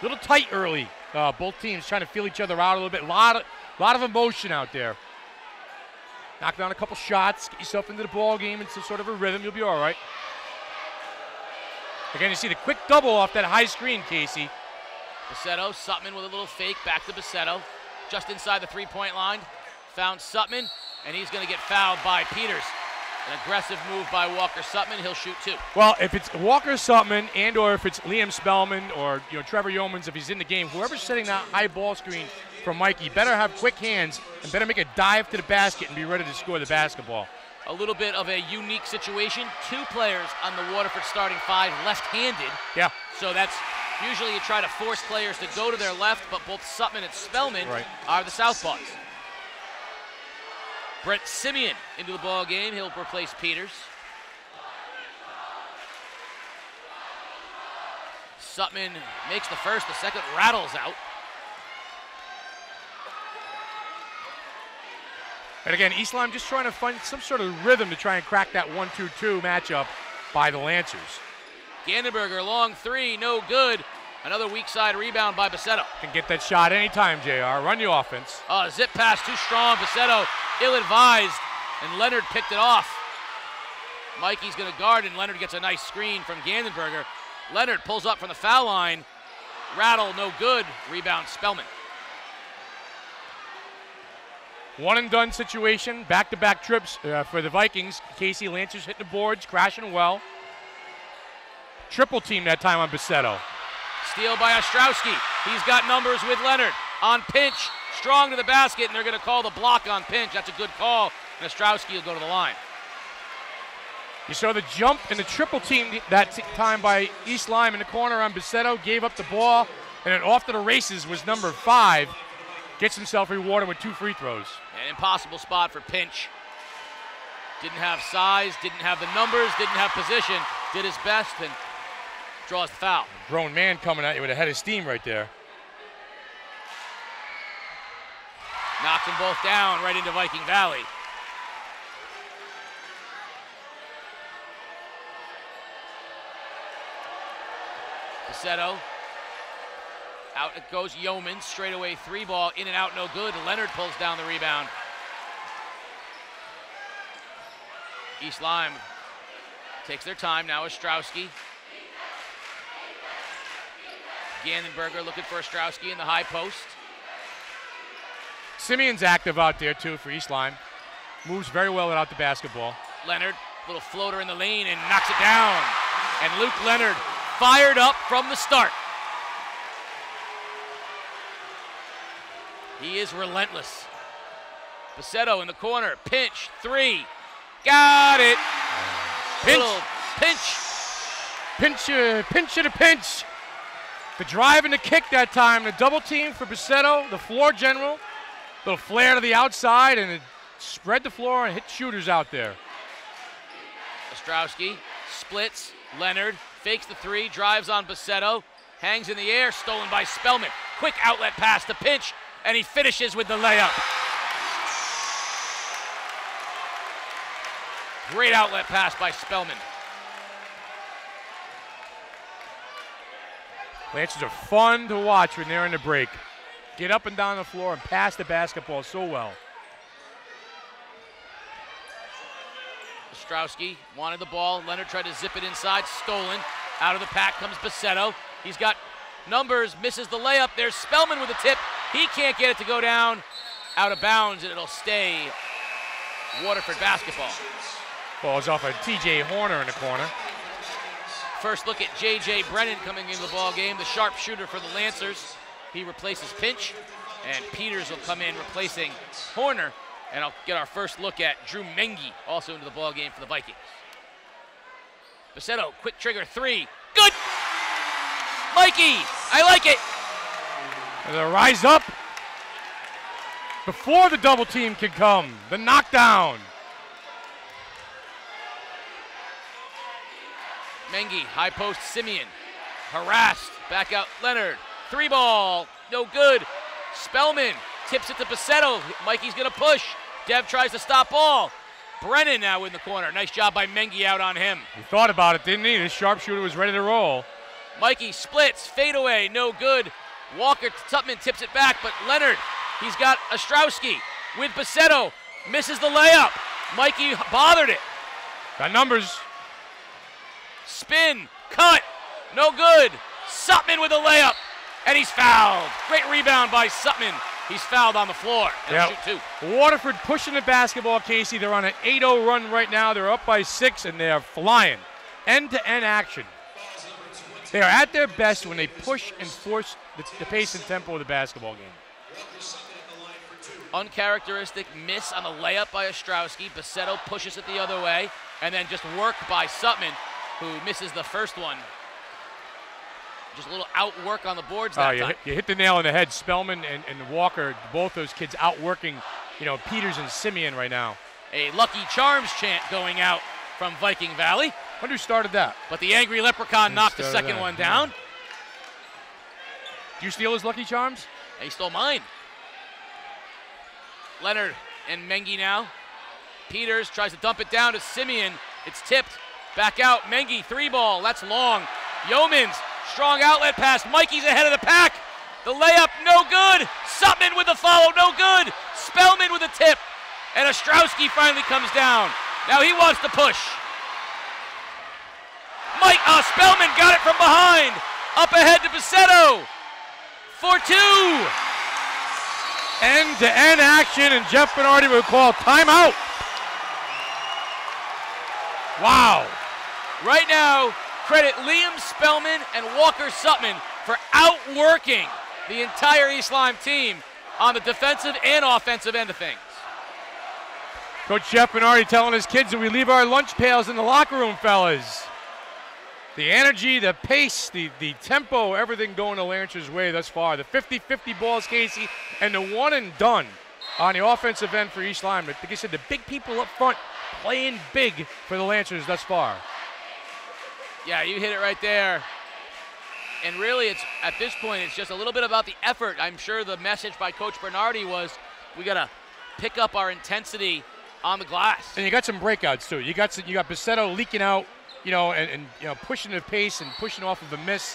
A little tight early. Both teams trying to feel each other out a little bit. A lot of emotion out there. Knock down a couple shots, get yourself into the ball game into sort of a rhythm. You'll be all right. Again, you see the quick double off that high screen, Casey. Buscetto, Sutman with a little fake, back to Buscetto. Just inside the three-point line. Found Sutman, and he's going to get fouled by Peters. An aggressive move by Walker Sutman. He'll shoot 2. Well, if it's Walker Sutman and or if it's Liam Spellman or Trevor Yeomans, if he's in the game, whoever's setting that high ball screen for Mikey better have quick hands and better make a dive to the basket and be ready to score the basketball. A little bit of a unique situation. 2 players on the Waterford starting 5 left-handed. Yeah. So that's usually you try to force players to go to their left, but both Sutman and Spellman are the southpaws. Brett Simeon into the ball game. He'll replace Peters. Sutman makes the first, the second rattles out. And again, East Lyme just trying to find some sort of rhythm to try and crack that 1-2-2 matchup by the Lancers. Gandenberger, long 3, no good. Another weak side rebound by Buscetto. Can get that shot anytime, JR. Run your offense. Zip pass too strong. Buscetto ill-advised, and Leonard picked it off. Mikey's going to guard, and Leonard gets a nice screen from Gandenberger. Leonard pulls up from the foul line. Rattle, no good. Rebound, Spellman. One-and-done situation. Back-to-back trips for the Vikings. Casey, Lancers hitting the boards, crashing well. Triple team that time on Buscetto. Steal by Ostrowski. He's got numbers with Leonard. On pinch, strong to the basket, and they're going to call the block on pinch. That's a good call, and Ostrowski will go to the line. You saw the jump and the triple team that time by East Lyme in the corner on Buscetto. Gave up the ball, and then off to the races was number 5. Gets himself rewarded with 2 free throws. An impossible spot for pinch. Didn't have size, didn't have the numbers, didn't have position. Did his best and draws the foul. Grown man coming at you with a head of steam right there. Knocks them both down right into Viking Valley. Buscetto. Out it goes Yeomans, straightaway 3-ball, in and out, no good. Leonard pulls down the rebound. East Lyme takes their time, now Ostrowski. Gandenberger looking for Ostrowski in the high post. Simeon's active out there too for East Lyme. Moves very well without the basketball. Leonard, little floater in the lane and knocks it down. And Luke Leonard fired up from the start. He is relentless. Buscetto in the corner, pinch, 3. Got it. Pinch. Little pinch. Pinch to pinch. The drive and the kick that time. The double team for Buscetto, the floor general. Little flare to the outside and it spread the floor and hit shooters out there. Ostrowski splits. Leonard fakes the 3, drives on Buscetto, hangs in the air, stolen by Spellman. Quick outlet pass to Pinch, and he finishes with the layup. Great outlet pass by Spellman. Lancers are fun to watch when they're in the break. Get up and down the floor and pass the basketball so well. Ostrowski wanted the ball. Leonard tried to zip it inside, stolen. Out of the pack comes Buscetto. He's got numbers, misses the layup. There's Spellman with a tip. He can't get it to go down. Out of bounds, and it'll stay Waterford basketball. Ball's off of TJ Horner in the corner. First look at J.J. Brennan coming into the ball game, the sharpshooter for the Lancers. He replaces Pinch, and Peters will come in replacing Horner. And I'll get our first look at Drew Mengi also into the ball game for the Vikings. Buscetto, quick trigger 3. Good! Mikey, I like it. And they'll rise up before the double team can come. The knockdown. Mengi, high post Simeon. Harassed, back out Leonard. 3 ball, no good. Spellman tips it to Buscetto. Mikey's gonna push. Dev tries to stop ball. Brennan now in the corner. Nice job by Mengi out on him. He thought about it, didn't he? His sharpshooter was ready to roll. Mikey splits, fadeaway, no good. Walker Tupman tips it back, but Leonard, he's got Ostrowski with Buscetto. Misses the layup. Mikey bothered it. Got numbers. Spin, cut, no good. Sutman with a layup, and he's fouled. Great rebound by Sutman. He's fouled on the floor. Yeah. Shoot 2. Waterford pushing the basketball, Casey. They're on an 8-0 run right now. They're up by 6, and they're flying. End-to-end action. They are at their best when they push and force the pace and tempo of the basketball game. Uncharacteristic miss on the layup by Ostrowski. Buscetto pushes it the other way, and then just work by Sutman, who misses the first one. Just a little outwork on the boards that time. You hit the nail on the head. Spellman and Walker, both those kids outworking, Peters and Simeon right now. A Lucky Charms chant going out from Viking Valley. Wonder who started that. But the Angry Leprechaun knocked the second one down. Did you steal his Lucky Charms? He stole mine. Leonard and Mengi now. Peters tries to dump it down to Simeon. It's tipped. Back out. Mengi, 3 ball. That's long. Yeomans, strong outlet pass. Mikey's ahead of the pack. The layup, no good. Sutman with the follow, no good. Spellman with a tip. And Ostrowski finally comes down. Now he wants to push. Spellman got it from behind. Up ahead to Buscetto for 2. End-to-end action, and Jeff Bernardi will call timeout. Wow. Right now, credit Liam Spellman and Walker Sutman for outworking the entire East Lyme team on the defensive and offensive end of things. Coach Jeff Bernardi telling his kids that we leave our lunch pails in the locker room, fellas. The energy, the pace, the tempo, everything going the Lancers' way thus far. The 50-50 balls, Casey, and the one and done on the offensive end for East Lyme. Like I said, the big people up front playing big for the Lancers thus far. Yeah, you hit it right there. And really, it's at this point, it's just a little bit about the effort. I'm sure the message by Coach Bernardi was we got to pick up our intensity on the glass. And you got some breakouts, too. You got Buscetto leaking out, and pushing the pace and pushing off of a miss.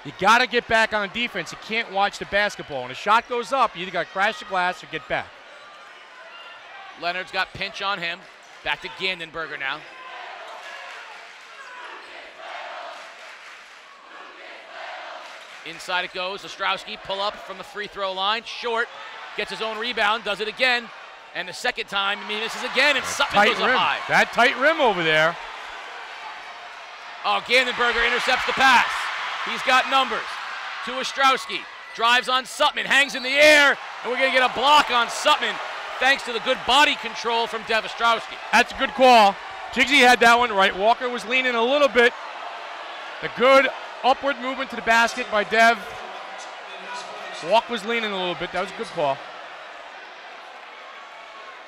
You got to get back on defense. You can't watch the basketball. When a shot goes up, you either got to crash the glass or get back. Leonard's got pinch on him. Back to Gandenberger now. Inside it goes. Ostrowski pull up from the free throw line. Short. Gets his own rebound. Does it again. And the second time, he misses again. And Sutton goes up high. That tight rim over there. Oh, Gandenberger intercepts the pass. He's got numbers. To Ostrowski. Drives on Sutman. Hangs in the air. And we're going to get a block on Sutton thanks to the good body control from Dev Ostrowski. That's a good call. Jigsy had that one right. Walker was leaning a little bit. The good upward movement to the basket by Dev. Walk was leaning a little bit. That was a good call.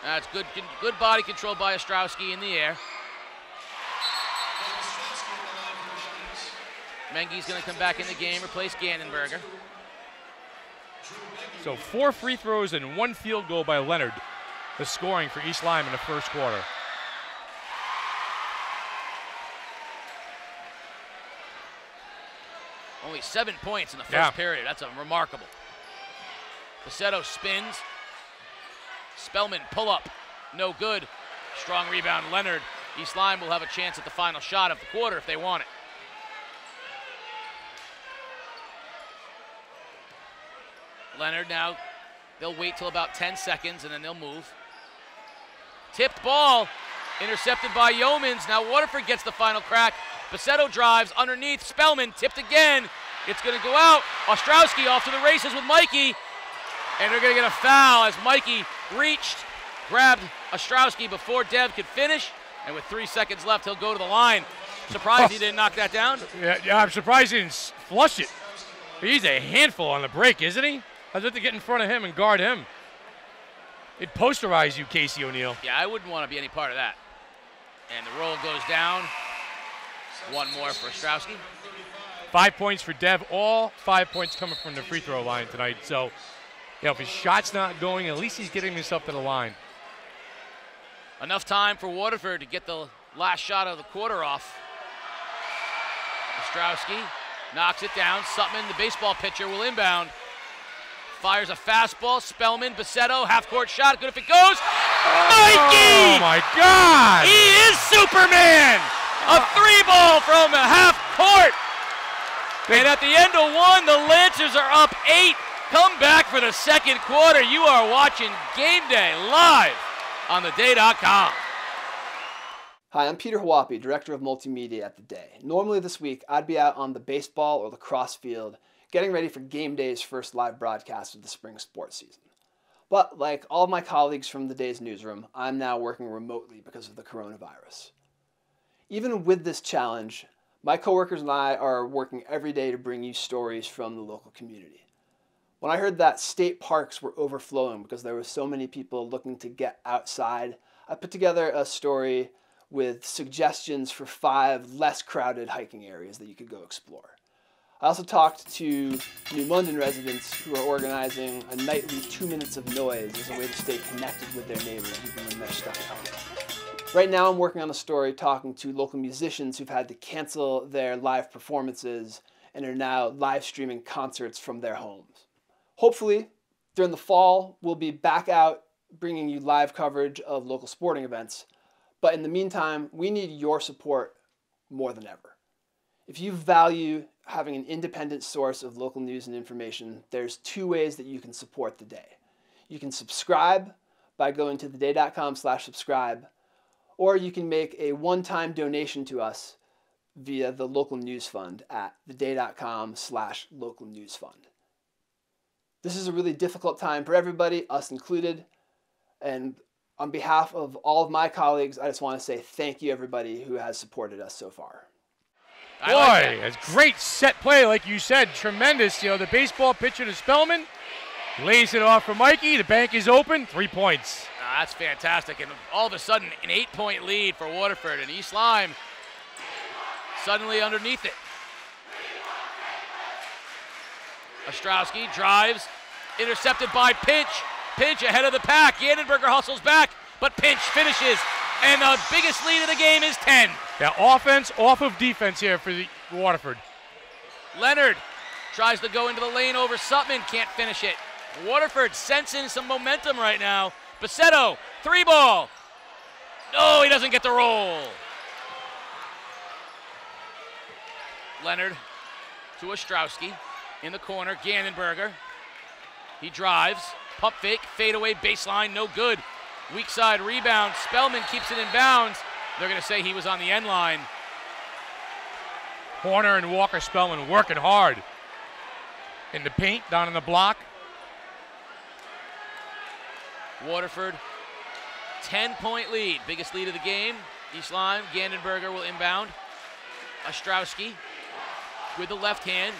That's good body control by Ostrowski in the air. Menge's going to come back in the game, replace Gannenberger. So 4 free throws and 1 field goal by Leonard. The scoring for East Lyme in the first quarter. Only 7 points in the first period. That's remarkable. Buscetto spins. Spellman pull up. No good. Strong rebound, Leonard. East Lyme will have a chance at the final shot of the quarter if they want it. Leonard now, they'll wait till about 10 seconds and then they'll move. Tipped ball, intercepted by Yeomans. Now Waterford gets the final crack. Buscetto drives underneath. Spellman tipped again. It's going to go out. Ostrowski off to the races with Mikey. And they're going to get a foul as Mikey reached, grabbed Ostrowski before Dev could finish. And with 3 seconds left, he'll go to the line. Surprised he didn't knock that down? Yeah, I'm surprised he didn't flush it. He's a handful on the break, isn't he? I'd have to get in front of him and guard him. It'd posterize you, Casey O'Neill. Yeah, I wouldn't want to be any part of that. And the roll goes down. 1 more for Ostrowski. 5 points for Dev. All 5 points coming from the free throw line tonight. So, if his shot's not going, at least he's getting himself to the line. Enough time for Waterford to get the last shot of the quarter off. Ostrowski knocks it down. Sutton, the baseball pitcher, will inbound. Fires a fastball. Spellman, Buscetto, half-court shot. Good if it goes. Mikey! Oh, my God! He is Superman! A 3-ball from half court. And at the end of 1, the Lancers are up 8. Come back for the second quarter. You are watching Game Day live on theday.com. Hi, I'm Peter Hawapi, Director of Multimedia at The Day. Normally this week, I'd be out on the baseball or lacrosse field getting ready for Game Day's first live broadcast of the spring sports season. But like all of my colleagues from The Day's newsroom, I'm now working remotely because of the coronavirus. Even with this challenge, my coworkers and I are working every day to bring you stories from the local community. When I heard that state parks were overflowing because there were so many people looking to get outside, I put together a story with suggestions for 5 less crowded hiking areas that you could go explore. I also talked to New London residents who are organizing a nightly 2 minutes of noise as a way to stay connected with their neighbors even when they're stuck at home. Right now I'm working on a story talking to local musicians who've had to cancel their live performances and are now live streaming concerts from their homes. Hopefully, during the fall, we'll be back out bringing you live coverage of local sporting events. But in the meantime, we need your support more than ever. If you value having an independent source of local news and information, there's 2 ways that you can support The Day. You can subscribe by going to theday.com/subscribe, or you can make a one-time donation to us via the local news fund at theday.com/localnewsfund. This is a really difficult time for everybody, us included, and on behalf of all of my colleagues, I just want to say thank you everybody who has supported us so far. Boy, it's great set play, like you said. Tremendous. You know, the baseball pitcher to Spellman lays it off for Mikey. The bank is open. 3 points. That's fantastic. And all of a sudden, an 8-point lead for Waterford. And East Lyme suddenly underneath it. Ostrowski drives. Intercepted by Pinch. Pinch ahead of the pack. Gannenberger hustles back, but Pinch finishes. And the biggest lead of the game is 10. Yeah, offense off of defense here for the Waterford. Leonard tries to go into the lane over Sutton, can't finish it. Waterford sensing some momentum right now. Buscetto, 3-ball. No, he doesn't get the roll. Leonard to Ostrowski in the corner. Gannenberger. He drives, pump fake, fadeaway, baseline, no good. Weak side rebound. Spellman keeps it in bounds. They're going to say he was on the end line. Horner and Walker Spellman working hard in the paint, down in the block. Waterford, 10-point lead. Biggest lead of the game. East Lyme, Gandenberger will inbound. Ostrowski with the left hand.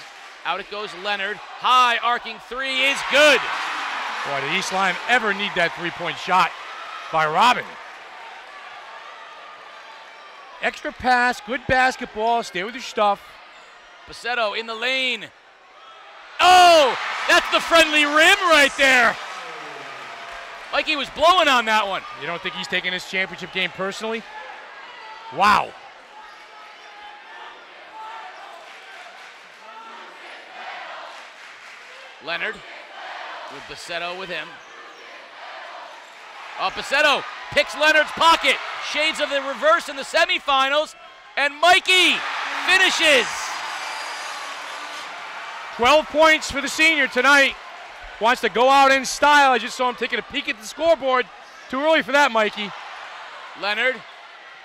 Out it goes Leonard. High arcing three is good. Boy, did East Lyme ever need that three-point shot by Robin. Extra pass, good basketball, stay with your stuff. Buscetto in the lane. Oh, that's the friendly rim right there. Mikey was blowing on that one. You don't think he's taking his championship game personally? Wow. Leonard with Buscetto with him. Buscetto picks Leonard's pocket. Shades of the reverse in the semifinals. And Mikey finishes. 12 points for the senior tonight. Wants to go out in style. I just saw him taking a peek at the scoreboard. Too early for that, Mikey. Leonard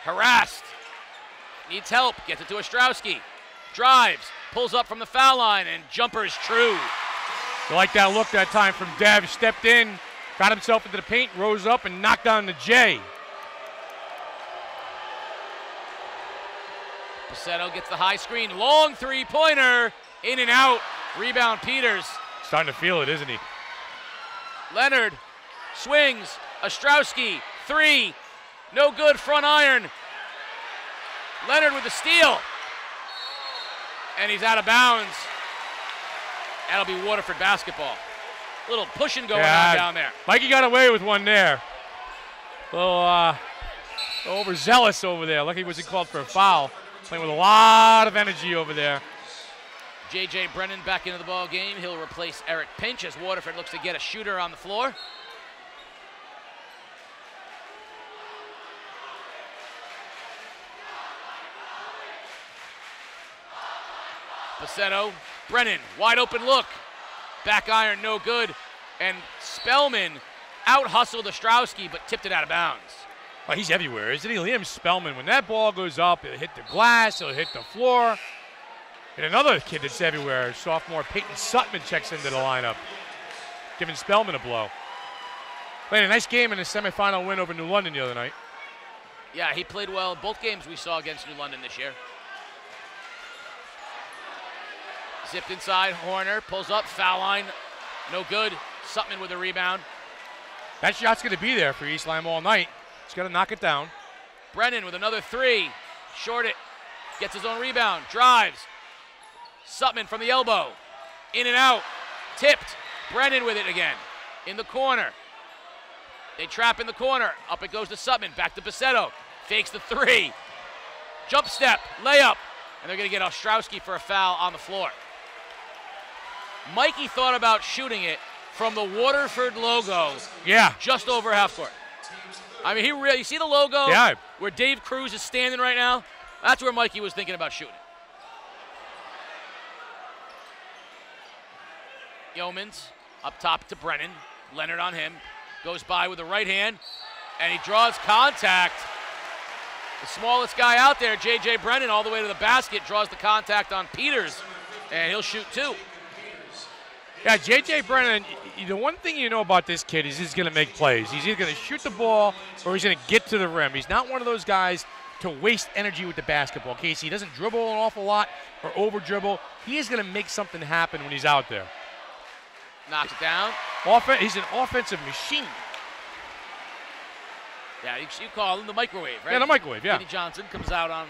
harassed. Needs help. Gets it to Ostrowski. Drives. Pulls up from the foul line, and jumper is true. You like that look that time from Dev. Stepped in, got himself into the paint, rose up, and knocked down the J. Buscetto gets the high screen. Long three-pointer. In and out. Rebound Peters. Starting to feel it, isn't he? Leonard swings. Ostrowski, three. No good, front iron. Leonard with the steal. And he's out of bounds. That'll be Waterford basketball. A little pushing going on down there. Mikey got away with one there. A little overzealous over there. Lucky he wasn't called for a foul. Playing with a lot of energy over there. J.J. Brennan back into the ball game. He'll replace Eric Pinch as Waterford looks to get a shooter on the floor. Buscetto, Brennan, wide open look. Back iron, no good. And Spellman out-hustled Ostrowski, but tipped it out of bounds. Well, he's everywhere, isn't he? Liam Spellman, when that ball goes up, it'll hit the glass, it'll hit the floor. And another kid that's everywhere, sophomore Peyton Sutman checks into the lineup, giving Spellman a blow. Played a nice game in his semifinal win over New London the other night. Yeah, he played well in both games we saw against New London this year. Zipped inside, Horner pulls up, foul line, no good. Sutman with a rebound. That shot's going to be there for East Lyme all night. He's got to knock it down. Brennan with another three. Short it, gets his own rebound, drives. Sutman from the elbow, in and out, tipped. Brennan with it again, in the corner. They trap in the corner, up it goes to Sutman, back to Buscetto. Fakes the three. Jump step, layup, and they're going to get Ostrowski for a foul on the floor. Mikey thought about shooting it from the Waterford logo. Yeah. Just over half court. I mean, you see the logo? Yeah. Where Dave Cruz is standing right now? That's where Mikey was thinking about shooting it. Yeomans up top to Brennan. Leonard on him. Goes by with the right hand, and he draws contact. The smallest guy out there, J.J. Brennan, all the way to the basket, draws the contact on Peters, and he'll shoot two. Yeah, J.J. Brennan, the one thing you know about this kid is he's going to make plays. He's either going to shoot the ball or he's going to get to the rim. He's not one of those guys to waste energy with the basketball. Casey, he doesn't dribble an awful lot or over-dribble. He is going to make something happen when he's out there. Knocks it down. He's an offensive machine. Yeah, you call him the microwave, right? Yeah, the microwave, yeah. Kenny Johnson comes out on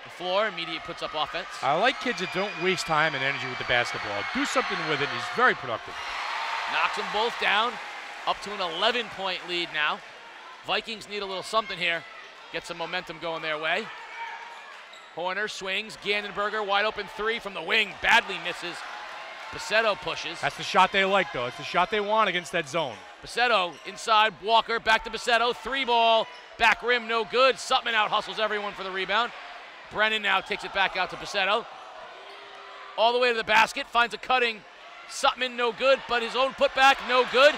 the floor, immediately puts up offense. I like kids that don't waste time and energy with the basketball. Do something with it. He's very productive. Knocks them both down. Up to an 11-point lead now. Vikings need a little something here. Get some momentum going their way. Horner swings. Gandenberger, wide open three from the wing. Badly misses. Buscetto pushes. That's the shot they like, though. It's the shot they want against that zone. Buscetto inside. Walker back to Buscetto. Three ball. Back rim, no good. Sutman out hustles everyone for the rebound. Brennan now takes it back out to Buscetto. All the way to the basket. Finds a cutting Sutman, no good. But his own putback, no good.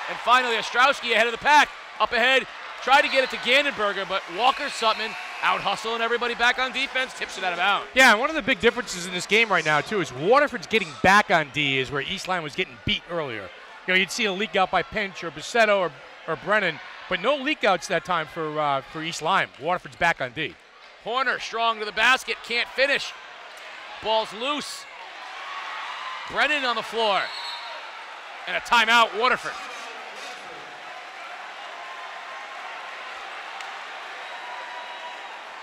And finally, Ostrowski ahead of the pack. Up ahead. Tried to get it to Gandenberger, but Walker Sutman out hustling everybody back on defense, tips it out of bounds. Yeah, one of the big differences in this game right now, too, is Waterford's getting back on D is where East Lyme was getting beat earlier. You know, you'd see a leak out by Pinch or Buscetto or Brennan, but no leak outs that time for East Lyme. Waterford's back on D. Horner strong to the basket, can't finish. Ball's loose. Brennan on the floor. And a timeout, Waterford.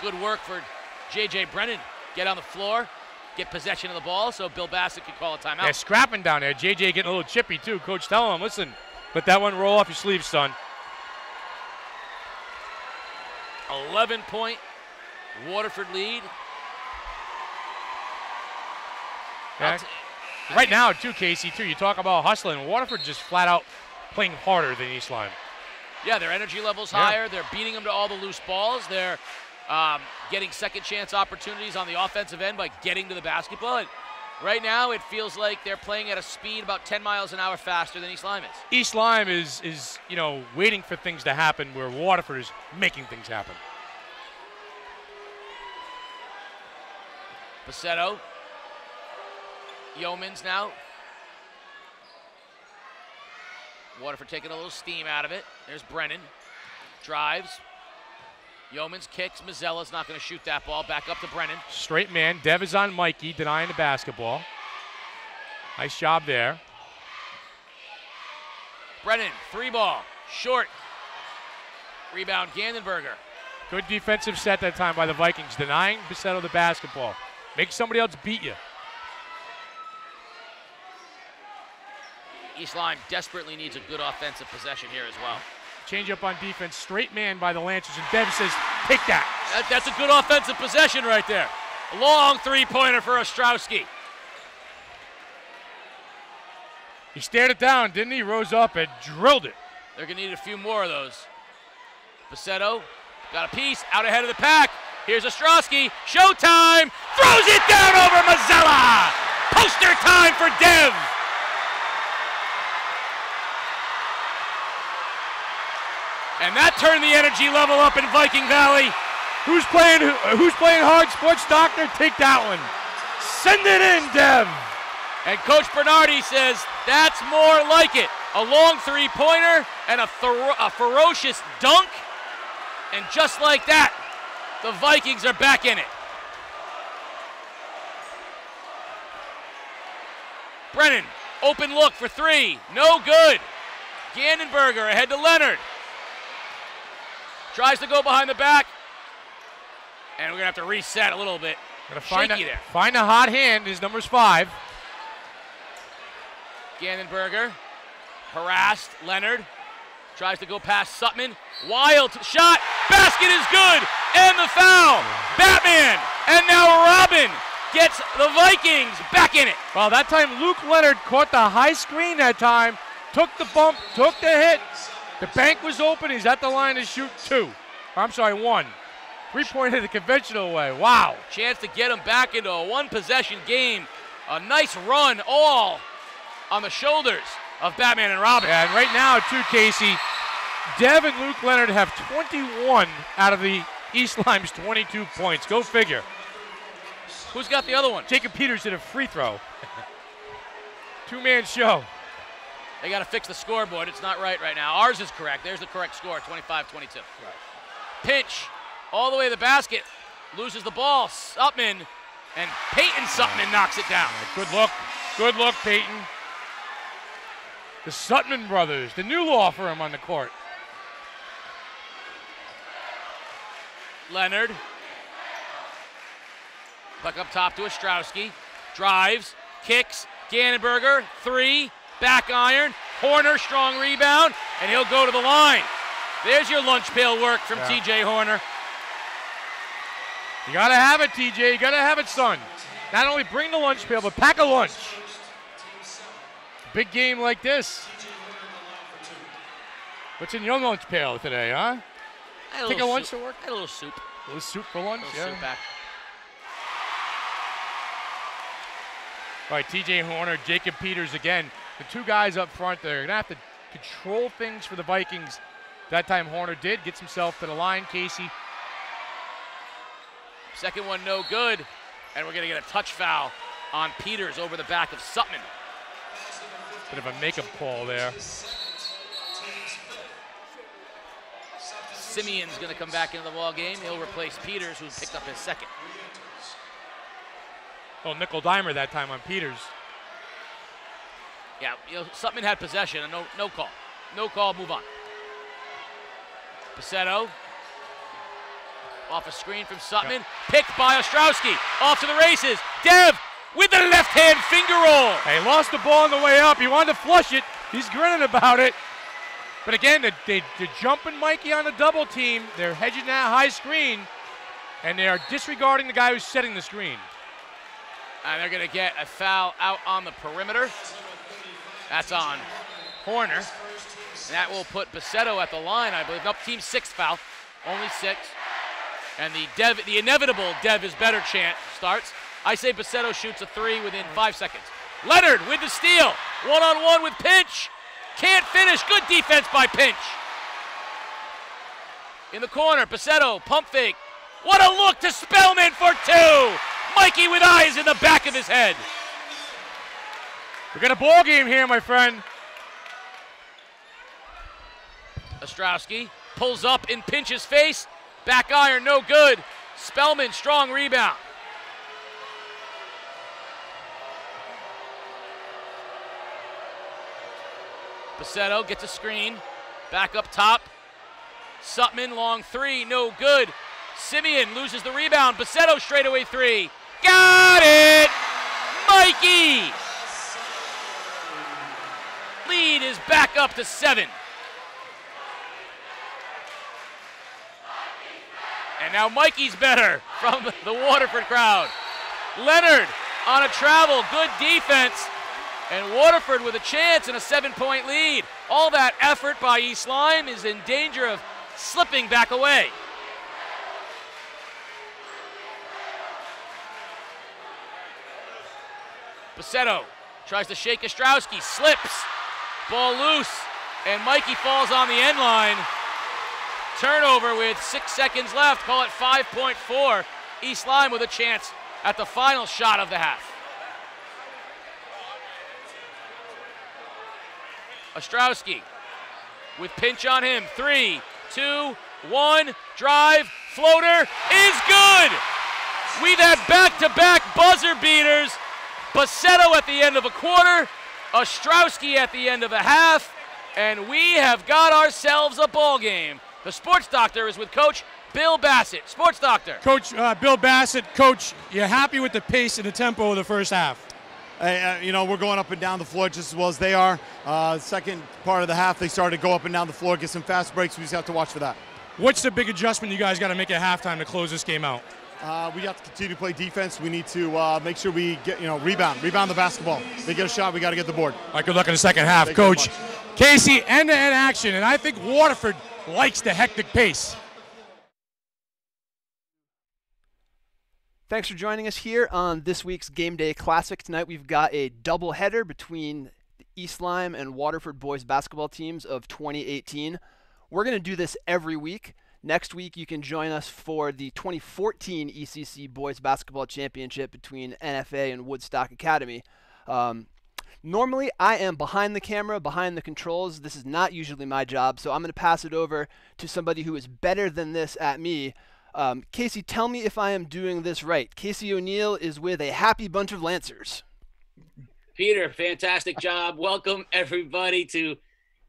Good work for J.J. Brennan. Get on the floor, get possession of the ball so Bill Bassett can call a timeout. Yeah, scrapping down there. J.J. getting a little chippy too. Coach telling him, listen, let that one roll off your sleeve, son. 11-point Waterford lead. Yeah. Right now, too, Casey, too, you talk about hustling. Waterford just flat out playing harder than East Lyme. Yeah, their energy level's higher. They're beating them to all the loose balls. They're getting second chance opportunities on the offensive end by getting to the basketball. And right now, it feels like they're playing at a speed about 10 miles an hour faster than East Lyme is. East Lyme is you know, waiting for things to happen where Waterford is making things happen. Buscetto. Yeomans now. Waterford taking a little steam out of it. There's Brennan. Drives. Yeomans kicks. Mazzella's not going to shoot that ball. Back up to Brennan. Straight man. Dev is on Mikey, denying the basketball. Nice job there. Brennan, 3-ball. Short. Rebound, Gandenberger. Good defensive set that time by the Vikings, denying Buscetto the basketball. Make somebody else beat you. East Lyme desperately needs a good offensive possession here as well. Change up on defense, straight man by the Lancers, and Dev says, take that. That's a good offensive possession right there. A long three-pointer for Ostrowski. He stared it down, didn't he? Rose up and drilled it. They're going to need a few more of those. Buscetto got a piece, out ahead of the pack. Here's Ostrowski, showtime, throws it down over Mazzella. Poster time for Dev. And that turned the energy level up in Viking Valley. Who's playing hard, Sports Doctor? Take that one. Send it in, Dev. And Coach Bernardi says that's more like it. A long three-pointer and a ferocious dunk. And just like that, the Vikings are back in it. Brennan, open look for three. No good. Gandenberger ahead to Leonard. Tries to go behind the back. And we're going to have to reset a little bit. Shaky there. Find a hot hand. His number's 5. Gandenberger. Harassed. Leonard. Tries to go past Sutman. Wild shot. Basket is good. And the foul. Batman. And now Robin gets the Vikings back in it. Well, that time Luke Leonard caught the high screen that time. Took the bump. Took the hit. The bank was open. He's at the line to shoot 2. I'm sorry, 1. 3-pointer the conventional way. Wow. Chance to get him back into a one-possession game. A nice run, all on the shoulders of Batman and Robin. Yeah, and right now, too, Casey, Dev and Luke Leonard have 21 out of the East Lyme's 22 points. Go figure. Who's got the other one? Jacob Peters did a free throw. Two-man show. They got to fix the scoreboard. It's not right now. Ours is correct. There's the correct score, 25-22. Right. Pinch all the way to the basket. Loses the ball. Sutman, and Peyton Sutman knocks it down. Good look. Good look, Peyton. The Sutman brothers, the new law firm on the court. Leonard. Puck up top to Ostrowski. Drives, kicks, Gandenberger, 3. Back iron, Horner, strong rebound, and he'll go to the line. There's your lunch pail work from TJ Horner. You gotta have it, TJ, you gotta have it, son. Not only bring the lunch pail, but pack a lunch. Big game like this. What's in your lunch pail today, huh? Take a lunch to work? I had a little soup. A little soup for lunch? Soup back. All right, TJ Horner, Jacob Peters again. The two guys up front, they're going to have to control things for the Vikings. That time Horner did, gets himself to the line, Casey. Second one no good, and we're going to get a touch foul on Peters over the back of Sutman. Bit of a makeup call there. Simeon's going to come back into the ball game. He'll replace Peters, who picked up his second. Oh, nickel dimer that time on Peters. Yeah, Sutman had possession, and no call. No call, move on. Buscetto, off a screen from Sutman, picked by Ostrowski, off to the races. Dev with the left-hand finger roll. He lost the ball on the way up. He wanted to flush it. He's grinning about it. But again, they're jumping Mikey on the double team. They're hedging that high screen, and they are disregarding the guy who's setting the screen. And they're going to get a foul out on the perimeter. That's on Horner. And that will put Buscetto at the line, I believe. Nope, team 6th foul. Only 6. And the inevitable Dev is better chant starts. I say Buscetto shoots a 3 within 5 seconds. Leonard with the steal. One-on-one with Pinch. Can't finish. Good defense by Pinch. In the corner, Buscetto, pump fake. What a look to Spellman for 2. Mikey with eyes in the back of his head. We got a ball game here, my friend. Ostrowski pulls up in Pinch's face. Back iron, no good. Spellman, strong rebound. Buscetto gets a screen. Back up top. Sutman, long 3, no good. Simeon loses the rebound. Buscetto straightaway 3. Got it! Mikey! Lead is back up to 7. And now Mikey's better from the Waterford crowd. Leonard on a travel, good defense. And Waterford with a chance and a 7-point lead. All that effort by East Lyme is in danger of slipping back away. Buscetto tries to shake Ostrowski, slips, ball loose, and Mikey falls on the end line. Turnover with 6 seconds left, call it 5.4. East Lyme with a chance at the final shot of the half. Ostrowski with Pinch on him. 3, 2, 1, drive, floater is good. We've had back-to-back buzzer beaters. Buscetto at the end of a quarter, Ostrowski at the end of a half, and we have got ourselves a ball game. The Sports Doctor is with Coach Bill Bassett. Sports Doctor. Coach Bill Bassett, Coach, you're happy with the pace and the tempo of the first half? You know, we're going up and down the floor just as well as they are. Second part of the half, they started to go up and down the floor, get some fast breaks. We just have to watch for that. What's the big adjustment you guys got to make at halftime to close this game out? We have to continue to play defense. We need to make sure we get, rebound the basketball. They get a shot, we got to get the board. All right, good luck in the second half, Coach. Casey, end-to-end action, and I think Waterford likes the hectic pace. Thanks for joining us here on this week's Game Day Classic. Tonight we've got a doubleheader between the East Lyme and Waterford boys basketball teams of 2018. We're going to do this every week. Next week you can join us for the 2014 ECC Boys Basketball Championship between NFA and Woodstock Academy. Normally I am behind the camera, behind the controls. This is not usually my job, so I'm going to pass it over to somebody who is better than this at me. Casey, tell me if I am doing this right. Casey O'Neill is with a happy bunch of Lancers. Peter, fantastic job. Welcome, everybody, to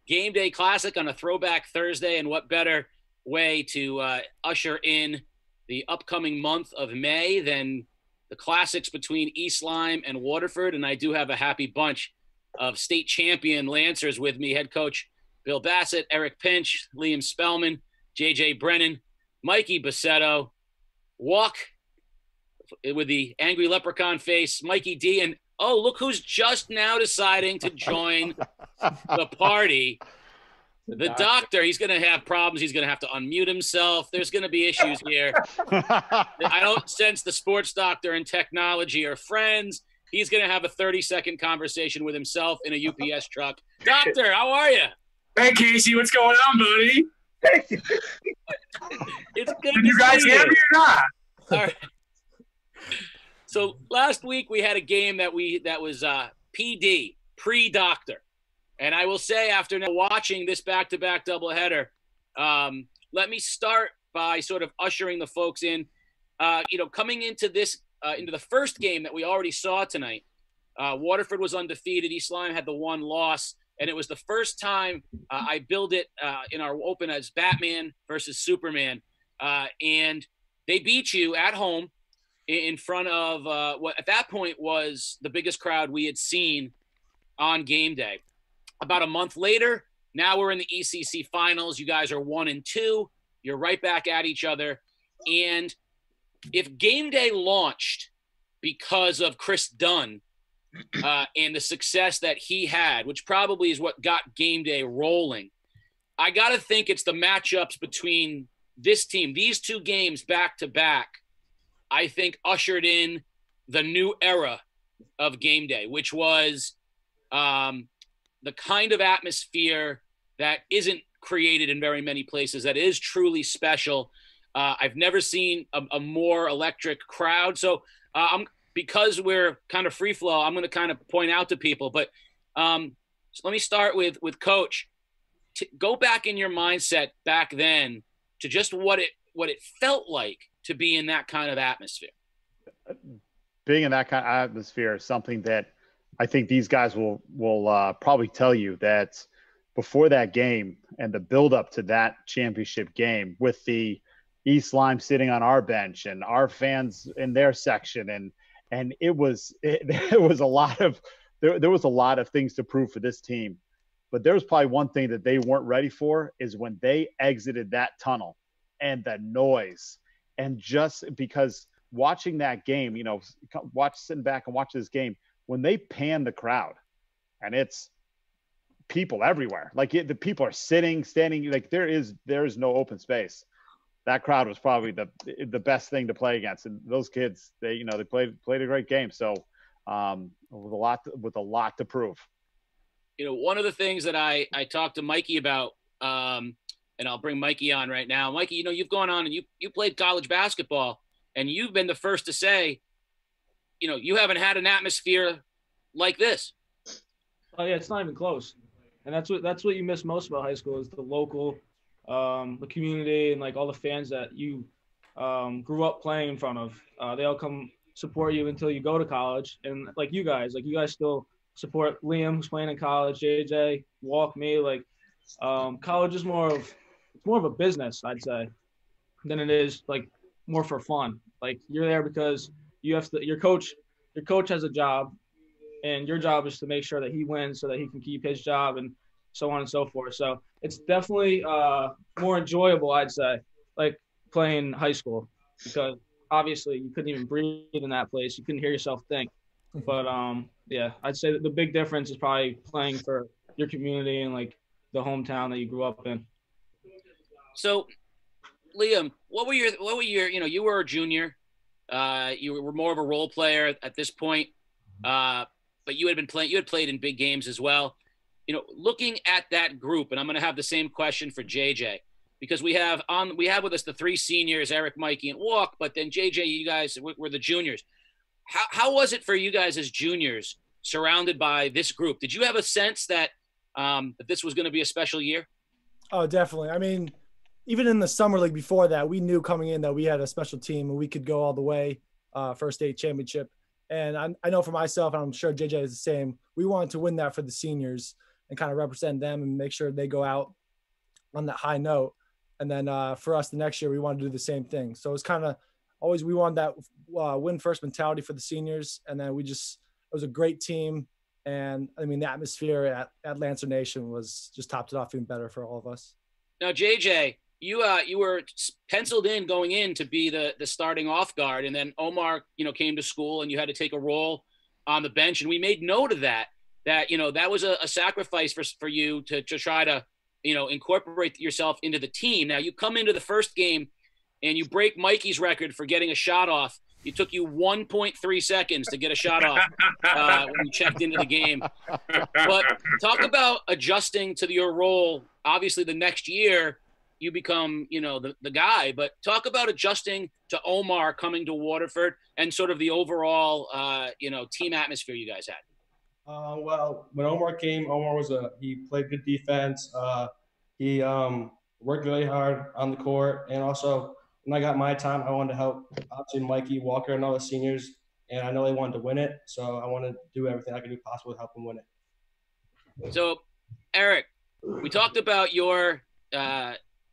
Game Day Classic on a Throwback Thursday, and what better way to usher in the upcoming month of May than the classics between East Lyme and Waterford. And I do have a happy bunch of state champion Lancers with me: head coach Bill Bassett, Eric Pinch, Liam Spellman, JJ Brennan, Mikey Buscetto, walk with the angry leprechaun face, Mikey D, and oh, look who's just now deciding to join the party. The doctor, he's going to have problems. He's going to have to unmute himself. There's going to be issues here. I don't sense the sports doctor and technology are friends. He's going to have a 30-second conversation with himself in a UPS truck. Doctor, how are you? Hey, Casey, what's going on, buddy? It's good Can you guys hear me or not? All right. So last week we had a game that was PD, pre-doctor. And I will say, after now watching this back-to-back doubleheader, let me start by sort of ushering the folks in. Coming into this, into the first game that we already saw tonight, Waterford was undefeated. East Lyme had the one loss, and it was the first time I billed it in our open as Batman versus Superman. And they beat you at home in front of what at that point was the biggest crowd we had seen on game day. About a month later, now we're in the ECC finals. You guys are 1-2. You're right back at each other. And if game day launched because of Chris Dunn and the success that he had, which probably is what got game day rolling, I got to think it's the matchups between this team, these two games back to back, I think ushered in the new era of game day, which was the kind of atmosphere that isn't created in very many places, that is truly special. I've never seen a more electric crowd. So because we're kind of free flow, I'm going to kind of point out to people. But so let me start with Coach. Go back in your mindset back then to just what it felt like to be in that kind of atmosphere. Being in that kind of atmosphere is something that I think these guys will probably tell you that before that game and the build up to that championship game, with the East Lyme sitting on our bench and our fans in their section, and there was a lot of things to prove for this team. But there was probably one thing that they weren't ready for, is when they exited that tunnel and the noise. And just because watching that game, sitting back and watch this game, when they pan the crowd and it's people everywhere, like the people are sitting, standing, like there is no open space. That crowd was probably the best thing to play against. And those kids, they played a great game. So with a lot to prove. One of the things that I talked to Mikey about, and I'll bring Mikey on right now. Mikey, you've gone on and you played college basketball, and you've been the first to say, you haven't had an atmosphere like this. Oh yeah, it's not even close. And that's what you miss most about high school, is the local, the community, and like all the fans that you grew up playing in front of. They all come support you until you go to college. And like you guys still support Liam, who's playing in college, JJ, Walk, me. Like college is more of a business, I'd say, than it is like more for fun. Like you're there because your coach has a job, and your job is to make sure that he wins so that he can keep his job, and so on and so forth. So it's definitely more enjoyable, I'd say, like playing high school, because obviously you couldn't even breathe in that place. You couldn't hear yourself think. But yeah, I'd say that the big difference is probably playing for your community and like the hometown that you grew up in. So, Liam, what were your you were a junior. You were more of a role player at this point, but you had played in big games as well. Looking at that group, and I'm going to have the same question for JJ, because we have with us the three seniors, Eric, Mikey, and Walk, but then JJ, you guys were the juniors. How was it for you guys as juniors, surrounded by this group? Did you have a sense that that this was going to be a special year? Oh, definitely. I mean, even in the summer league before that, we knew coming in that we had a special team and we could go all the way for a state championship. And I know for myself, and I'm sure JJ is the same, we wanted to win that for the seniors and kind of represent them and make sure they go out on that high note. And then for us the next year, we wanted to do the same thing. So it's kind of always, we wanted that win first mentality for the seniors. And then it was a great team. And I mean, the atmosphere at Lancer Nation was just topped it off even better for all of us. Now, JJ, you were penciled in going in to be the starting off guard. And then Omar, came to school and you had to take a role on the bench. And we made note of that that was a sacrifice for you to try to, incorporate yourself into the team. Now you come into the first game and you break Mikey's record for getting a shot off. It took you 1.3 seconds to get a shot off when you checked into the game. But talk about adjusting to your role. Obviously, the next year you become, the guy. But talk about adjusting to Omar coming to Waterford and sort of the overall, team atmosphere you guys had. Well, when Omar came, he played good defense. He worked really hard on the court, and also when I got my time, I wanted to help obviously Mikey, Walker, and all the seniors, and I know they wanted to win it, so I wanted to do everything I could do possible to help them win it. So, Eric, we talked about your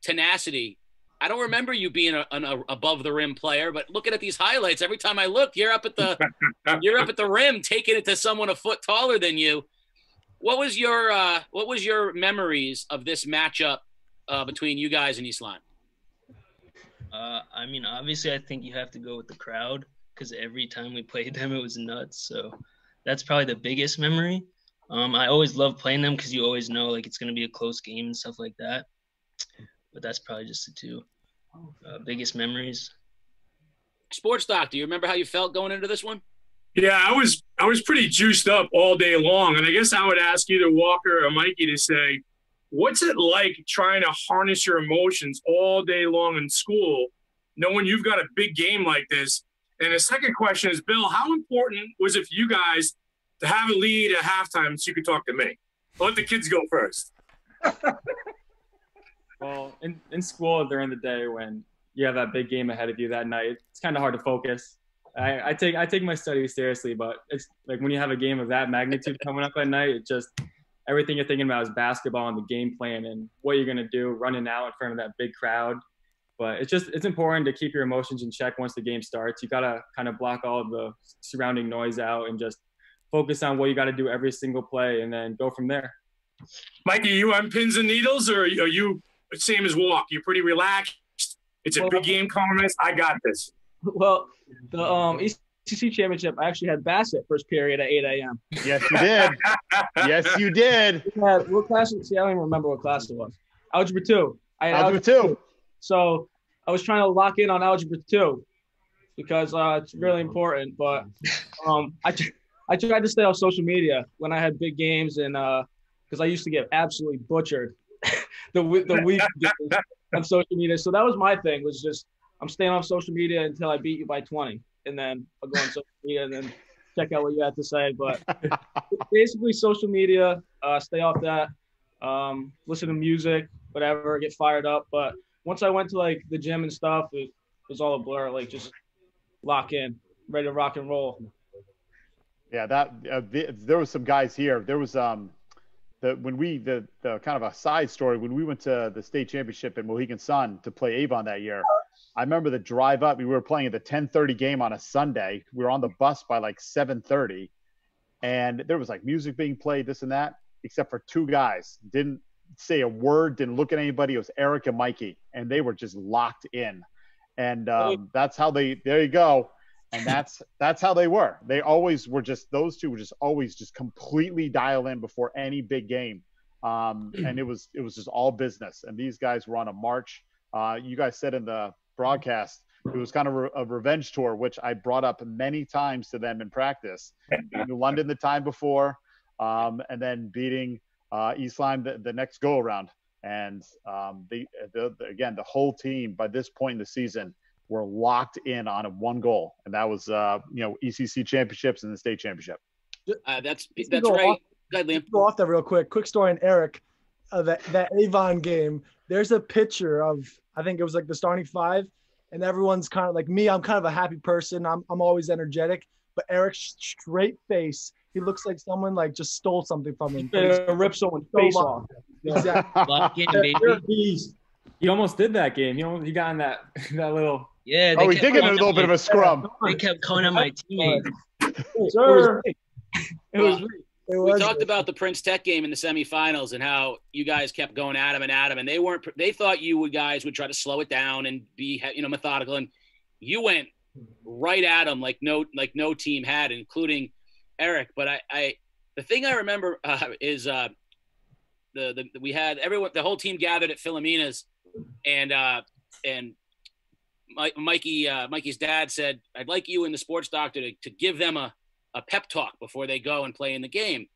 tenacity. I don't remember you being an above the rim player, but looking at these highlights, every time I look, you're up at the rim, taking it to someone a foot taller than you. What was your memories of this matchup between you guys and East Lyme? I mean, obviously, I think you have to go with the crowd because every time we played them, it was nuts. So that's probably the biggest memory. I always love playing them because you always know like it's going to be a close game and stuff like that. But that's probably just the two biggest memories. Sports Doctor, you remember how you felt going into this one? Yeah, I was pretty juiced up all day long, and I guess I would ask either Walker or Mikey to say, what's it like trying to harness your emotions all day long in school, knowing you've got a big game like this? And the second question is, Bill, how important was it for you guys to have a lead at halftime so you could talk to me? I'll let the kids go first. Well, in school during the day when you have that big game ahead of you that night, it's kind of hard to focus. I take my studies seriously, but it's like when you have a game of that magnitude coming up at night, it just everything you're thinking about is basketball and the game plan and what you're gonna do running out in front of that big crowd. But it's important to keep your emotions in check once the game starts. You gotta kind of block all of the surrounding noise out and just focus on what you got to do every single play and then go from there. Mikey, you on pins and needles, or are you same as Walk? You're pretty relaxed. It's a big game coming. I got this. Well, the ECC championship, I actually had Bassett first period at 8 a.m. Yes, you did. Yes, you did. What class? See, I don't even remember what class it was. Algebra 2. I had Algebra 2. So I was trying to lock in on Algebra 2 because it's really important. But I tried to stay off social media when I had big games, and because I used to get absolutely butchered the week on social media. So that was my thing, was just I'm staying off social media until I beat you by 20, and then I'll go on social media and then check out what you had to say. But basically, social media, stay off that, listen to music, whatever, get fired up. But once I went to like the gym and stuff, it was all a blur. Like just lock in, ready to rock and roll. Yeah, there was some guys here. There was the kind of a side story when we went to the state championship at Mohegan Sun to play Avon that year. I remember the drive up. We were playing at the 10:30 game on a Sunday. We were on the bus by like 7:30, and there was like music being played, this and that, except for two guys. Didn't say a word, didn't look at anybody. It was Eric and Mikey, and they were just locked in. And that's how they. There you go. And that's how they were. They always were just, those two were just always just completely dial in before any big game. And it was just all business. And these guys were on a march. You guys said in the broadcast, it was kind of a revenge tour, which I brought up many times to them in practice. In London the time before, and then beating East Lyme the next go around. And again, the whole team by this point in the season were locked in on one goal, and that was ECC championships and the state championship. That's right. Go ahead, Liam. Go off that real quick. Quick story on Eric. That Avon game. There's a picture of, I think it was like the starting five, and everyone's kind of like me. I'm kind of a happy person. I'm always energetic, but Eric's straight face. He looks like someone like just stole something from him. Rip someone's face off. Exactly. He almost did that game. He got in that little. Yeah. Oh, he did get in a little bit of a scrum. They kept calling on my teammate. Sir. We talked about the Prince Tech game in the semifinals and how you guys kept going at him, and they thought you guys would try to slow it down and be methodical, and you went right at him like no team had, including Eric. But the thing I remember is we had the whole team gathered at Philomena's, and Mikey's dad said, "I'd like you and the sports doctor to give them a pep talk before they go and play in the game."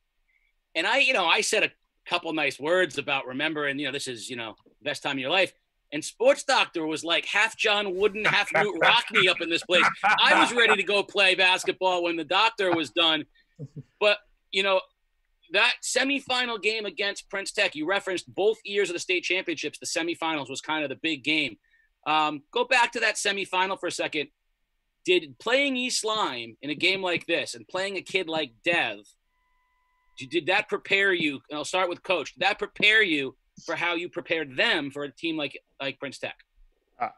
And I said a couple nice words about remembering, this is, best time of your life. And sports doctor was like half John Wooden, half Newt Rockney up in this place. I was ready to go play basketball when the doctor was done. But you know, that semifinal game against Prince Tech, you referenced both years of the state championships. The semifinals was kind of the big game. Go back to that semifinal for a second. Did playing East Lyme in a game like this and playing a kid like Dev, did that prepare you? And I'll start with Coach. Did that prepare you for how you prepared them for a team like Prince Tech?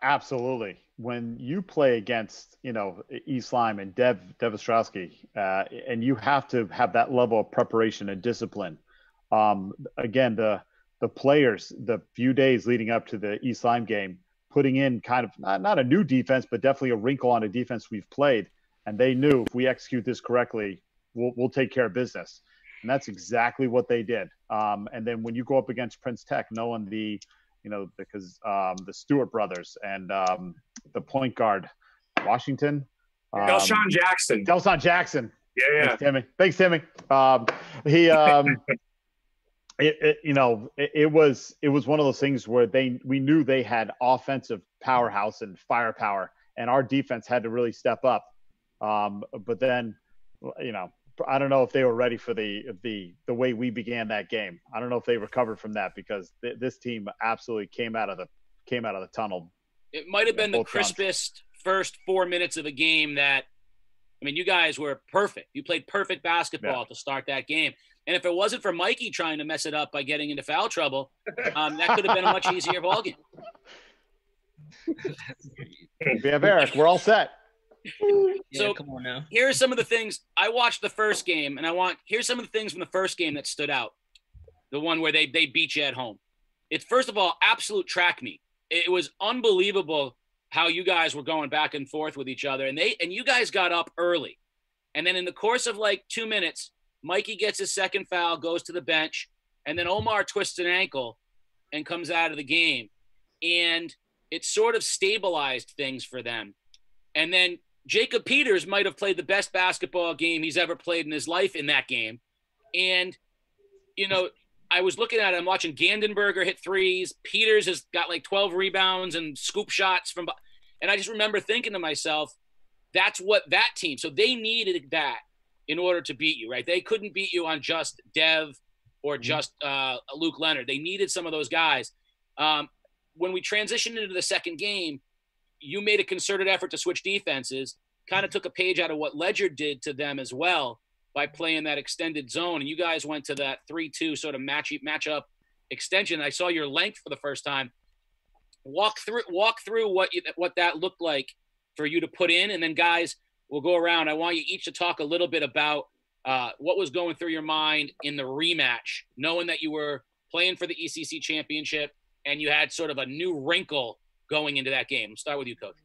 Absolutely. When you play against, East Lyme and Dev Ostrowski, and you have to have that level of preparation and discipline. Again, the players, the few days leading up to the East Lyme game, putting in kind of not a new defense, but definitely a wrinkle on a defense we've played. And they knew if we execute this correctly, we'll take care of business. And that's exactly what they did. And then when you go up against Prince Tech, knowing because the Stewart brothers and the point guard, Washington. Delshawn Jackson. Delshawn Jackson. Yeah. Thanks, Timmy. It was one of those things where we knew they had offensive powerhouse and firepower, and our defense had to really step up. But then, I don't know if they were ready for the way we began that game. I don't know if they recovered from that, because this team absolutely came out of the tunnel. It might have been the crispest first 4 minutes of a game you guys were perfect. You played perfect basketball to start that game. And if it wasn't for Mikey trying to mess it up by getting into foul trouble, that could have been a much easier ballgame. We have Eric. We're all set. So come on now. Here are some of the things. I watched the first game, and here's some of the things from the first game that stood out. The one where they beat you at home. It's, first of all, absolute track meet. It was unbelievable how you guys were going back and forth with each other, and you guys got up early. And then in the course of like 2 minutes, Mikey gets his second foul, goes to the bench, and then Omar twists an ankle and comes out of the game. And it sort of stabilized things for them. And then Jacob Peters might have played the best basketball game he's ever played in his life in that game. And, I was looking at it, I'm watching Gandenberger hit threes. Peters has got like 12 rebounds and scoop shots and I just remember thinking to myself, that's what that team, so they needed that in order to beat you, right? They couldn't beat you on just Dev or just Luke Leonard. They needed some of those guys. When we transitioned into the second game, you made a concerted effort to switch defenses, kind of took a page out of what Ledger did to them as well by playing that extended zone. And you guys went to that 3-2 sort of matchup extension. I saw your length for the first time. Walk through what that looked like for you to put in. And then guys, we'll go around. I want you each to talk a little bit about what was going through your mind in the rematch, knowing that you were playing for the ECC championship and you had sort of a new wrinkle going into that game. We'll start with you, Coach.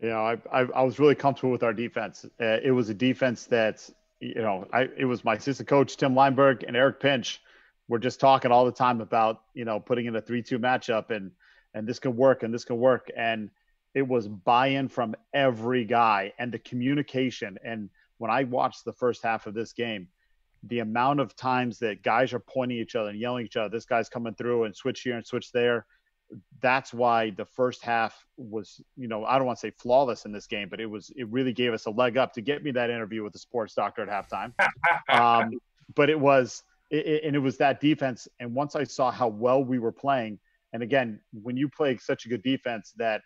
I was really comfortable with our defense. It was a defense that, it was my assistant coach, Tim Leinberg, and Eric Pinch were just talking all the time about, putting in a 3-2 matchup and this can work and this can work. And it was buy-in from every guy and the communication. And when I watched the first half of this game, the amount of times that guys are pointing at each other and yelling at each other, this guy's coming through and switch here and switch there. That's why the first half was, I don't want to say flawless in this game, but it really gave us a leg up to get me that interview with the sports doctor at halftime. But it was that defense. And once I saw how well we were playing, and again, when you play such a good defense that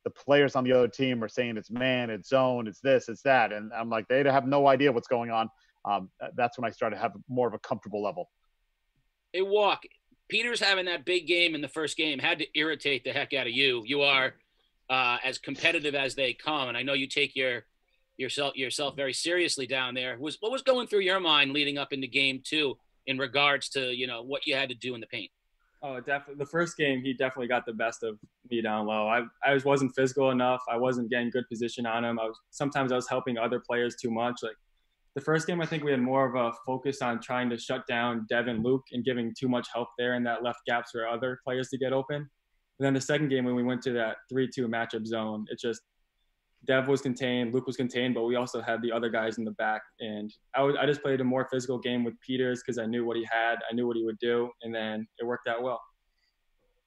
the players on the other team are saying it's man, it's zone, it's this, it's that. And I'm like, they have no idea what's going on. That's when I started to have more of a comfortable level. Hey, Walk. Peters having that big game in the first game had to irritate the heck out of you. You are as competitive as they come, and I know you take yourself very seriously down there. What was going through your mind leading up into game 2 in regards to what you had to do in the paint? Oh, definitely. The first game, he definitely got the best of me down low. I wasn't physical enough. I wasn't getting good position on him. Sometimes I was helping other players too much. Like the first game, I think we had more of a focus on trying to shut down Dev and Luke and giving too much help there, and that left gaps for other players to get open. And then the second game, when we went to that 3-2 matchup zone, it just Dev was contained, Luke was contained, but we also had the other guys in the back. And I just played a more physical game with Peters because I knew what he had, I knew what he would do, and then it worked out well.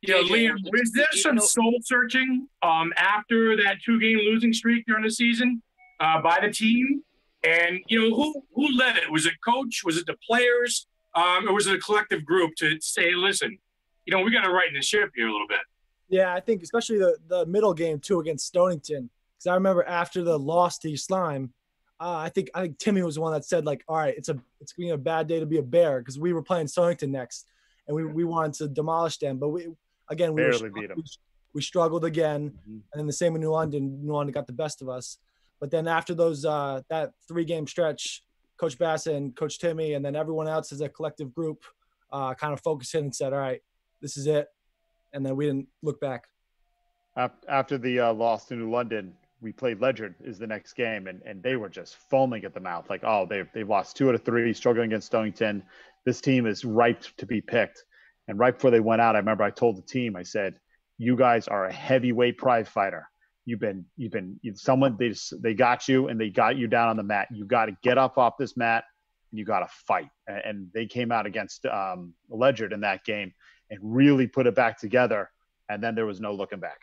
Liam, was there some soul searching after that 2-game losing streak during the season by the team? And, who led it? Was it coach? Was it the players? Or was it a collective group to say, hey, listen, we got to right in the ship here a little bit? Yeah, I think especially the middle game too against Stonington, because I remember after the loss to East Lyme, I think Timmy was the one that said, like, all right, it's gonna be a bad day to be a Bear, because we were playing Stonington next, and we wanted to demolish them, but we barely beat them. We struggled again, and then the same in New London. New London got the best of us, but then after those that 3-game stretch, Coach Bassett and Coach Timmy, and then everyone else as a collective group, kind of focused in and said, all right, this is it. And then we didn't look back. After the loss to New London, we played Ledyard is the next game, and they were just foaming at the mouth. Like, oh, they've lost 2 out of 3, struggling against Stonington. This team is ripe to be picked. And right before they went out, I remember I told the team, I said, you guys are a heavyweight prize fighter. They got you, and they got you down on the mat. You got to get up off this mat, and you got to fight. And they came out against Ledyard in that game and really put it back together. And then there was no looking back.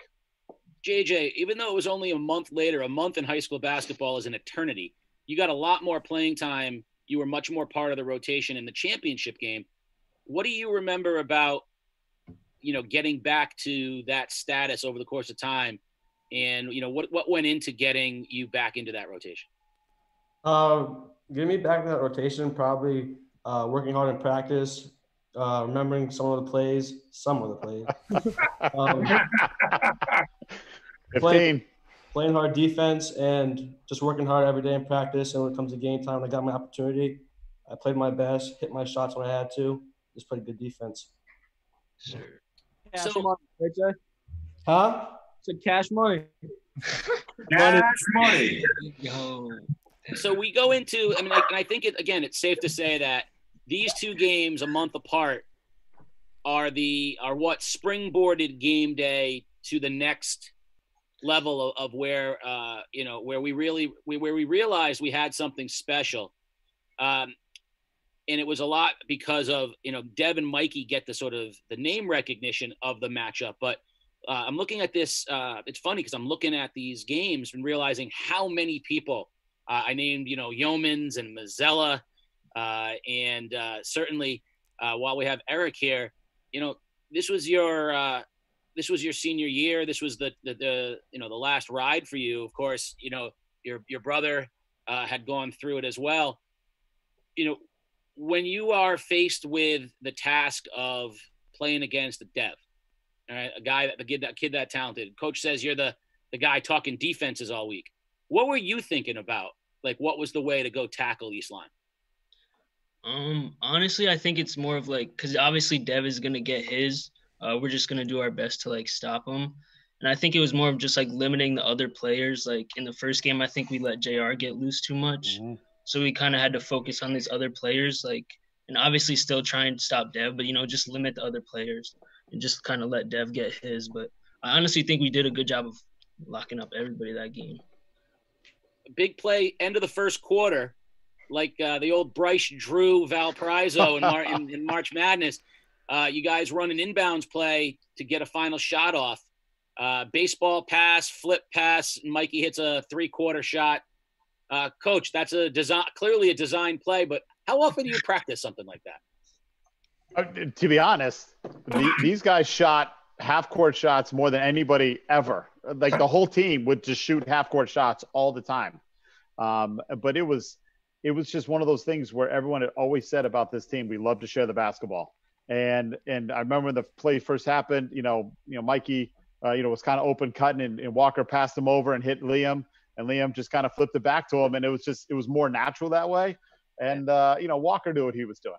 JJ, even though it was only a month later, a month in high school basketball is an eternity. You got a lot more playing time. You were much more part of the rotation in the championship game. What do you remember about, getting back to that status over the course of time? And, what went into getting you back into that rotation? Getting me back to that rotation, probably working hard in practice, remembering some of the plays. Playing hard defense and just working hard every day in practice. And when it comes to game time, I got my opportunity. I played my best, hit my shots when I had to. Just played good defense. Sure. Cash money, right, Jay? Huh? It's cash money. Cash money. Yo. So we go into, and I think it's safe to say that these 2 games a month apart are what springboarded game day to the next level of where where we realized we had something special. And it was a lot because of, Dev and Mikey get the sort of the name recognition of the matchup. But I'm looking at this. It's funny because I'm looking at these games and realizing how many people I named, Yeomans and Mazzella. And certainly while we have Eric here, this was your senior year. This was the last ride for you. Of course, your brother had gone through it as well. When you are faced with the task of playing against a Dev, all right, a kid that talented, coach says you're the guy talking defenses all week. What were you thinking about? Like, what was the way to go tackle East Lyme? Honestly, I think it's more of because obviously Dev is going to get his. We're just going to do our best to stop him. And I think it was more of just limiting the other players. In the first game, I think we let JR get loose too much. Mm-hmm. So we kind of had to focus on these other players, and obviously still try and stop Dev, but, just limit the other players and just kind of let Dev get his. But I honestly think we did a good job of locking up everybody that game. Big play, end of the first quarter, the old Bryce Drew Valparaiso in March Madness. You guys run an inbounds play to get a final shot off. Baseball pass, flip pass. Mikey hits a 3-quarter shot. Coach, that's clearly a design play, but how often do you practice something like that? To be honest, these guys shot half-court shots more than anybody ever. The whole team would just shoot half-court shots all the time. But it was just one of those things where everyone had always said about this team, we love to share the basketball. And I remember when the play first happened, Mikey, was kind of open cutting and Walker passed him over and hit Liam. And Liam just kind of flipped it back to him, and it was more natural that way. And Walker knew what he was doing.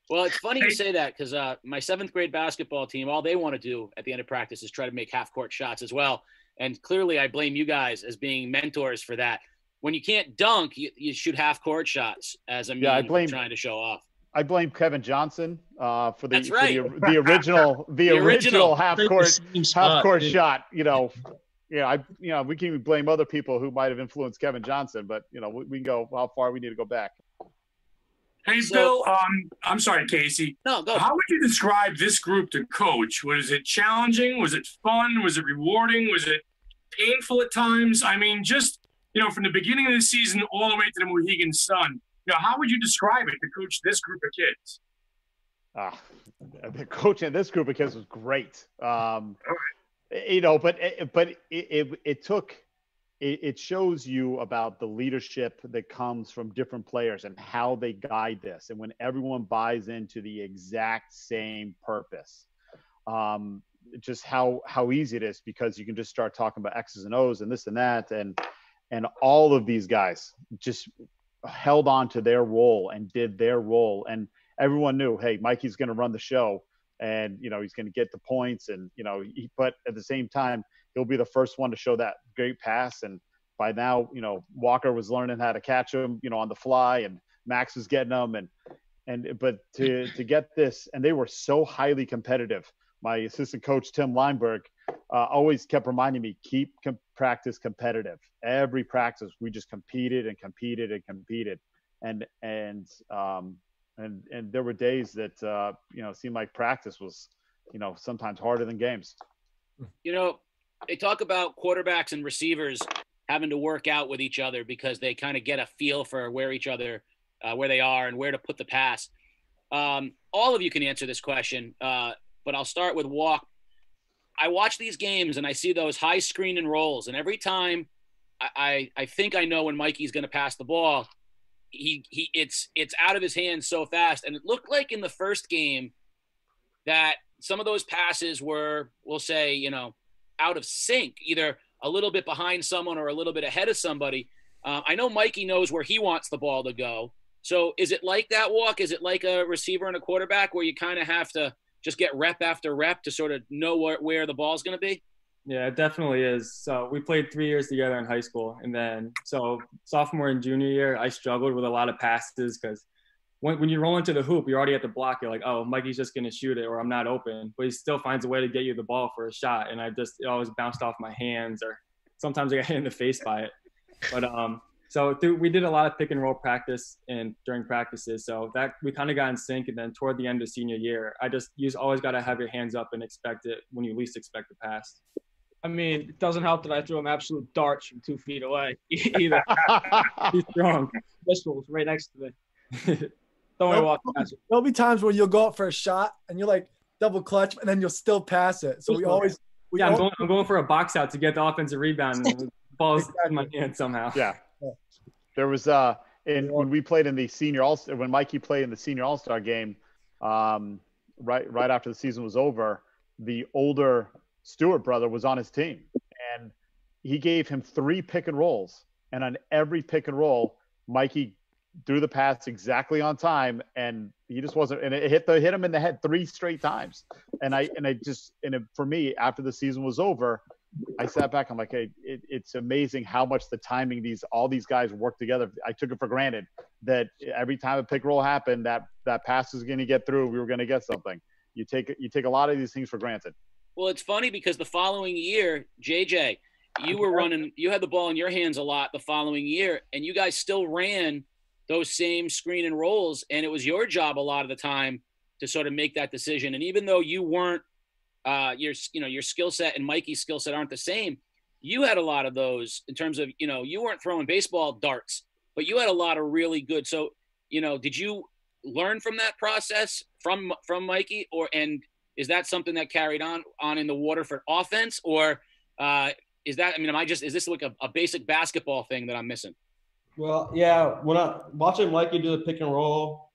Well, it's funny you say that because my 7th grade basketball team, all they want to do at the end of practice is try to make half-court shots as well. And clearly, I blame you guys as being mentors for that. When you can't dunk, you shoot half-court shots as a means of trying to show off. I blame Kevin Johnson for the the original half-court shot. We can even blame other people who might have influenced Kevin Johnson, but we can go how far we need to go back. Hey, Bill, I'm sorry, Casey. No, go. How would you describe this group to coach? Was it challenging? Was it fun? Was it rewarding? Was it painful at times? I mean, just from the beginning of the season all the way to the Mohegan Sun. How would you describe it to coach this group of kids? The coaching this group of kids was great. But it shows you about the leadership that comes from different players and how they guide this. And when everyone buys into the exact same purpose, just how easy it is, because you can just start talking about X's and O's and this and that. And all of these guys just held on to their role and did their role. And everyone knew, hey, Mikey's going to run the show, and, he's going to get the points. And, but at the same time, he'll be the first one to show that great pass. And by now, Walker was learning how to catch him, on the fly, and Max was getting them. But to get this, and they were so highly competitive. My assistant coach, Tim Lineberg, always kept reminding me, keep practice competitive. Every practice, we just competed and competed and competed. And there were days that, seemed like practice was, sometimes harder than games. They talk about quarterbacks and receivers having to work out with each other because they kind of get a feel for where they are and where to put the pass. All of you can answer this question, but I'll start with Walk. I watch these games and I see those high screen and rolls, and every time I think I know when Mikey's going to pass the ball, it's out of his hands so fast. And it looked like in the first game that some of those passes were, we'll say, out of sync, either a little bit behind someone or a little bit ahead of somebody. I know Mikey knows where he wants the ball to go. So is it like that, Walk? Is it like a receiver and a quarterback where you kind of have to just get rep after rep to sort of know where the ball's going to be? Yeah, it definitely is. So we played 3 years together in high school. And then so sophomore and junior year, I struggled with a lot of passes because when you roll into the hoop, you're already at the block. You're like, oh, Mikey's just going to shoot it, or I'm not open. But he still finds a way to get you the ball for a shot. And it always bounced off my hands, or sometimes I got hit in the face by it. But we did a lot of pick and roll practice and during practices. So that we kind of got in sync. And then toward the end of senior year, you always got to have your hands up and expect it when you least expect the pass. I mean, it doesn't help that I threw him absolute darts from 2 feet away either. He's strong. Pistols right next to me. Don't worry about that. There'll be times where you'll go up for a shot and you're like double clutch, and then you'll still pass it. So I'm going for a box out to get the offensive rebound, and the ball's in my hand somehow. Yeah. There was when we played in the senior when Mikey played in the senior All-Star game, right after the season was over, the older Stewart brother was on his team, and he gave him 3 pick and rolls, and on every pick and roll, Mikey threw the pass exactly on time, and he just wasn't, and it hit him in the head 3 straight times. For me, after the season was over, I sat back. I'm like, hey, it's amazing how much the timing all these guys work together. I took it for granted that every time a pick roll happened, that pass was going to get through. We were going to get something. You take a lot of these things for granted. Well, it's funny because the following year, JJ, you had the ball in your hands a lot the following year, and you guys still ran those same screen and rolls, and it was your job a lot of the time to sort of make that decision. And even though you weren't, your skill set and Mikey's skill set aren't the same, you had a lot of those in terms of, you weren't throwing baseball darts, but you had a lot of really good. So, did you learn from that process from Mikey, and is that something that carried on in the Waterford offense, or is this like a basic basketball thing that I'm missing? Well, yeah, when I watching Mikey do the pick and roll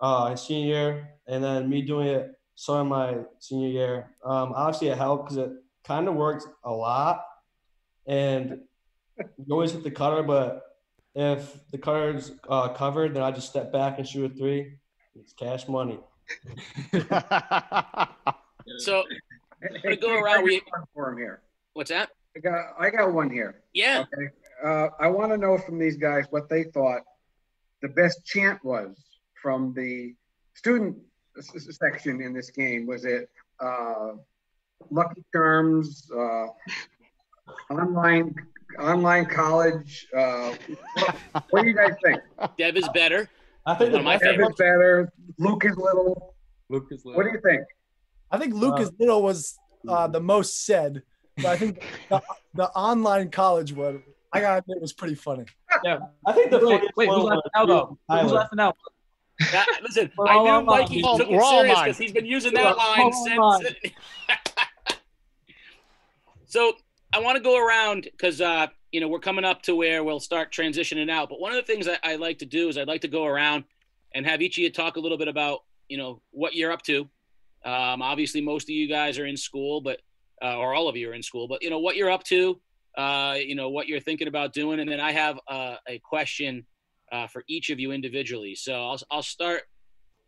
in senior year, and then me doing it in my senior year, obviously it helped because it kind of worked a lot, and you always hit the cutter, but if the cutter's covered, then I just step back and shoot a 3. It's cash money. So I'm gonna go around. For him here. What's that? I got one here. Yeah. Okay. I want to know from these guys what they thought the best chant was from the student section in this game. Was it Lucky Charms, online college? What do you guys think? Dev is better. I think Dev is better. Luke is little. What do you think? I think Luke is little was the most said, but I think the online college one. I got it was pretty funny. Yeah. I think the Wait, funniest who's one laughing was now though? Who's Tyler. laughing now? Listen, We're I all knew on Mikey mine. took We're it all on serious mine. because he's been using We're that all line on since. So I want to go around because we're coming up to where we'll start transitioning out. But one of the things I like to do is I'd like to go around and have each of you talk a little bit about what you're up to. Obviously, most of you guys are in school, but or all of you are in school. But what you're up to, what you're thinking about doing, and then I have a question for each of you individually. So I'll start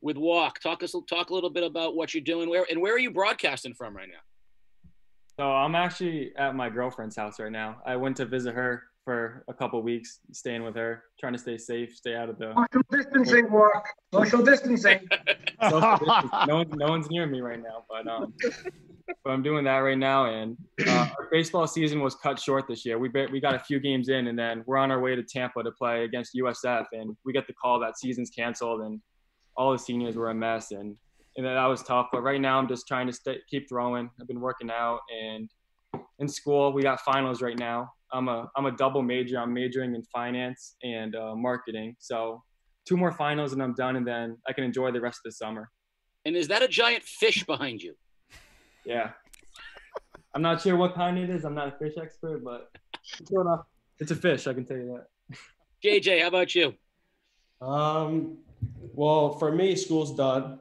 with Walk. Talk a little bit about what you're doing. Where are you broadcasting from right now? So I'm actually at my girlfriend's house right now. I went to visit her for a couple weeks, staying with her, trying to stay safe, stay out of the Social distancing, Walk. Social distancing. No one's near me right now, but I'm doing that right now. And our baseball season was cut short this year. We got a few games in, and then we're on our way to Tampa to play against USF, and we get the call that season's canceled, and all the seniors were a mess, and that was tough. But right now I'm just trying to keep throwing. I've been working out, and in school we got finals right now. I'm a double major. I'm majoring in finance and marketing. So 2 more finals and I'm done, and then I can enjoy the rest of the summer. And is that a giant fish behind you? Yeah. I'm not sure what kind it is. I'm not a fish expert, but it's a fish, I can tell you that. JJ, how about you? Well, for me, school's done.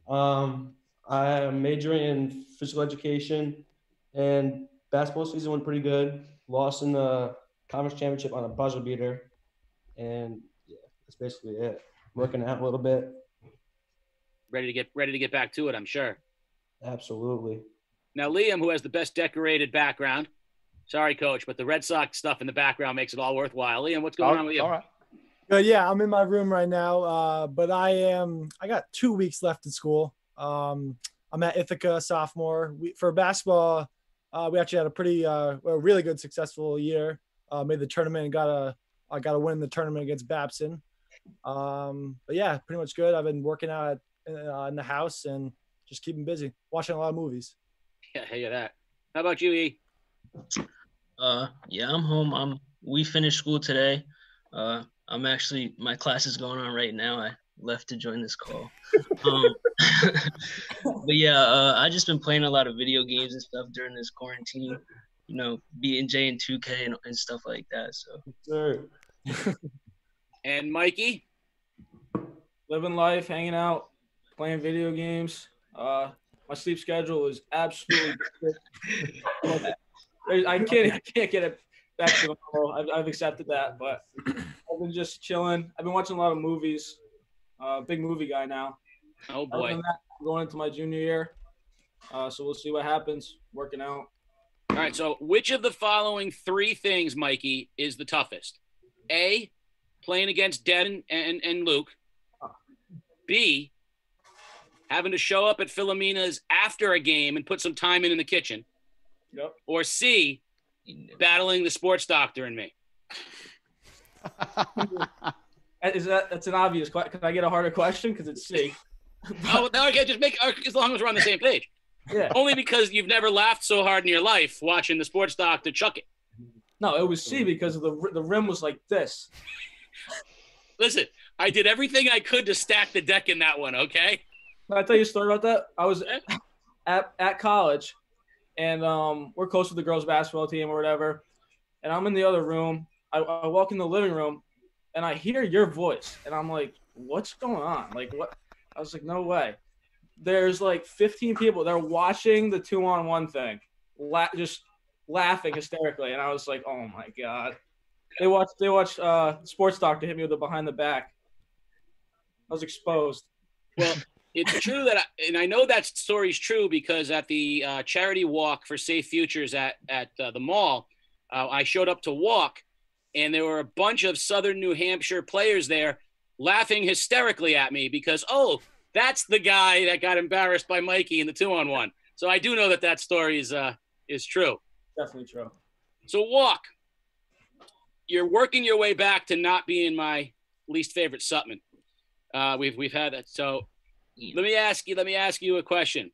I am majoring in physical education, and basketball season went pretty good. Lost in the conference championship on a buzzer beater, and yeah, that's basically it. Working out a little bit. Ready to get back to it, I'm sure. Absolutely. Now, Liam, who has the best decorated background. Sorry, Coach, but the Red Sox stuff in the background makes it all worthwhile. Liam, what's going on with you? All right. Yeah, I'm in my room right now, but I got 2 weeks left in school. I'm at Ithaca, sophomore. For basketball, we actually had a really good, successful year. Made the tournament and got a win in the tournament against Babson. But yeah, pretty much good. I've been working out in the house and just keeping busy, watching a lot of movies. Yeah, I hear that. How about you, E? Yeah, I'm home. We finished school today. My class is going on right now. I left to join this call. But yeah, I just been playing a lot of video games and stuff during this quarantine. B&J and 2K and stuff like that. So. Sure. And Mikey? Living life, hanging out, playing video games. My sleep schedule is absolutely I can't get it back to normal. I've accepted that, but I've been just chilling. I've been watching a lot of movies. Big movie guy now. Oh boy. Other than that, I'm going into my junior year. So we'll see what happens. Working out. All right. So which of the following 3 things, Mikey, is the toughest? A, playing against Den and Luke. B, having to show up at Philomena's after a game and put some time in the kitchen. Yep. Or C, battling the sports doctor and me. That's an obvious question. Can I get a harder question? Because it's C. Oh, no, okay, just as long as we're on the same page. Yeah. Only because you've never laughed so hard in your life watching the sports doctor chuck it. No, it was C because of the rim was like this. Listen, I did everything I could to stack the deck in that one, okay? Can I tell you a story about that? I was at college, and we're close with the girls' basketball team or whatever, and I'm in the other room. I walk in the living room, and I hear your voice, and I'm like, what's going on? Like, what? I was like, no way. There's like 15 people. They're watching the 2-on-1 thing, just laughing hysterically, and I was like, oh, my God. They watched Sports Doctor hit me with a behind the back. I was exposed. Well, it's true that, and I know that story's true because at the charity walk for Safe Futures at the mall, I showed up to walk, and there were a bunch of Southern New Hampshire players there laughing hysterically at me because, oh, that's the guy that got embarrassed by Mikey in the 2-on-1. So I do know that story is true. Definitely true. So Walk, you're working your way back to not being my least favorite Sutman. We've had that. So let me ask you a question.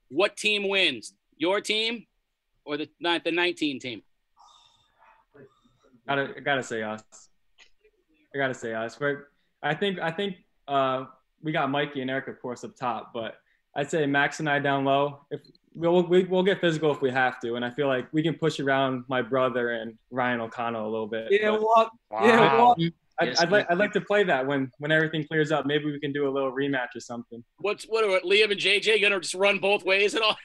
What team wins? Your team or the 19 team? I gotta say us. I think we got Mikey and Eric, of course, up top, but I'd say Max and I down low. If we'll get physical if we have to, and I feel like we can push around my brother and Ryan O'Connell a little bit. Yeah, but, what? Wow. Yeah, what? I'd like to play that when everything clears up. Maybe we can do a little rematch or something. What are Liam and JJ gonna just run both ways at all?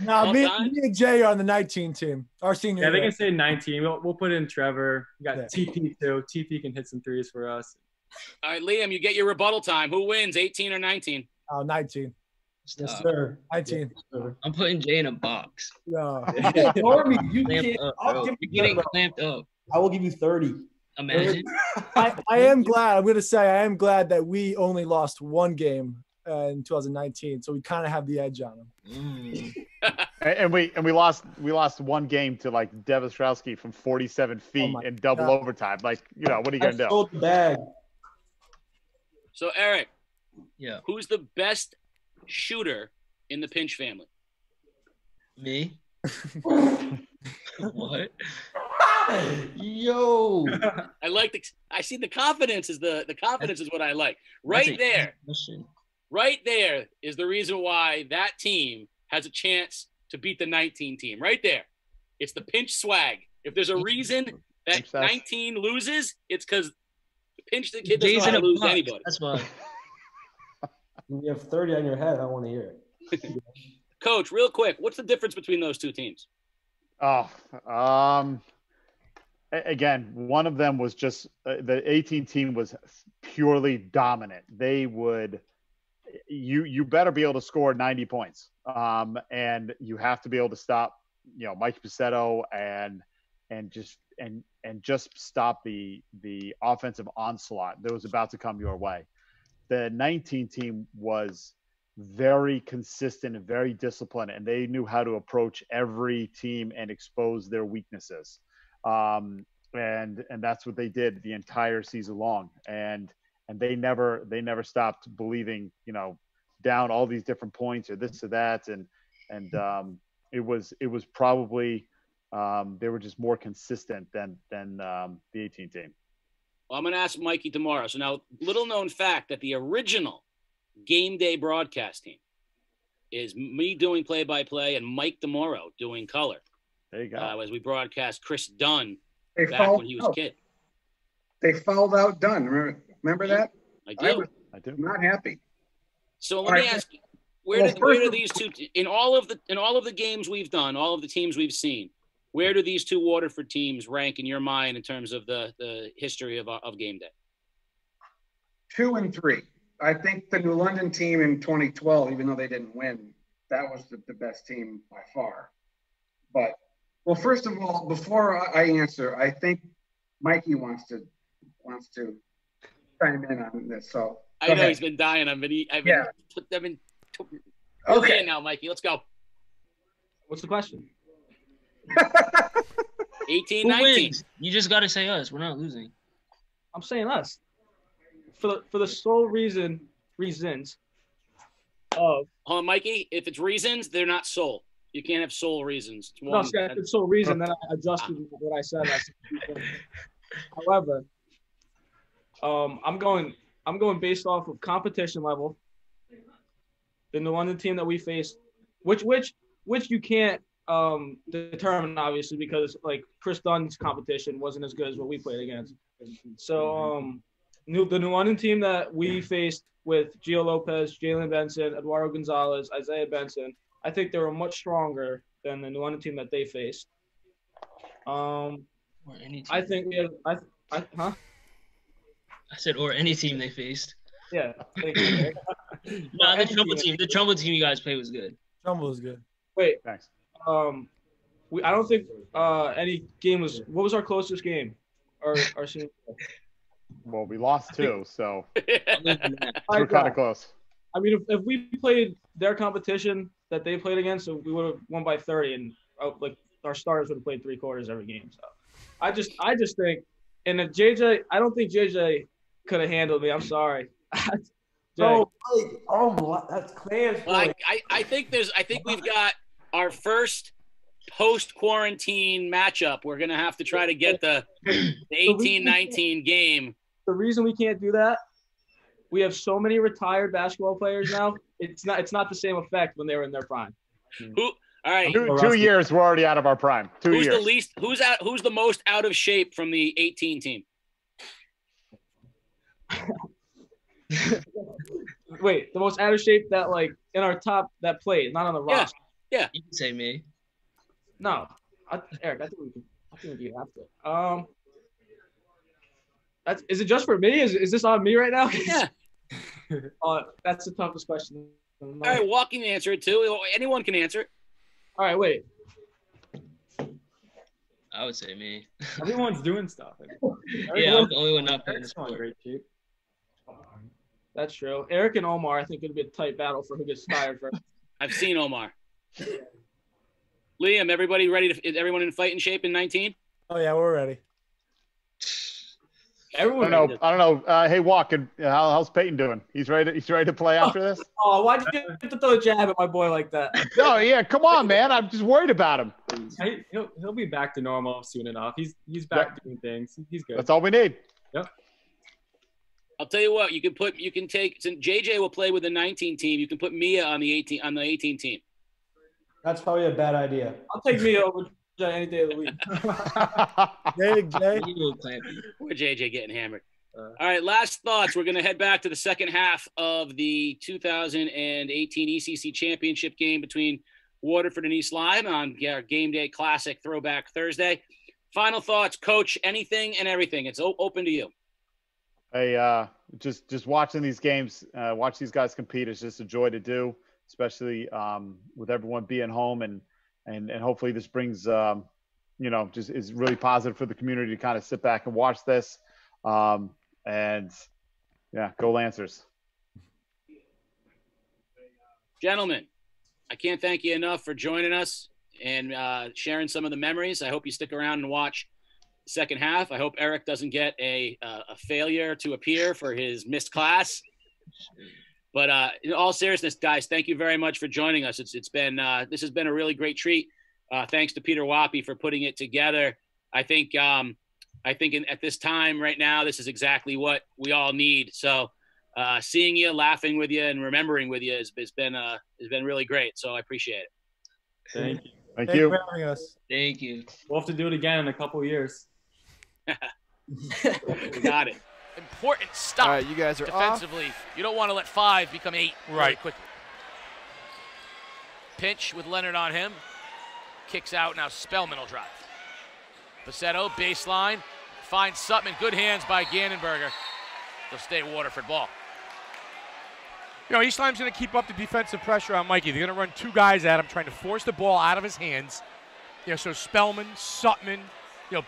No, me and Jay are on the 19 team. Our senior. Yeah, they year. can say 19. We'll put in Trevor. We got TP too. TP can hit some threes for us. All right, Liam, you get your rebuttal time. Who wins, 18 or 19? Oh, 19. Yes, sir. 19. I'm putting Jay in a box. No. Ignore me. You Clamped can't. up, I'll bro. give You're you getting 30. clamped up. I will give you 30. Imagine. I am glad. I'm going to say I am glad that we only lost one game in 2019, so we kind of have the edge on them. And we lost one game to like Ostrowski from 47 feet in double overtime. Like, what are you gonna do? Sold the bag. So Eric, Yeah. who's the best shooter in the Pinch family? Me? What? Yo. I see the confidence is the confidence is what I like. Right there. Right there is the reason why that team has a chance to beat the 19 team. Right there. It's the Pinch swag. If there's a reason that 19 loses, it's because the Pinch the kid doesn't know how to lose to anybody. That's why. When you have 30 on your head, I want to hear it. Coach, real quick, what's the difference between those two teams? Again, one of them was just the 18 team was purely dominant. They would, you better be able to score 90 points, and you have to be able to stop, Mikey Buscetto and just stop the offensive onslaught that was about to come your way. The 19 team was very consistent and very disciplined, and they knew how to approach every team and expose their weaknesses. And that's what they did the entire season long. And they never stopped believing, down all these different points or this or that. And it was probably, they were just more consistent than the 18 team. Well, I'm going to ask Mikey tomorrow. So now, little known fact that the original Game Day broadcast team is me doing play-by-play and Mike DeMoro doing color. There you go. As we broadcast Chris Dunn They back fouled when he was a kid. They fouled out Dunn. Remember that? I do. I do. Not happy. So let me ask you, where do these two in all of the games we've done, all of the teams we've seen, where do these two Waterford teams rank in your mind in terms of the history of Game Day? 2 and 3. I think the New London team in 2012, even though they didn't win, that was the best team by far. But, well, first of all, before I answer, I think Mikey wants to chime in on this. So I know he's been dying. I've been okay now, Mikey. Let's go. What's the question? 18, Who 19. wins? You just got to say us. We're not losing. I'm saying us. For the sole reasons of. Hold on, Mikey. If it's reasons, they're not sole. You can't have sole reasons. No, see, if it's sole reason, then I adjusted what I said. However, I'm going based off of competition level. The New London team that we faced, which you can't determine obviously because like Chris Dunn's competition wasn't as good as what we played against. So the New London team that we faced with Gio Lopez, Jalen Benson, Eduardo Gonzalez, Isaiah Benson, I think they were much stronger than the New London team that they faced. I think we had, I said, or any team they faced. Yeah. No, the Trumbull team. The Trumbull team you guys played was good. Trumbull was good. Wait. Thanks. I don't think any game was. What was our closest game? Our senior. Well, we lost 2, so we're kind of close. I mean, if we played their competition that they played against, so we would have won by 30, and like our starters would have played 3/4 every game. So I just think, and if JJ, I don't think JJ could have handled me. I'm sorry. So, that's Clan's. Well, I think we've got our first post-quarantine matchup. We're going to have to try to get the 18-19 game. The reason we can't do that, we have so many retired basketball players now. It's not the same effect when they were in their prime. All right. 2 years, we're already out of our prime. 2 years. Who's the least? Who's the most out of shape from the 18 team? Wait, the most out of shape that like in our top that played, not on the roster. Yeah. You can say me. No, Eric, I think we can have to. Is it just for me? Is this on me right now? Yeah. That's the toughest question. All right, Walking can answer it too. Anyone can answer it. All right, wait. I would say me. Everyone's doing stuff. Yeah, I'm the only one not playing the sport. Great shape. That's true. Eric and Omar, I think it'd be a tight battle for who gets tired first. I've seen Omar. Liam, everybody ready? Is everyone in fighting shape in 19? Oh yeah, we're ready. Everyone. I don't know. Hey, Walk, how's Peyton doing? He's ready to play after this? Oh, why'd you get to throw a jab at my boy like that? No, yeah, come on, man. I'm just worried about him. He'll be back to normal soon enough. He's back doing things. He's good. That's all we need. Yep. I'll tell you what. Since JJ will play with the 19 team, you can put Mia on the 18 team. That's probably a bad idea. I'll take Mia over any day of the week. Poor JJ getting hammered. All right, last thoughts. We're going to head back to the second half of the 2018 ECC Championship game between Waterford and East Lyme on our Game Day Classic Throwback Thursday. Final thoughts, Coach. Anything and everything. It's open to you. Hey, just watching these games, watch these guys compete is just a joy to do, especially with everyone being home and hopefully this brings, just is really positive for the community to kind of sit back and watch this. And yeah, go Lancers. Gentlemen, I can't thank you enough for joining us and sharing some of the memories. I hope you stick around and watch the second half. I hope Eric doesn't get a failure to appear for his missed class. But in all seriousness, guys, thank you very much for joining us. This has been a really great treat. Thanks to Peter Wappy for putting it together. I think at this time right now, this is exactly what we all need. So seeing you, laughing with you, and remembering with you has been really great. So I appreciate it. Thank you. Thank you for having us. Thank you. We'll have to do it again in a couple of years. We got it. Important stop. All right, you guys are defensively. You don't want to let 5 become 8 really quickly. Pinch with Leonard on him. Kicks out. Now Spellman will drive. Buscetto, baseline. Finds Sutton. Good hands by Gannenberger. They'll stay Waterford ball. East Lyme's going to keep up the defensive pressure on Mikey. They're going to run 2 guys at him, trying to force the ball out of his hands. So Spellman, Sutton,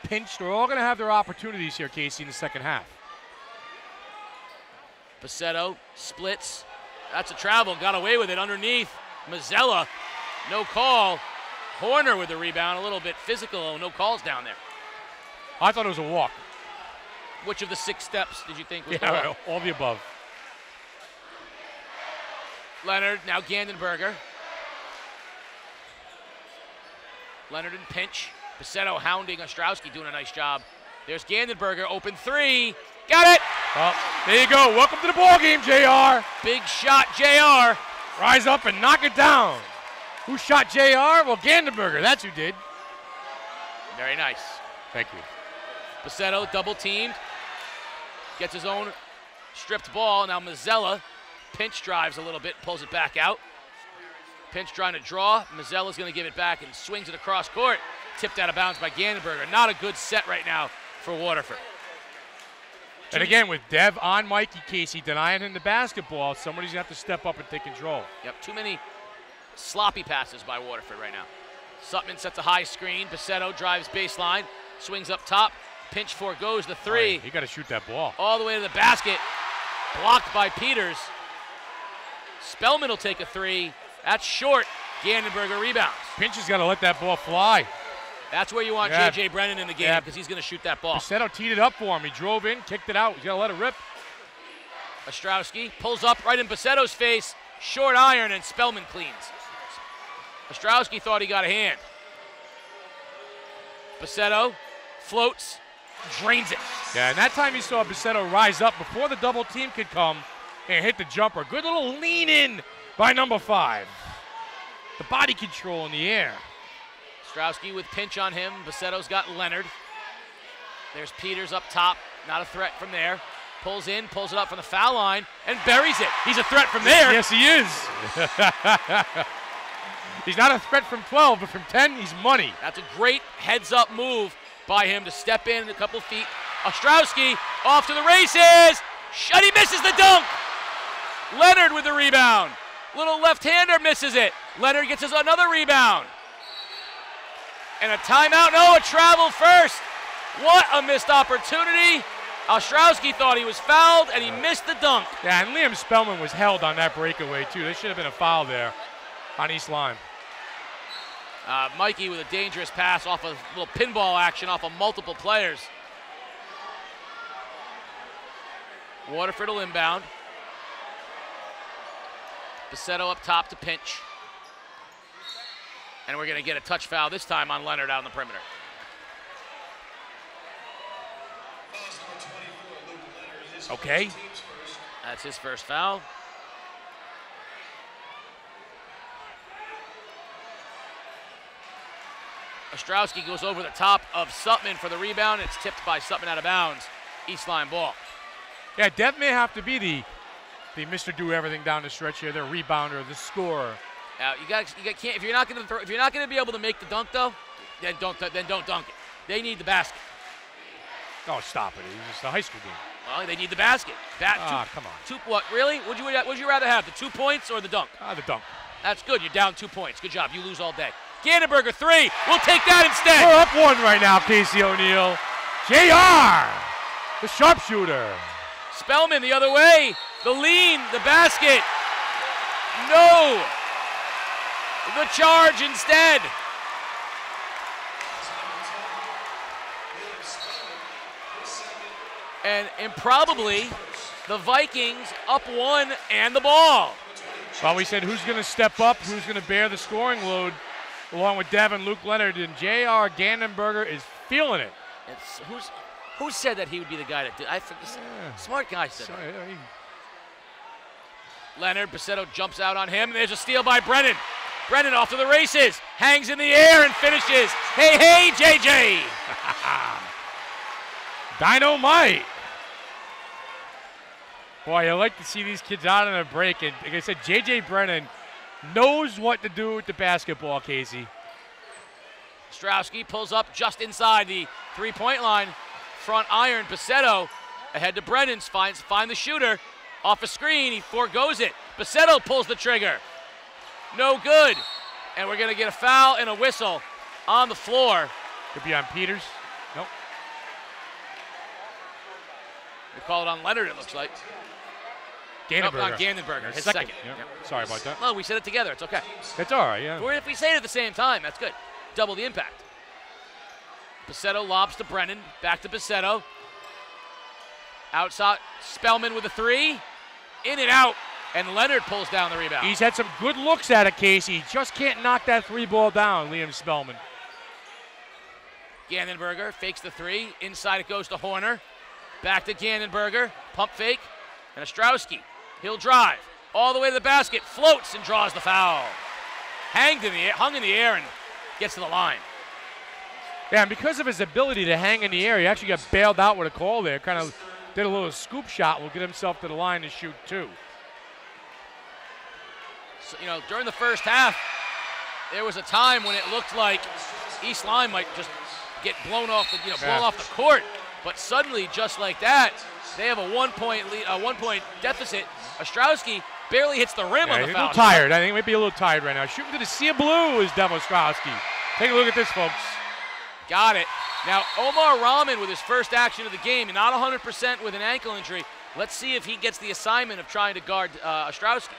Pinch, they're all going to have their opportunities here, Casey, in the second half. Buscetto splits. That's a travel. Got away with it underneath. Mazzella, no call. Horner with the rebound, a little bit physical. No calls down there. I thought it was a walk. Which of the 6 steps did you think was the walk? All the above. Leonard, now Gandenberger. Leonard and Pinch. Buscetto hounding Ostrowski, doing a nice job. There's Gandenberger, open 3. Got it! Well, there you go. Welcome to the ball game, JR. Big shot, JR. Rise up and knock it down. Who shot JR? Well, Gandenberger. That's who did. Very nice. Thank you. Buscetto double teamed. Gets his own stripped ball. Now Mazzella. Pinch drives a little bit, pulls it back out. Pinch trying to draw. Mazzella's going to give it back and swings it across court. Tipped out of bounds by Gandenberger. Not a good set right now for Waterford. And again, with Dev on Mikey, Casey denying him the basketball, somebody's going to have to step up and take control. Yep, too many sloppy passes by Waterford right now. Sutton sets a high screen. Buscetto drives baseline, swings up top. Pinch forgoes the 3. You got to shoot that ball. All the way to the basket. Blocked by Peters. Spellman will take a 3. That's short. Gandenberger rebounds. Pinch has got to let that ball fly. That's where you want J.J. Brennan in the game because he's going to shoot that ball. Buscetto teed it up for him. He drove in, kicked it out. He's got to let it rip. Ostrowski pulls up right in Buscetto's face. Short iron, and Spellman cleans. Ostrowski thought he got a hand. Buscetto floats, drains it. Yeah, and that time you saw Buscetto rise up before the double team could come and hit the jumper. Good little lean in by number 5. The body control in the air. Ostrowski with pinch on him. Buscetto's got Leonard. There's Peters up top. Not a threat from there. Pulls in, pulls it up from the foul line, and buries it. He's a threat from there. Yes, he is. He's not a threat from 12, but from 10, he's money. That's a great heads-up move by him to step in a couple feet. Ostrowski off to the races. And he misses the dunk. Leonard with the rebound. Little left-hander misses it. Leonard gets us another rebound. And a timeout. No, a travel first. What a missed opportunity. Ostrowski thought he was fouled, and he missed the dunk. Yeah, and Liam Spellman was held on that breakaway, too. There should have been a foul there on East Lyme. Mikey with a dangerous pass off a little pinball action off of multiple players. Waterford will inbound. Buscetto up top to pinch. And we're going to get a touch foul this time on Leonard out on the perimeter. Okay. That's his first foul. Ostrowski goes over the top of Sutman for the rebound. It's tipped by Sutman out of bounds. East Lyme ball. Yeah, Dev may have to be the Mr. Do Everything down the stretch here, the rebounder, the scorer. You can't if you're not going to be able to make the dunk though, then don't dunk it. They need the basket. Oh, stop it! It's just a high school game. Well, they need the basket. Come on. What really? Would you rather have the 2 points or the dunk? The dunk. That's good. You're down 2 points. Good job. You lose all day. Gandenberger 3. We'll take that instead. We're up 1 right now, Casey O'Neill. JR, the sharpshooter. Spellman the other way. The lean, the basket. No. The charge instead. And improbably, the Vikings up 1 and the ball. Well, we said who's going to step up, who's going to bear the scoring load, along with Devin, Luke Leonard, and J.R. Gandenberger is feeling it. Who said that he would be the guy to do? Smart guy said that. Leonard, Buscetto jumps out on him, and there's a steal by Brennan. Brennan off to the races, hangs in the air and finishes. Hey, JJ! Dynamite! Boy, I like to see these kids out on a break, and like I said, JJ Brennan knows what to do with the basketball, Casey. Ostrowski pulls up just inside the three-point line. Front iron, Buscetto ahead to Brennan, find the shooter. Off a screen, he forgoes it. Buscetto pulls the trigger. No good. And we're going to get a foul and a whistle on the floor. Could be on Peters. Nope. We call it on Leonard, it looks like. Gandenberger. Nope, on Gandenberger, his second. Yep. Sorry about that. No, we said it together. It's okay. It's all right, yeah. Or if we say it at the same time, that's good. Double the impact. Buscetto lobs to Brennan. Back to Buscetto. Outside, Spellman with a 3. In and out. And Leonard pulls down the rebound. He's had some good looks at it, Casey. He just can't knock that 3-ball down, Liam Spellman. Gandenberger fakes the 3. Inside it goes to Horner. Back to Gandenberger. Pump fake. And Ostrowski. He'll drive all the way to the basket. Floats and draws the foul. Hung in the air and gets to the line. Yeah, and because of his ability to hang in the air, he actually got bailed out with a call there. Kind of did a little scoop shot. Will get himself to the line to shoot 2. So, during the first half, there was a time when it looked like East Lyme might just get blown off the court. But suddenly, just like that, they have a 1-point lead, a 1-point deficit. Ostrowski barely hits the rim on the foul. He's a little tired. I think he might be a little tired right now. Shooting to the sea of blue is Dev Ostrowski. Take a look at this, folks. Got it. Now, Omar Rahman with his first action of the game, not 100% with an ankle injury. Let's see if he gets the assignment of trying to guard Ostrowski.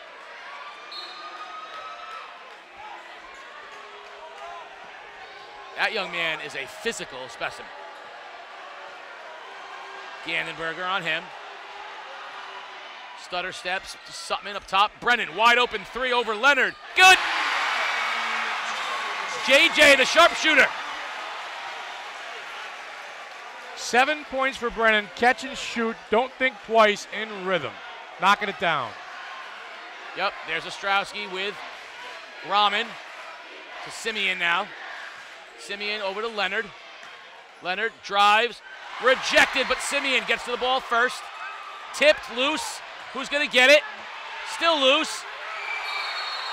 That young man is a physical specimen. Gandenberger on him. Stutter steps to Sutman up top. Brennan, wide open 3 over Leonard. Good! JJ, the sharpshooter. 7 points for Brennan. Catch and shoot. Don't think twice. In rhythm. Knocking it down. Yep, there's Ostrowski with Rahman to Simeon now. Simeon over to Leonard. Leonard drives. Rejected, but Simeon gets to the ball first. Tipped, loose. Who's going to get it? Still loose.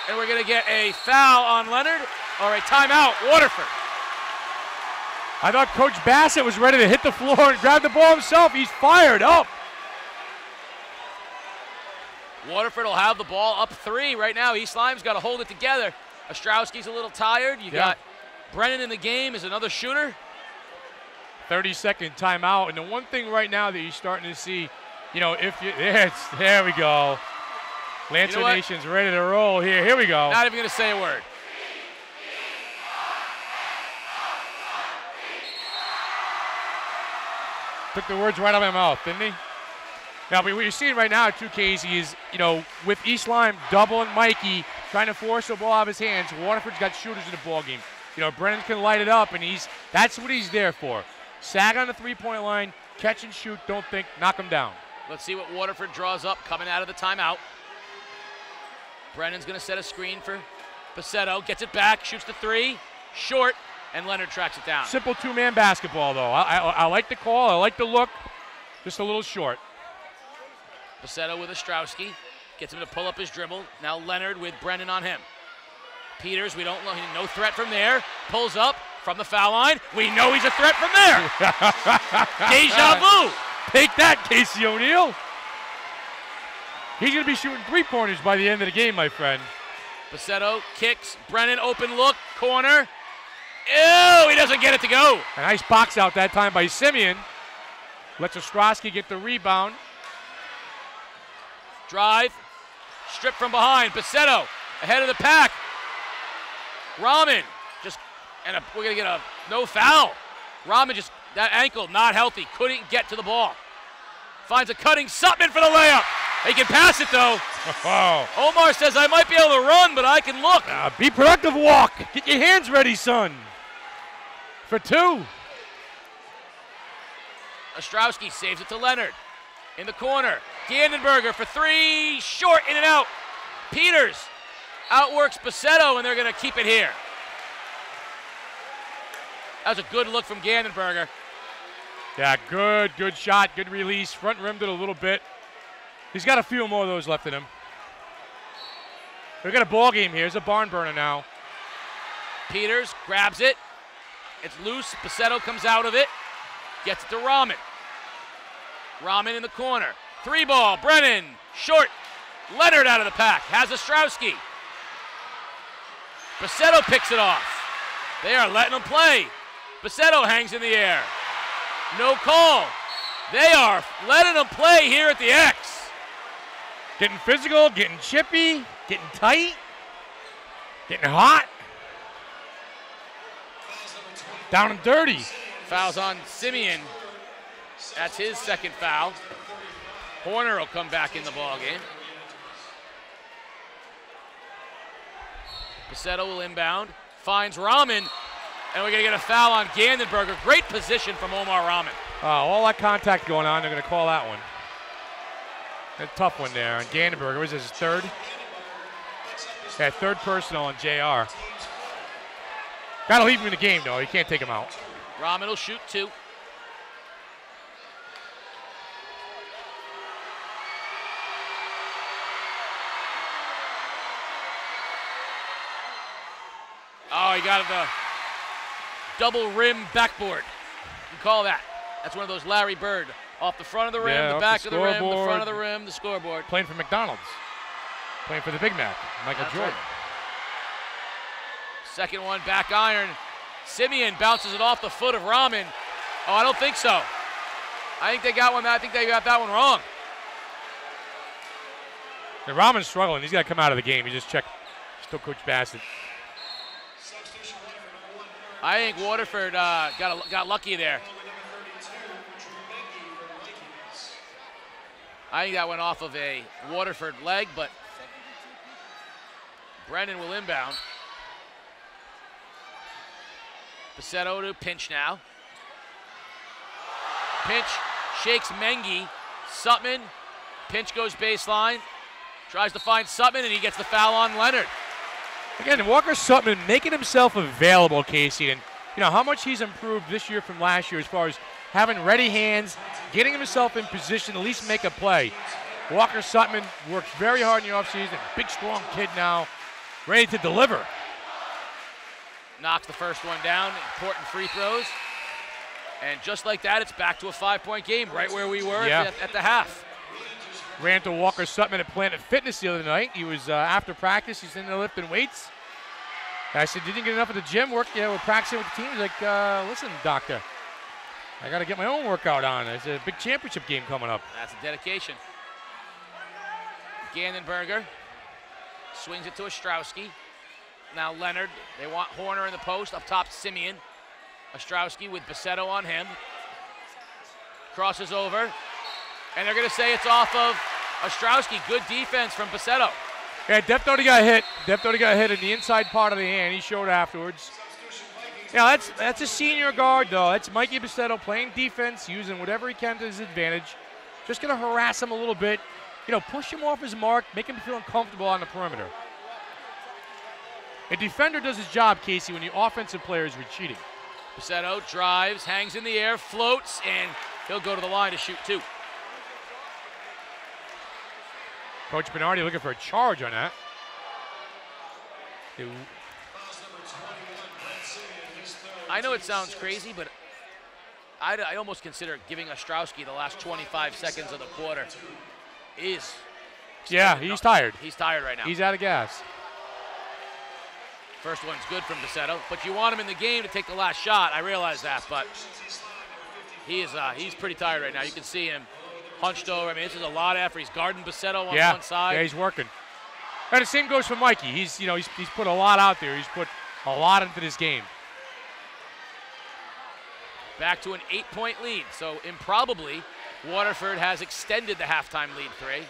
And we're going to get a foul on Leonard, or a timeout, Waterford. I thought Coach Bassett was ready to hit the floor and grab the ball himself. He's fired up. Waterford will have the ball up 3 right now. East Lyme's got to hold it together. Ostrowski's a little tired. You got Brennan in the game as another shooter. 30-second timeout. And the one thing right now that you're starting to see, you know, if you, there we go. Lancer Nation's ready to roll here. Here we go. Not even going to say a word. Took the words right out of my mouth, didn't he? Now, what you're seeing right now, too, Casey, is, you know, with East Lyme doubling Mikey, trying to force the ball out of his hands, Waterford's got shooters in the ball game. You know, Brennan can light it up, and that's what he's there for. Sag on the three-point line, catch and shoot, don't think, knock him down. Let's see what Waterford draws up coming out of the timeout. Brennan's going to set a screen for Buscetto, gets it back, shoots the 3, short, and Leonard tracks it down. Simple two-man basketball, though. I like the call, I like the look, just a little short. Buscetto with Ostrowski, gets him to pull up his dribble. Now Leonard with Brennan on him. Peters, we don't know, no threat from there. Pulls up from the foul line. We know he's a threat from there. Deja vu. Take that, Casey O'Neill. He's going to be shooting three-pointers by the end of the game, my friend. Buscetto kicks. Brennan, open look, corner. Ew, he doesn't get it to go. A nice box out that time by Simeon. Lets Ostrowski get the rebound. Drive, strip from behind. Buscetto ahead of the pack. Rahman we're gonna get a no foul. Rahman that ankle not healthy, couldn't get to the ball. Finds a cutting Sutman for the layup. He can pass it though. Omar says I might be able to run, but I can look. Be productive, walk. Get your hands ready, son. For 2. Ostrowski saves it to Leonard. In the corner, Gandenberger for 3, short, in and out. Peters outworks Buscetto, and they're going to keep it here. That was a good look from Gandenberger. Yeah, good shot, good release. Front rimmed it a little bit. He's got a few more of those left in him. We've got a ball game here. It's a barn burner now. Peters grabs it. It's loose. Buscetto comes out of it. Gets it to Rahman. Rahman in the corner. 3 ball. Brennan. Short. Leonard out of the pack. Has Ostrowski. Buscetto picks it off. They are letting him play. Buscetto hangs in the air. No call. They are letting him play here at the X. Getting physical, getting chippy, getting tight, getting hot. Down and dirty. Fouls on Simeon. That's his second foul. Horner will come back in the ball game. Buscetto will inbound, finds Rahman, and we're going to get a foul on Gandenberger. Great position from Omar Rahman. All that contact going on, they're going to call that one. A tough one there on Gandenberger. Was this his 3rd? Yeah, 3rd personal on JR. Got to leave him in the game, though. You can't take him out. Rahman will shoot 2. Oh, he got the double rim backboard. You call that. That's one of those Larry Bird. Off the front of the rim, the back of the rim, the front of the rim, the scoreboard. Playing for McDonald's. Playing for the Big Mac, Michael Jordan. Right. Second one, back iron. Simeon bounces it off the foot of Rahman. Oh, I don't think so. I think they got that one wrong. And Rahman's struggling. He's got to come out of the game. He just checked. Still Coach Bassett. I think Waterford got lucky there. I think that went off of a Waterford leg, but Brennan will inbound. Buscetto to pinch now. Pinch shakes Mengi. Sutman, Pinch goes baseline, tries to find Sutman, and he gets the foul on Leonard. Again, Walker Sutman making himself available, Casey, and you know how much he's improved this year from last year as far as having ready hands, getting himself in position to at least make a play. Walker Sutman works very hard in the offseason. Big, strong kid now, ready to deliver. Knocks the first one down, important free throws. And just like that, it's back to a 5-point game, right where we were at the half. Ran to Walker Sutman at Planet Fitness the other night. He was, after practice, he's in there lifting weights. I said, didn't get enough at the gym, we're practicing with the team. He's like, listen, doctor, I got to get my own workout on. There's a big championship game coming up. That's a dedication. Gannenberger swings it to Ostrowski. Now Leonard, they want Horner in the post, up top Simeon. Ostrowski with Buscetto on him. Crosses over, and they're going to say it's off of Ostrowski. Good defense from Buscetto. Yeah, Deptoni got hit. Deptoni got hit in the inside part of the hand. He showed afterwards. Yeah, that's a senior guard, though. That's Mikey Buscetto playing defense, using whatever he can to his advantage. Just going to harass him a little bit. You know, push him off his mark, make him feel uncomfortable on the perimeter. A defender does his job, Casey, when the offensive player is retreating. Buscetto drives, hangs in the air, floats, and he'll go to the line to shoot 2. Coach Bernardi looking for a charge on that. I know it sounds crazy, but I almost consider giving Ostrowski the last 25 seconds of the quarter is. Yeah, he's tired. He's tired right now. He's out of gas. First one's good from Buscetto, but you want him in the game to take the last shot. I realize that, but he's pretty tired right now. You can see him hunched over. I mean, this is a lot of effort. He's guarding Buscetto on one side. Yeah, he's working. And the same goes for Mikey. He's put a lot out there. He's put a lot into this game. Back to an 8-point lead. So improbably, Waterford has extended the halftime lead 3.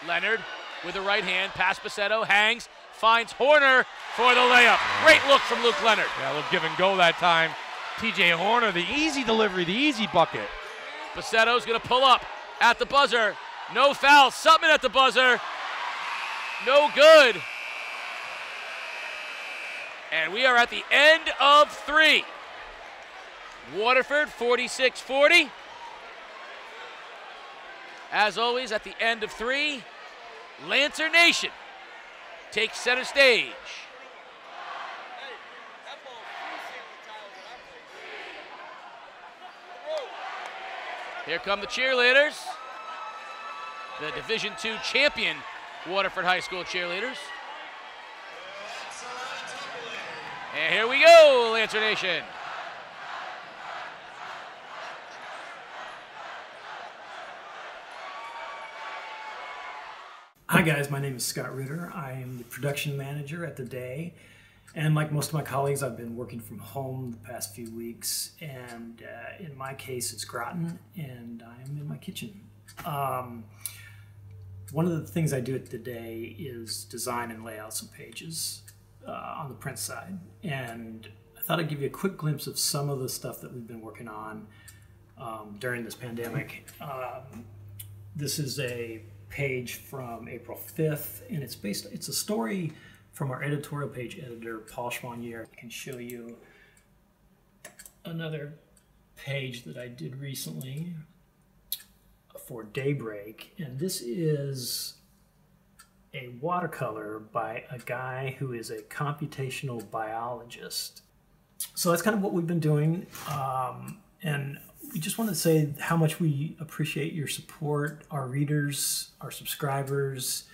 Leonard with the right hand, past Buscetto, hangs, finds Horner for the layup. Great look from Luke Leonard. Yeah, a little give and go that time. TJ Horner, the easy delivery, the easy bucket. Buscetto's going to pull up at the buzzer. No foul. Sutman at the buzzer. No good. And we are at the end of 3. Waterford 46-40. As always, at the end of 3, Lancer Nation takes center stage. Here come the cheerleaders. The Division II champion Waterford High School cheerleaders. And here we go, Lancer Nation. Hi guys, my name is Scott Ritter. I am the production manager at The Day. And like most of my colleagues, I've been working from home the past few weeks. And in my case, it's Groton, and I'm in my kitchen. One of the things I do at The Day is design and lay out some pages on the print side. And I thought I'd give you a quick glimpse of some of the stuff that we've been working on during this pandemic. This is a page from April 5th, and it's a story from our editorial page editor, Paul Schwanier. I can show you another page that I did recently for Daybreak, and this is a watercolor by a guy who is a computational biologist. So that's kind of what we've been doing, and we just want to say how much we appreciate your support, our readers, our subscribers.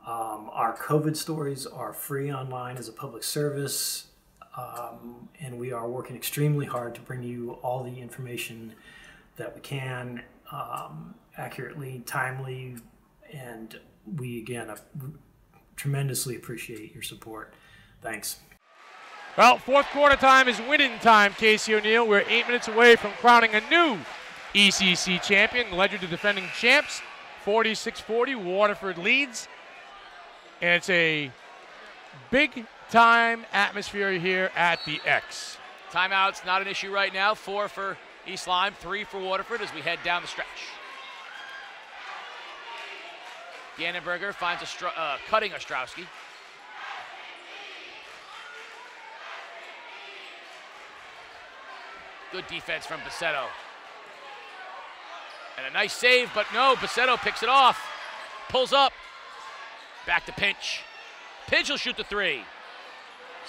Our COVID stories are free online as a public service, and we are working extremely hard to bring you all the information that we can, accurately, timely, and we, again, tremendously appreciate your support. Thanks. Well, fourth quarter time is winning time, Casey O'Neill. We're 8 minutes away from crowning a new ECC champion, led to defending champs. 46-40, Waterford leads. And it's a big-time atmosphere here at the X. Timeout's not an issue right now. 4 for East Lyme, 3 for Waterford as we head down the stretch. Gannenberger finds cutting Ostrowski. Good defense from Buscetto. And a nice save, but no, Buscetto picks it off. Pulls up. Back to Pinch. Pinch will shoot the 3.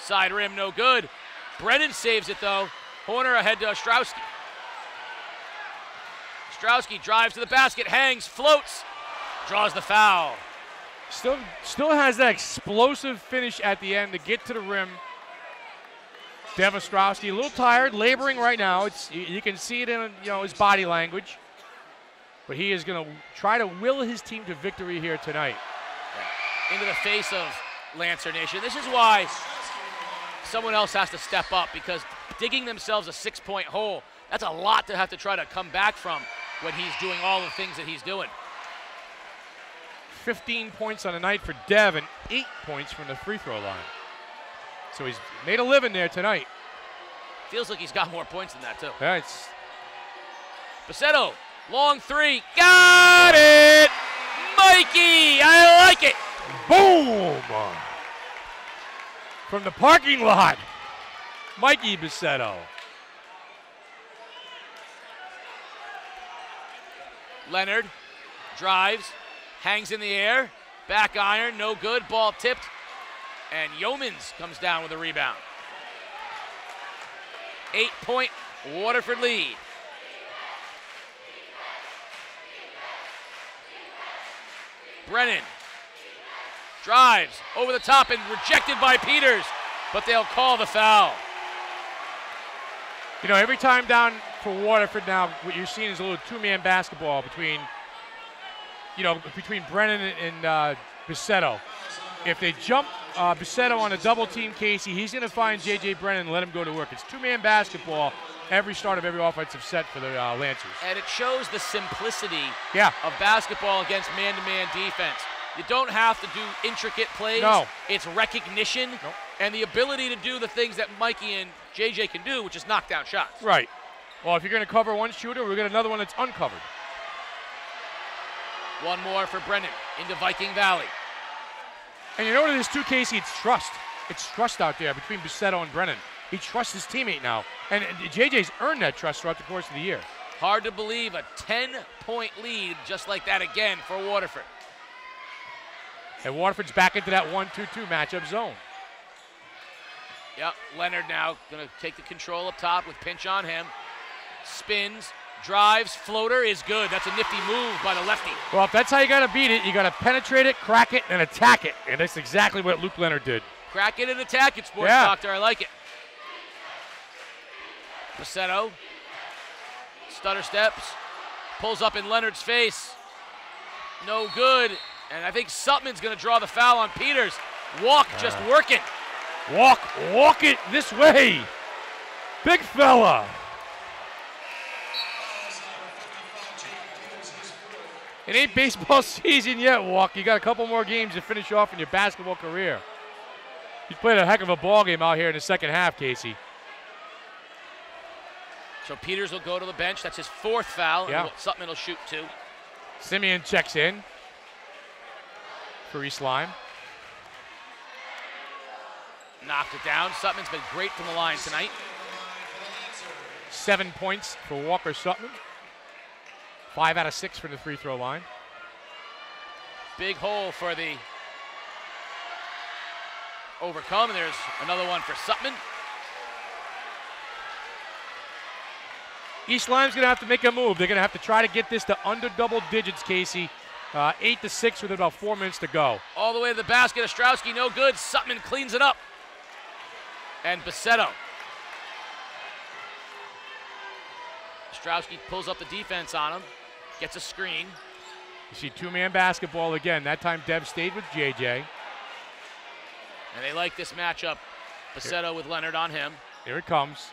Side rim, no good. Brennan saves it though. Horner ahead to Ostrowski. Ostrowski drives to the basket, hangs, floats, draws the foul. Still has that explosive finish at the end to get to the rim. Dev Ostrowski, a little tired, laboring right now. You can see it in his body language. But he is going to try to will his team to victory here tonight. Into the face of Lancer Nation. This is why someone else has to step up, because digging themselves a 6-point hole, that's a lot to have to try to come back from when he's doing all the things that he's doing. 15 points on the night for Dev and 8 points from the free throw line. So he's made a living there tonight. Feels like he's got more points than that too. Yeah, it's Buscetto, long 3, got it! Mikey, I like it! Boom! From the parking lot, Mikey Buscetto. Leonard drives, hangs in the air, back iron, no good, ball tipped, and Yeomans comes down with a rebound. 8-point Waterford lead. Brennan drives over the top and rejected by Peters, but they'll call the foul. Every time down for Waterford now, what you're seeing is a little 2-man basketball between Brennan and Buscetto. If they jump Buscetto on a double team Casey, he's going to find J.J. Brennan and let him go to work. It's 2-man basketball every start of every offensive set for the Lancers. And it shows the simplicity of basketball against man-to-man defense. You don't have to do intricate plays. No. It's recognition and the ability to do the things that Mikey and J.J. can do, which is knock down shots. Right. Well, if you're going to cover one shooter, we'll get another one that's uncovered. One more for Brennan into Viking Valley. And you know what it is too, Casey? It's trust. It's trust out there between Buscetto and Brennan. He trusts his teammate now. And JJ's earned that trust throughout the course of the year. Hard to believe a 10-point lead just like that again for Waterford. And Waterford's back into that 1-2-2 matchup zone. Yep, Leonard now going to take the control up top with Pinch on him. Spins, drives, floater is good. That's a nifty move by the lefty. Well, if that's how you got to beat it, you got to penetrate it, crack it, and attack it. And that's exactly what Luke Leonard did. Crack it and attack it, Sports Doctor. I like it. Buscetto, stutter steps, pulls up in Leonard's face. No good. And I think Sutman's going to draw the foul on Peters. Walk just working. Walk it this way. Big fella. It ain't baseball season yet, Walk. You got a couple more games to finish off in your basketball career. He's played a heck of a ball game out here in the second half, Casey. So Peters will go to the bench. That's his 4th foul. Yeah. And Sutman will shoot 2. Simeon checks in for East Lyme. Knocked it down. Sutman's been great from the line tonight. 7 points for Walker Sutman. 5 out of 6 from the free throw line. Big hole for the overcome. There's another one for Sutman. East Lyme's going to have to make a move. They're going to have to try to get this to under double digits, Casey. 8-6 with about 4 minutes to go. All the way to the basket. Ostrowski, no good. Sutman cleans it up. And Buscetto. Ostrowski pulls up the defense on him. Gets a screen. You see 2-man basketball again. That time Dev stayed with JJ. And they like this matchup. Buscetto with Leonard on him. Here it comes.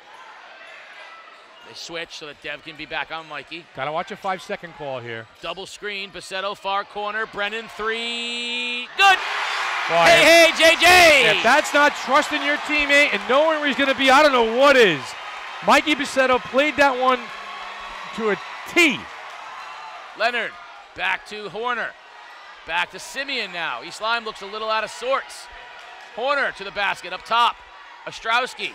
They switch so that Dev can be back on Mikey. Gotta watch a 5-second call here. Double screen. Buscetto, far corner. Brennan, 3. Good! Boy, hey, JJ! If that's not trusting your teammate and knowing where he's going to be, I don't know what is. Mikey Buscetto played that one to a T. Leonard back to Horner. Back to Simeon now. East Lyme looks a little out of sorts. Horner to the basket up top. Ostrowski.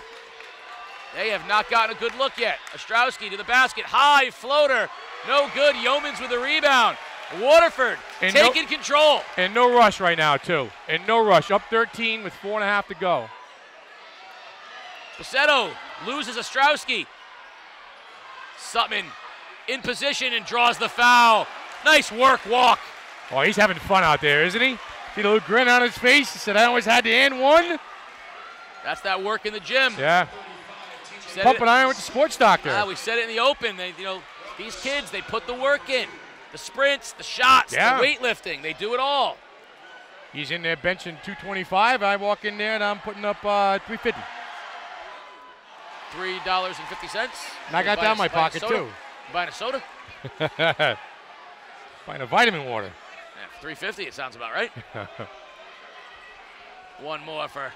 They have not gotten a good look yet. Ostrowski to the basket. High floater. No good. Yeomans with the rebound. Waterford taking control. And no rush right now, too. And no rush. Up 13 with 4.5 to go. Buscetto loses Ostrowski. Sutton in position and draws the foul. Nice work, walk. Oh, he's having fun out there, isn't he? See the little grin on his face? He said, I always had the and one. That's that work in the gym. Yeah. Pumping iron with the sports doctor. We said it in the open. These kids, they put the work in. The sprints, the shots, the weightlifting. They do it all. He's in there benching 225. I walk in there and I'm putting up 350. $3.50. And I got that in my pocket, too. You buying a soda? Buying a vitamin water. Yeah, $3.50, it sounds about right. One more for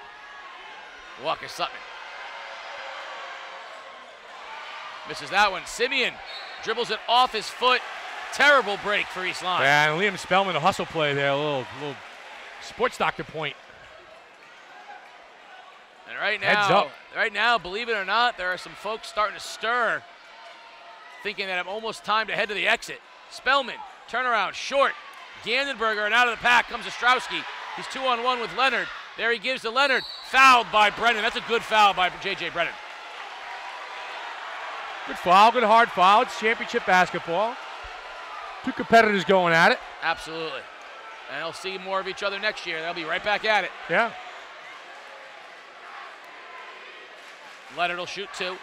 Walker Sutton. Misses that one. Simeon dribbles it off his foot. Terrible break for East Lyme. Yeah, and Liam Spellman, a hustle play there, a little sports doctor point. And right Heads now, up. believe it or not, there are some folks starting to stir, thinking that I'm almost time to head to the exit. Spellman, turnaround, short. Gandenberger, and out of the pack comes Ostrowski. He's 2-on-1 with Leonard. There he gives to Leonard. Fouled by Brennan. That's a good foul by J.J. Brennan. Good foul, good hard foul. It's championship basketball. Two competitors going at it. Absolutely. And they'll see more of each other next year. They'll be right back at it. Yeah. Leonard will shoot two.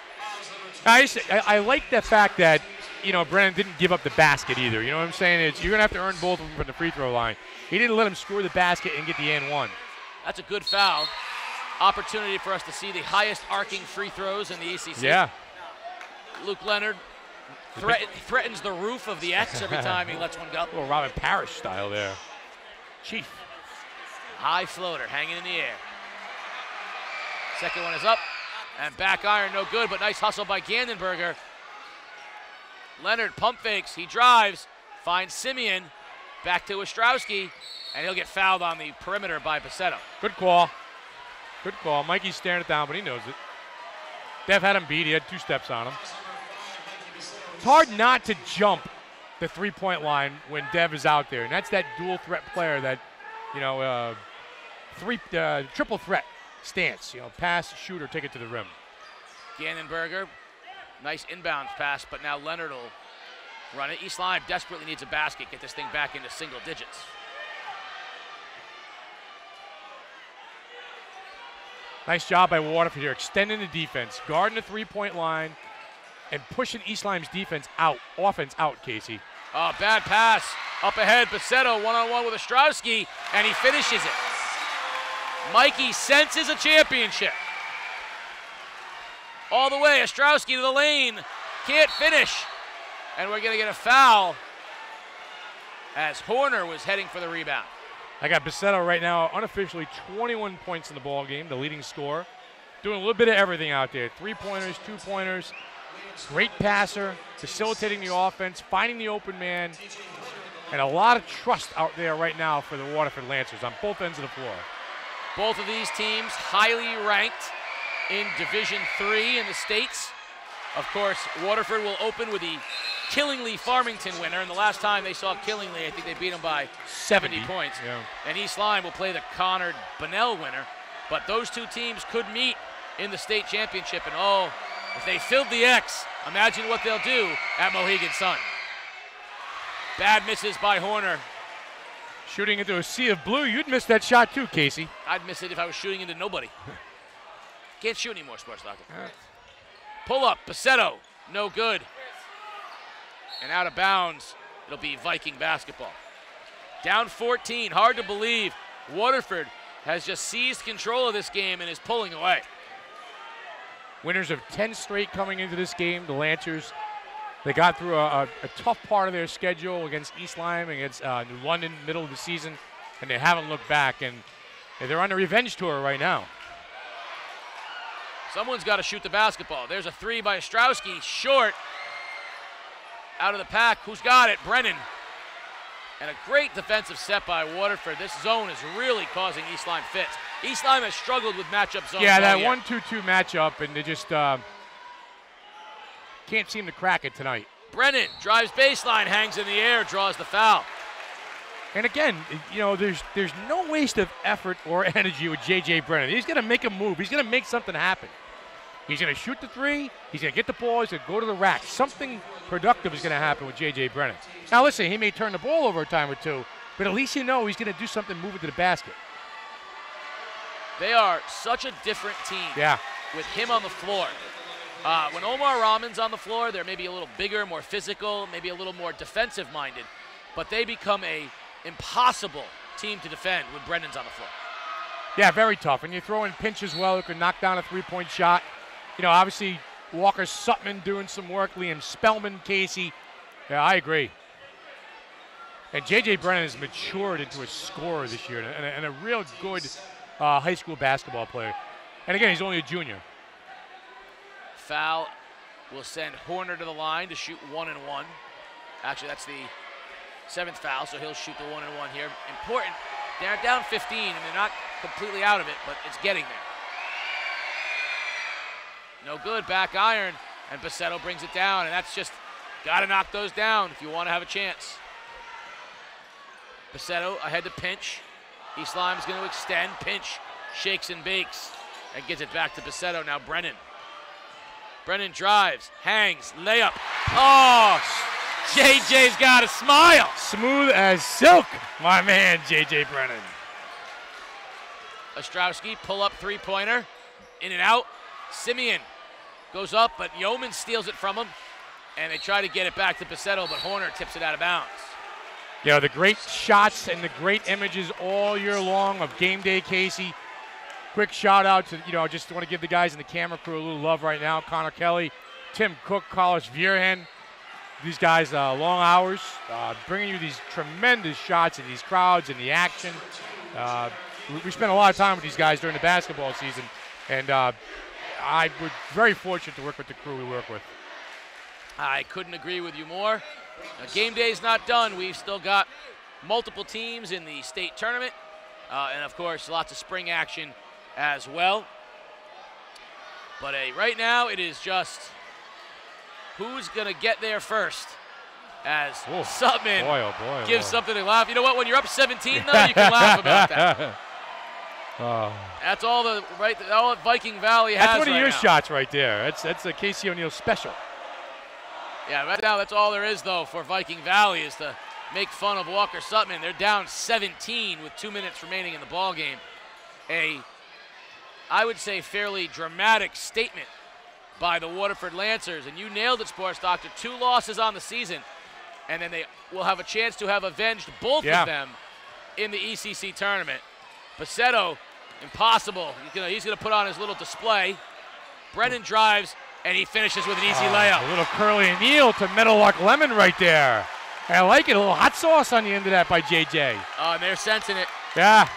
I like the fact that, Brennan didn't give up the basket either. You know what I'm saying? You're going to have to earn both of them from the free throw line. He didn't let him score the basket and get the and one. That's a good foul. Opportunity for us to see the highest arcing free throws in the ECC. Yeah. Luke Leonard threatens the roof of the X every time he lets one go. A little Robin Parrish style there. Chief. High floater hanging in the air. Second one is up. And back iron, no good, but nice hustle by Gandenberger. Leonard pump fakes. He drives. Finds Simeon. Back to Ostrowski. And he'll get fouled on the perimeter by Buscetto. Good call. Good call. Mikey's staring it down, but he knows it. Dev had him beat. He had 2 steps on him. It's hard not to jump the three-point line when Dev is out there. And that's that dual threat player that, triple threat stance. Pass, shoot, or take it to the rim. Gandenberger, nice inbounds pass, but now Leonard will run it. East Lyme desperately needs a basket, get this thing back into single digits. Nice job by Waterford here, extending the defense, guarding the three-point line, and pushing East Lyme's offense out, Casey. Oh, bad pass. Up ahead, Buscetto one-on-one with Ostrowski, and he finishes it. Mikey senses a championship. All the way, Ostrowski to the lane. Can't finish. And we're going to get a foul as Horner was heading for the rebound. I got Buscetto right now, unofficially 21 points in the ball game, the leading scorer. Doing a little bit of everything out there. 3-pointers, 2-pointers. Great passer, facilitating the offense, finding the open man. And a lot of trust out there right now for the Waterford Lancers on both ends of the floor. Both of these teams highly ranked in Division III in the States. Of course, Waterford will open with the Killingly Farmington winner, and the last time they saw Killingly, I think they beat them by 70 points. Yeah. And East Lyme will play the Connard Bunnell winner. But those two teams could meet in the state championship, and if they filled the X, imagine what they'll do at Mohegan Sun. Bad misses by Horner. Shooting into a sea of blue. You'd miss that shot too, Casey. I'd miss it if I was shooting into nobody. Can't shoot anymore, Sports Doctor. Pull up, Buscetto, no good. And out of bounds, it'll be Viking basketball. Down 14, hard to believe. Waterford has just seized control of this game and is pulling away. Winners of 10 straight coming into this game, the Lancers. They got through a tough part of their schedule against East Lyme, against New London, middle of the season, and they haven't looked back, and they're on a revenge tour right now. Someone's got to shoot the basketball. There's a three by Ostrowski, short. out of the pack. Who's got it? Brennan. And a great defensive set by Waterford. This zone is really causing East Lyme fits. East Lyme has struggled with matchup zones. Yeah, that all year. 1-2-2 matchup, and they just can't seem to crack it tonight. Brennan drives baseline, hangs in the air, draws the foul. And again, you know, there's no waste of effort or energy with J.J. Brennan. He's going to make a move. He's going to make something happen. He's going to shoot the three. He's going to get the ball. He's going to go to the rack. Something productive is going to happen with J.J. Brennan. Now, listen, he may turn the ball over a time or two, but at least you know he's going to do something moving to the basket. They are such a different team with him on the floor. When Omar Rahman's on the floor, they're maybe a little bigger, more physical, maybe a little more defensive-minded, but they become a impossible team to defend when Brennan's on the floor. Yeah, very tough. And you throw in Pinch as well, who can knock down a three-point shot. You know, obviously, Walker Sutman doing some work, Liam Spellman, Casey. Yeah, I agree. And J.J. Brennan has matured into a scorer this year and a real good high school basketball player. And again, he's only a junior. Foul will send Horner to the line to shoot 1-1. Actually, that's the 7th foul, so he'll shoot the 1-1 here. Important. They're down 15, and they're not completely out of it, but it's getting there. No good, back iron, and Buscetto brings it down, and that's just, got to knock those down if you want to have a chance. Buscetto ahead to Pinch. East Lyme is going to extend. Pinch shakes and bakes and gets it back to Buscetto. Now Brennan. Brennan drives, hangs, layup. Oh, JJ's got a smile. Smooth as silk, my man, JJ Brennan. Ostrowski, pull-up three-pointer, in and out. Simeon goes up, but Yeomans steals it from him, and they try to get it back to Buscetto, but Horner tips it out of bounds. You know, the great shots and the great images all year long of Game Day Casey. Quick shout out to, you know, just want to give the guys in the camera crew a little love right now. Connor Kelly, Tim Cook, Carlos Vierhen. These guys, long hours, bringing you these tremendous shots of these crowds and the action. We spent a lot of time with these guys during the basketball season, and I was very fortunate to work with the crew we work with. I couldn't agree with you more. Now, game day's not done. We've still got multiple teams in the state tournament, and of course, lots of spring action as well. But right now, it is just who's going to get there first, as Sutman gives something to laugh. You know what? When you're up 17, though, you can laugh about that. That's all all that Viking Valley has. That's one of your now. shots right there. That's a Casey O'Neill special. Yeah, right now that's all there is, though, for Viking Valley is to make fun of Walker Sutman. They're down 17 with 2 minutes remaining in the ball game. I would say, fairly dramatic statement by the Waterford Lancers. And you nailed it, Sports Doctor. 2 losses on the season, and then they will have a chance to have avenged both of them in the ECC tournament. Buscetto, impossible. He's going to put on his little display. Brennan drives, and he finishes with an easy layup. A little curly kneel to Meadowlark Lemon right there. I like it. A little hot sauce on the end of that by JJ. And they're sensing it. Yeah.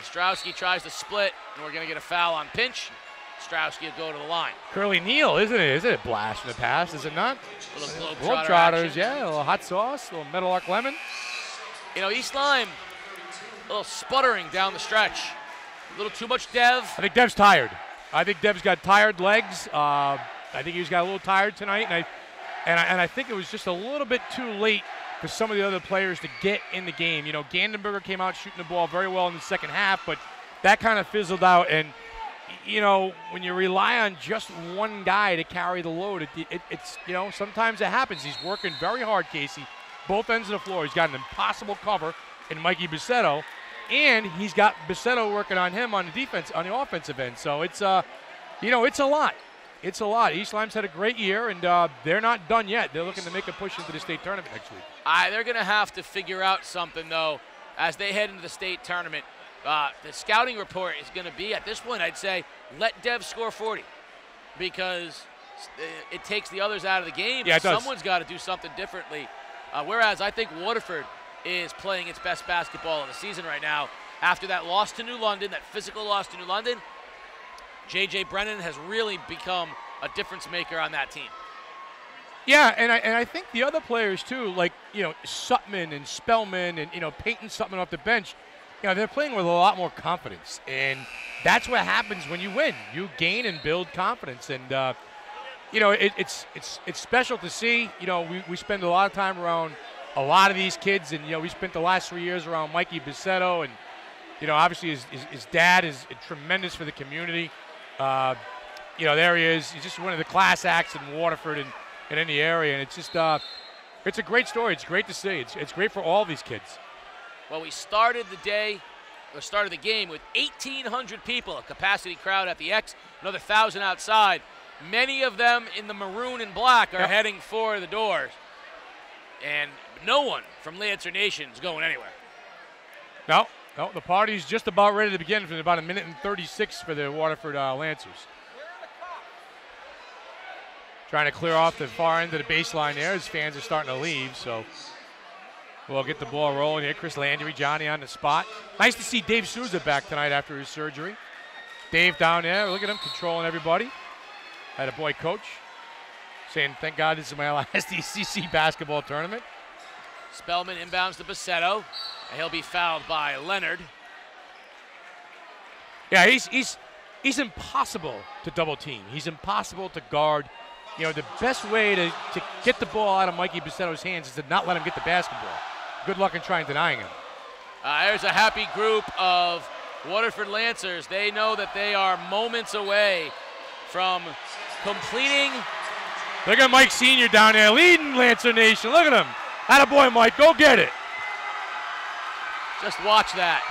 Ostrowski tries to split, and we're going to get a foul on Pinch. Ostrowski will go to the line. Curly kneel, isn't it? Isn't it blast in the past? Is it not? A little Globetrotters, action. yeah. A little hot sauce, a little Meadowlark Lemon. You know, East Lyme, a little sputtering down the stretch. A little too much Dev. I think Dev's tired. I think Dev's got tired legs. I think he's got a little tired tonight, and I think it was just a little bit too late for some of the other players to get in the game. You know, Gandenberger came out shooting the ball very well in the second half, but that kind of fizzled out. And, you know, when you rely on just one guy to carry the load, it's, you know, sometimes it happens. He's working very hard, Casey, both ends of the floor. He's got an impossible cover in Mikey Buscetto, and he's got Buscetto working on him on the defense, on the offensive end. So it's, you know, it's a lot. It's a lot. East Lyme's had a great year, and they're not done yet. They're looking to make a push into the state tournament next week. They're going to have to figure out something, though, as they head into the state tournament. The scouting report is going to be, at this point, I'd say, let Dev score 40, because it takes the others out of the game. Yeah, it does. Someone's got to do something differently. Whereas I think Waterford is playing its best basketball of the season right now. After that loss to New London, that physical loss to New London, J.J. Brennan has really become a difference maker on that team. Yeah, and I think the other players too, like, you know, Sutman and Spellman and, you know, Peyton Sutman off the bench, you know, they're playing with a lot more confidence, and that's what happens when you win. You gain and build confidence, and you know, it's special to see. You know, we spend a lot of time around a lot of these kids, and, you know, we spent the last 3 years around Mikey Buscetto, and, you know, obviously his dad is tremendous for the community. You know, there he is. He's just one of the class acts in Waterford and in the area, and it's just it's a great story. It's great to see. It's great for all these kids. Well, we started the game with 1,800 people, a capacity crowd at the X, another 1,000 outside. Many of them in the maroon and black are heading for the doors, and no one from Lancer Nation is going anywhere. No, the party's just about ready to begin for about 1:36 for the Waterford Lancers. Trying to clear off the far end of the baseline there as fans are starting to leave, so we'll get the ball rolling here. Chris Landry, Johnny on the spot. Nice to see Dave Souza back tonight after his surgery. Dave down there, look at him controlling everybody. Had a boy coach saying, thank God this is my last ECC basketball tournament. Spellman inbounds to Buscetto, and he'll be fouled by Leonard. Yeah, he's impossible to double team. He's impossible to guard. You know, the best way to get the ball out of Mikey Buscetto's hands is to not let him get the basketball. Good luck in trying denying him. There's a happy group of Waterford Lancers. They know that they are moments away from completing. Look at Mike Sr. down there leading Lancer Nation. Look at him. Attaboy, Mike. Go get it. Just watch that.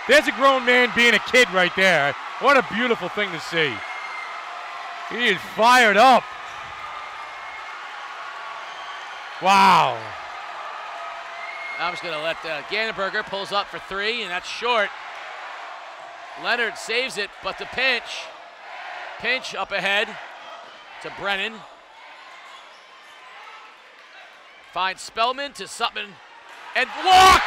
There's a grown man being a kid right there. What a beautiful thing to see. He is fired up. Wow. I'm just going to let Ganenberger pulls up for three, and that's short. Leonard saves it, but the pinch up ahead to Brennan. Finds Spellman to Sutman, and walk!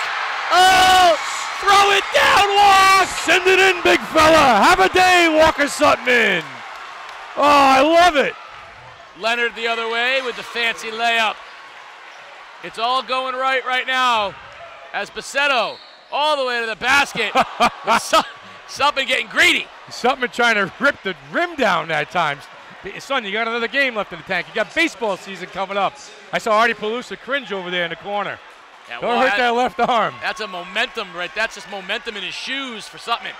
Oh, throw it down, walk! Send it in, big fella. Have a day, Walker Sutman. Oh, I love it. Leonard the other way with the fancy layup. It's all going right now as Buscetto all the way to the basket. Sutman getting greedy. Sutman trying to rip the rim down that time. Son, you got another game left in the tank. You got baseball season coming up. I saw Artie Pelusa cringe over there in the corner. Yeah, Don't hurt that left arm. That's a momentum, right? That's just momentum in his shoes for Sutman.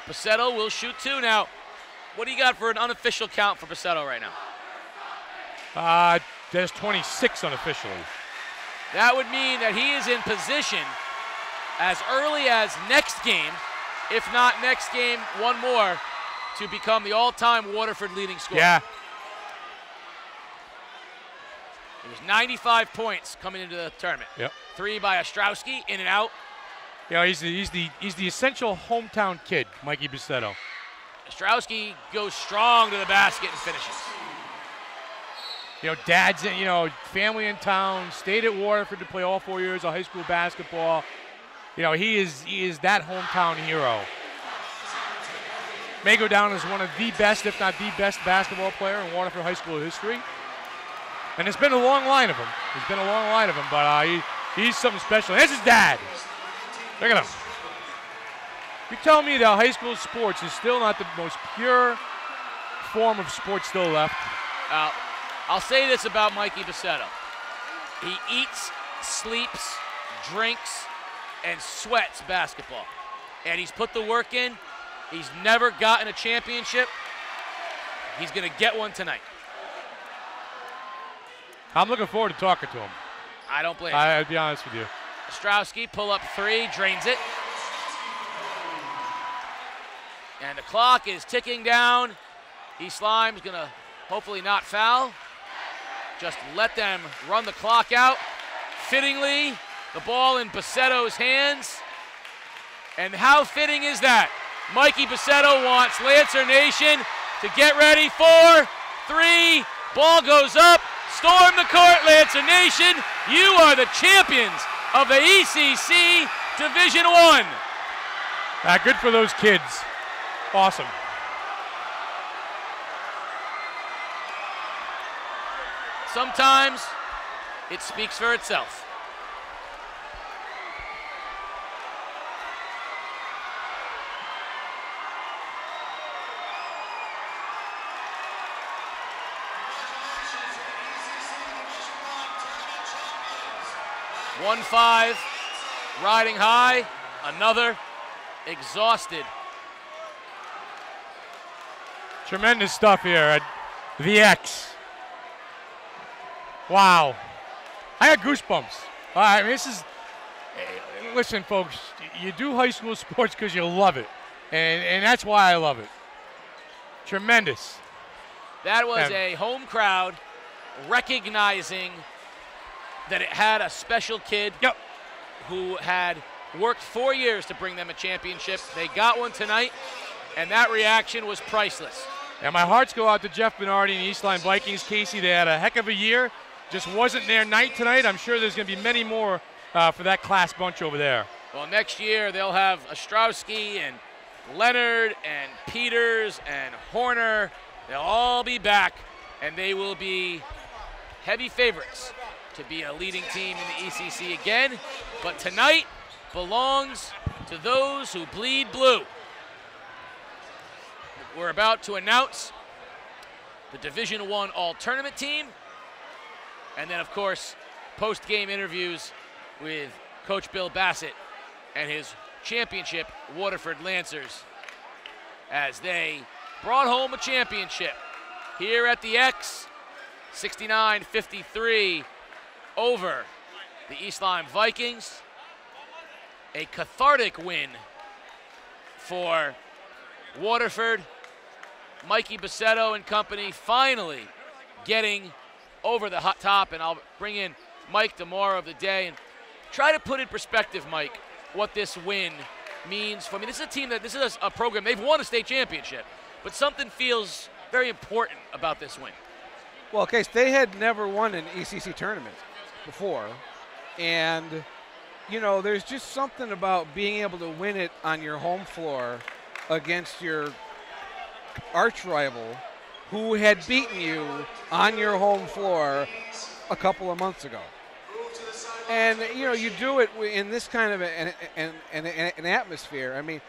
Buscetto will shoot two now. What do you got for an unofficial count for Buscetto right now? There's 26 unofficially. That would mean that he is in position as early as next game, if not next game, one more, to become the all-time Waterford leading scorer. Yeah. It was 95 points coming into the tournament. Yep. Three by Ostrowski, in and out. You know, he's the essential hometown kid, Mikey Buscetto. Ostrowski goes strong to the basket and finishes. You know, dad's, you know, family in town, stayed at Waterford to play all 4 years of high school basketball. You know, he is that hometown hero. May go down as one of the best, if not the best, basketball player in Waterford high school history. And it's been a long line of him. But he's something special. There's his dad. Look at him. You tell me that high school sports is still not the most pure form of sports still left. I'll say this about Mikey Buscetto. He eats, sleeps, drinks, and sweats basketball. And he's put the work in. He's never gotten a championship. He's going to get one tonight. I'm looking forward to talking to him. I don't blame him. I'll be honest with you. Ostrowski, pull up three, drains it. And the clock is ticking down. East Lyme's going to hopefully not foul. Just let them run the clock out. Fittingly, the ball in Buscetto's hands. And how fitting is that? Mikey Buscetto wants Lancer Nation to get ready for three. Ball goes up. Storm the court, Lancer Nation. You are the champions of the ECC Division I. Good for those kids. Awesome. sometimes it speaks for itself. One 5, riding high, another exhausted. Tremendous stuff here at the X. Wow. I had goosebumps. I mean, this is, listen, folks, you do high school sports because you love it. And that's why I love it. Tremendous. That was a home crowd recognizing that it had a special kid who had worked 4 years to bring them a championship. They got one tonight, and that reaction was priceless. And my hearts go out to Jeff Bernardi and the East Lyme Vikings. Casey, they had a heck of a year. Just wasn't their night tonight. I'm sure there's going to be many more for that class bunch over there. Well, next year they'll have Ostrowski and Leonard and Peters and Horner. They'll all be back, and they will be heavy favorites to be a leading team in the ECC again. But tonight belongs to those who bleed blue. We're about to announce the Division I All-Tournament team. And then, of course, post-game interviews with Coach Bill Bassett and his championship Waterford Lancers as they brought home a championship here at the X, 69-53 over the East Lyme Vikings. A cathartic win for Waterford. Mikey Buscetto and company finally getting over the hot top, and I'll bring in Mike tomorrow of the day and try to put in perspective, Mike, what this win means for me. This is a team this is a program, they've won a state championship, but something feels very important about this win. Well, Case, they had never won an ECC tournament before, and you know, there's just something about being able to win it on your home floor against your arch rival who had beaten you on your home floor a couple of months ago. And, you know, you do it in this kind of an atmosphere. I mean,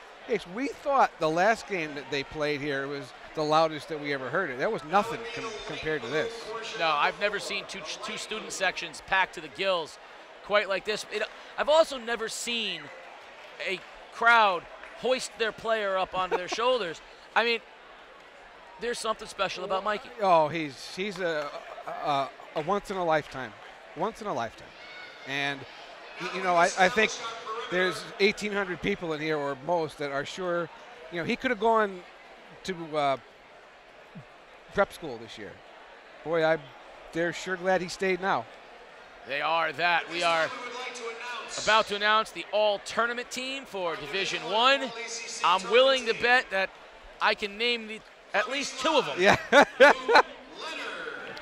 we thought the last game that they played here was the loudest that we ever heard it. That was nothing compared to this. No, I've never seen two student sections packed to the gills quite like this. I've also never seen a crowd hoist their player up onto their shoulders. I mean, there's something special about Mikey. Oh, he's a once in a lifetime. Once in a lifetime. And, you know, I think there's 1,800 people in here or most that are sure, you know, he could have gone to prep school this year. Boy, they're sure glad he stayed now. They are that. We are about to announce the all-tournament team for Division I. I'm willing to bet that I can name at least two of them. Yeah.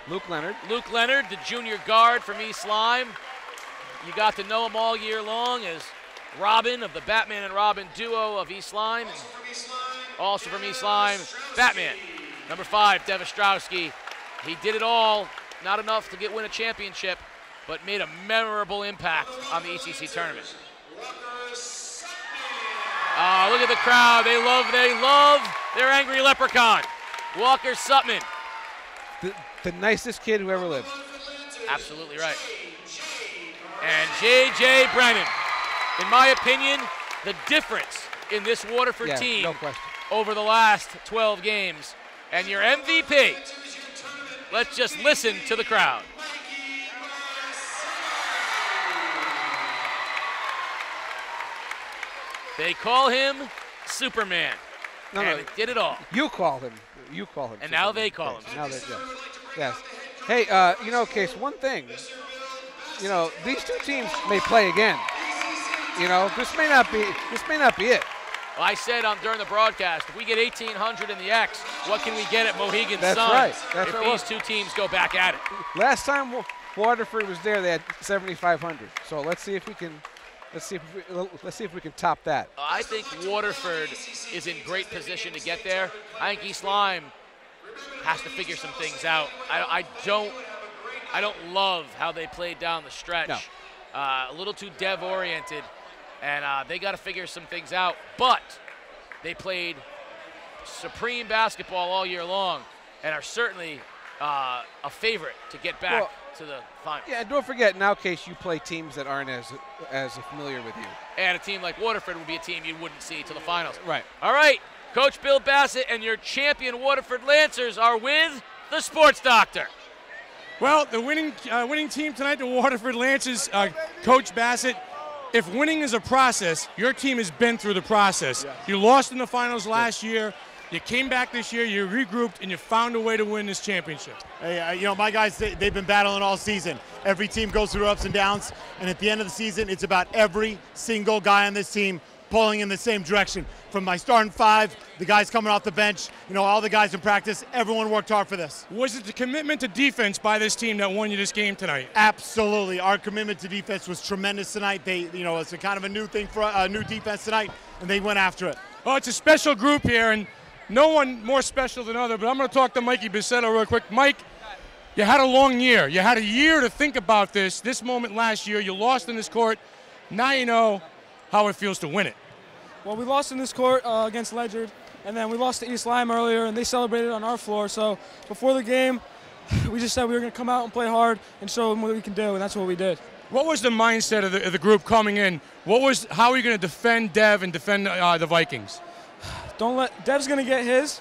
Luke Leonard. Luke Leonard, the junior guard from East Lyme. You got to know him all year long as Robin of the Batman and Robin duo of East Lyme. Also from East Lyme, Batman. Number 5, Dev Ostrowski. He did it all, not enough to win a championship, but made a memorable impact on the ECC tournament. Look at the crowd. They love their angry leprechaun. Walker Sutman. The nicest kid who ever lived. Absolutely right. And J.J. Brennan. In my opinion, the difference in this Waterford team no question. Over the last 12 games. And your MVP. Let's just listen to the crowd. They call him Superman. No, and it did it all. You call him. You call him. And Superman. now they call him. Now yes. Hey, you know, Case, one thing. You know, these two teams may play again. You know, this may not be it. Well, I said during the broadcast, if we get 1,800 in the X, what can we get at Mohegan That's Sun right. if these two teams go back at it? Last time Waterford was there, they had 7,500. So let's see if we can. Let's see if we can top that. I think Waterford is in great position to get there. I think East Lyme has to figure some things out. I I don't love how they played down the stretch. No. A little too dev-oriented, and they got to figure some things out. But they played supreme basketball all year long and are certainly a favorite to get back to the finals. Yeah, and don't forget, in our case, you play teams that aren't as familiar with you. And a team like Waterford would be a team you wouldn't see to the finals. Right. All right, Coach Bill Bassett and your champion Waterford Lancers are with the Sports Doctor. Well, the winning team tonight, the Waterford Lancers, Coach Bassett, if winning is a process, your team has been through the process. Yeah. You lost in the finals last year. You came back this year, you regrouped, and you found a way to win this championship. Hey, you know, my guys, they've been battling all season. Every team goes through ups and downs, and at the end of the season, it's about every single guy on this team pulling in the same direction. From my starting five, the guys coming off the bench, you know, all the guys in practice, everyone worked hard for this. Was it the commitment to defense by this team that won you this game tonight? Absolutely. Our commitment to defense was tremendous tonight. They, you know, it's a kind of a new thing for a new defense tonight, and they went after it. Oh, it's a special group here, and no one more special than other, but I'm going to talk to Mikey Buscetto real quick. Mike, you had a long year. You had a year to think about this moment last year. You lost in this court. Now you know how it feels to win it. Well, we lost in this court against Ledyard, and then we lost to East Lyme earlier, and they celebrated on our floor. So before the game, we just said we were going to come out and play hard and show them what we can do, and that's what we did. What was the mindset of the group coming in? How are you going to defend Dev and defend the Vikings? Dev's going to get his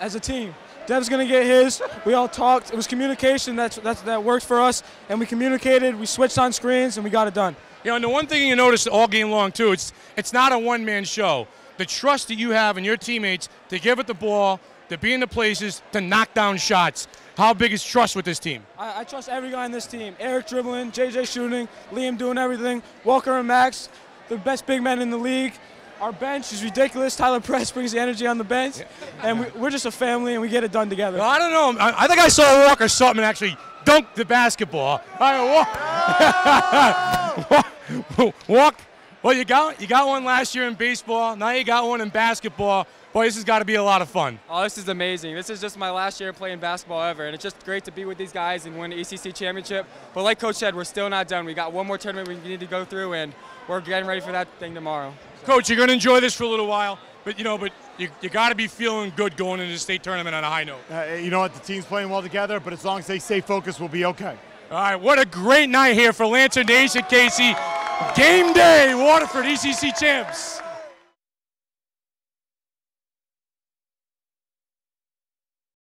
as a team. Dev's going to get his. We all talked. It was communication that worked for us, and we communicated. We switched on screens, and we got it done. You know, and the one thing you notice all game long, too, it's not a one-man show. The trust that you have in your teammates to give it the ball, to be in the places, to knock down shots. How big is trust with this team? I trust every guy on this team. Eric dribbling, JJ shooting, Liam doing everything, Walker and Max, the best big men in the league. Our bench is ridiculous. Tyler Press brings the energy on the bench, and we're just a family, and we get it done together. Well, I don't know. I think I saw Walker something actually dunk the basketball. Walk. Well, you got one last year in baseball. Now you got one in basketball. Boy, this has got to be a lot of fun. Oh, this is amazing. This is just my last year playing basketball ever, and it's just great to be with these guys and win the ECC championship. But like Coach said, we're still not done. We got one more tournament we need to go through, and we're getting ready for that thing tomorrow. Coach, you're going to enjoy this for a little while, but you got to be feeling good going into the state tournament on a high note. You know what? The team's playing well together, but as long as they stay focused, we'll be okay. All right, what a great night here for Lancer Nation, Casey. Game day, Waterford ECC champs.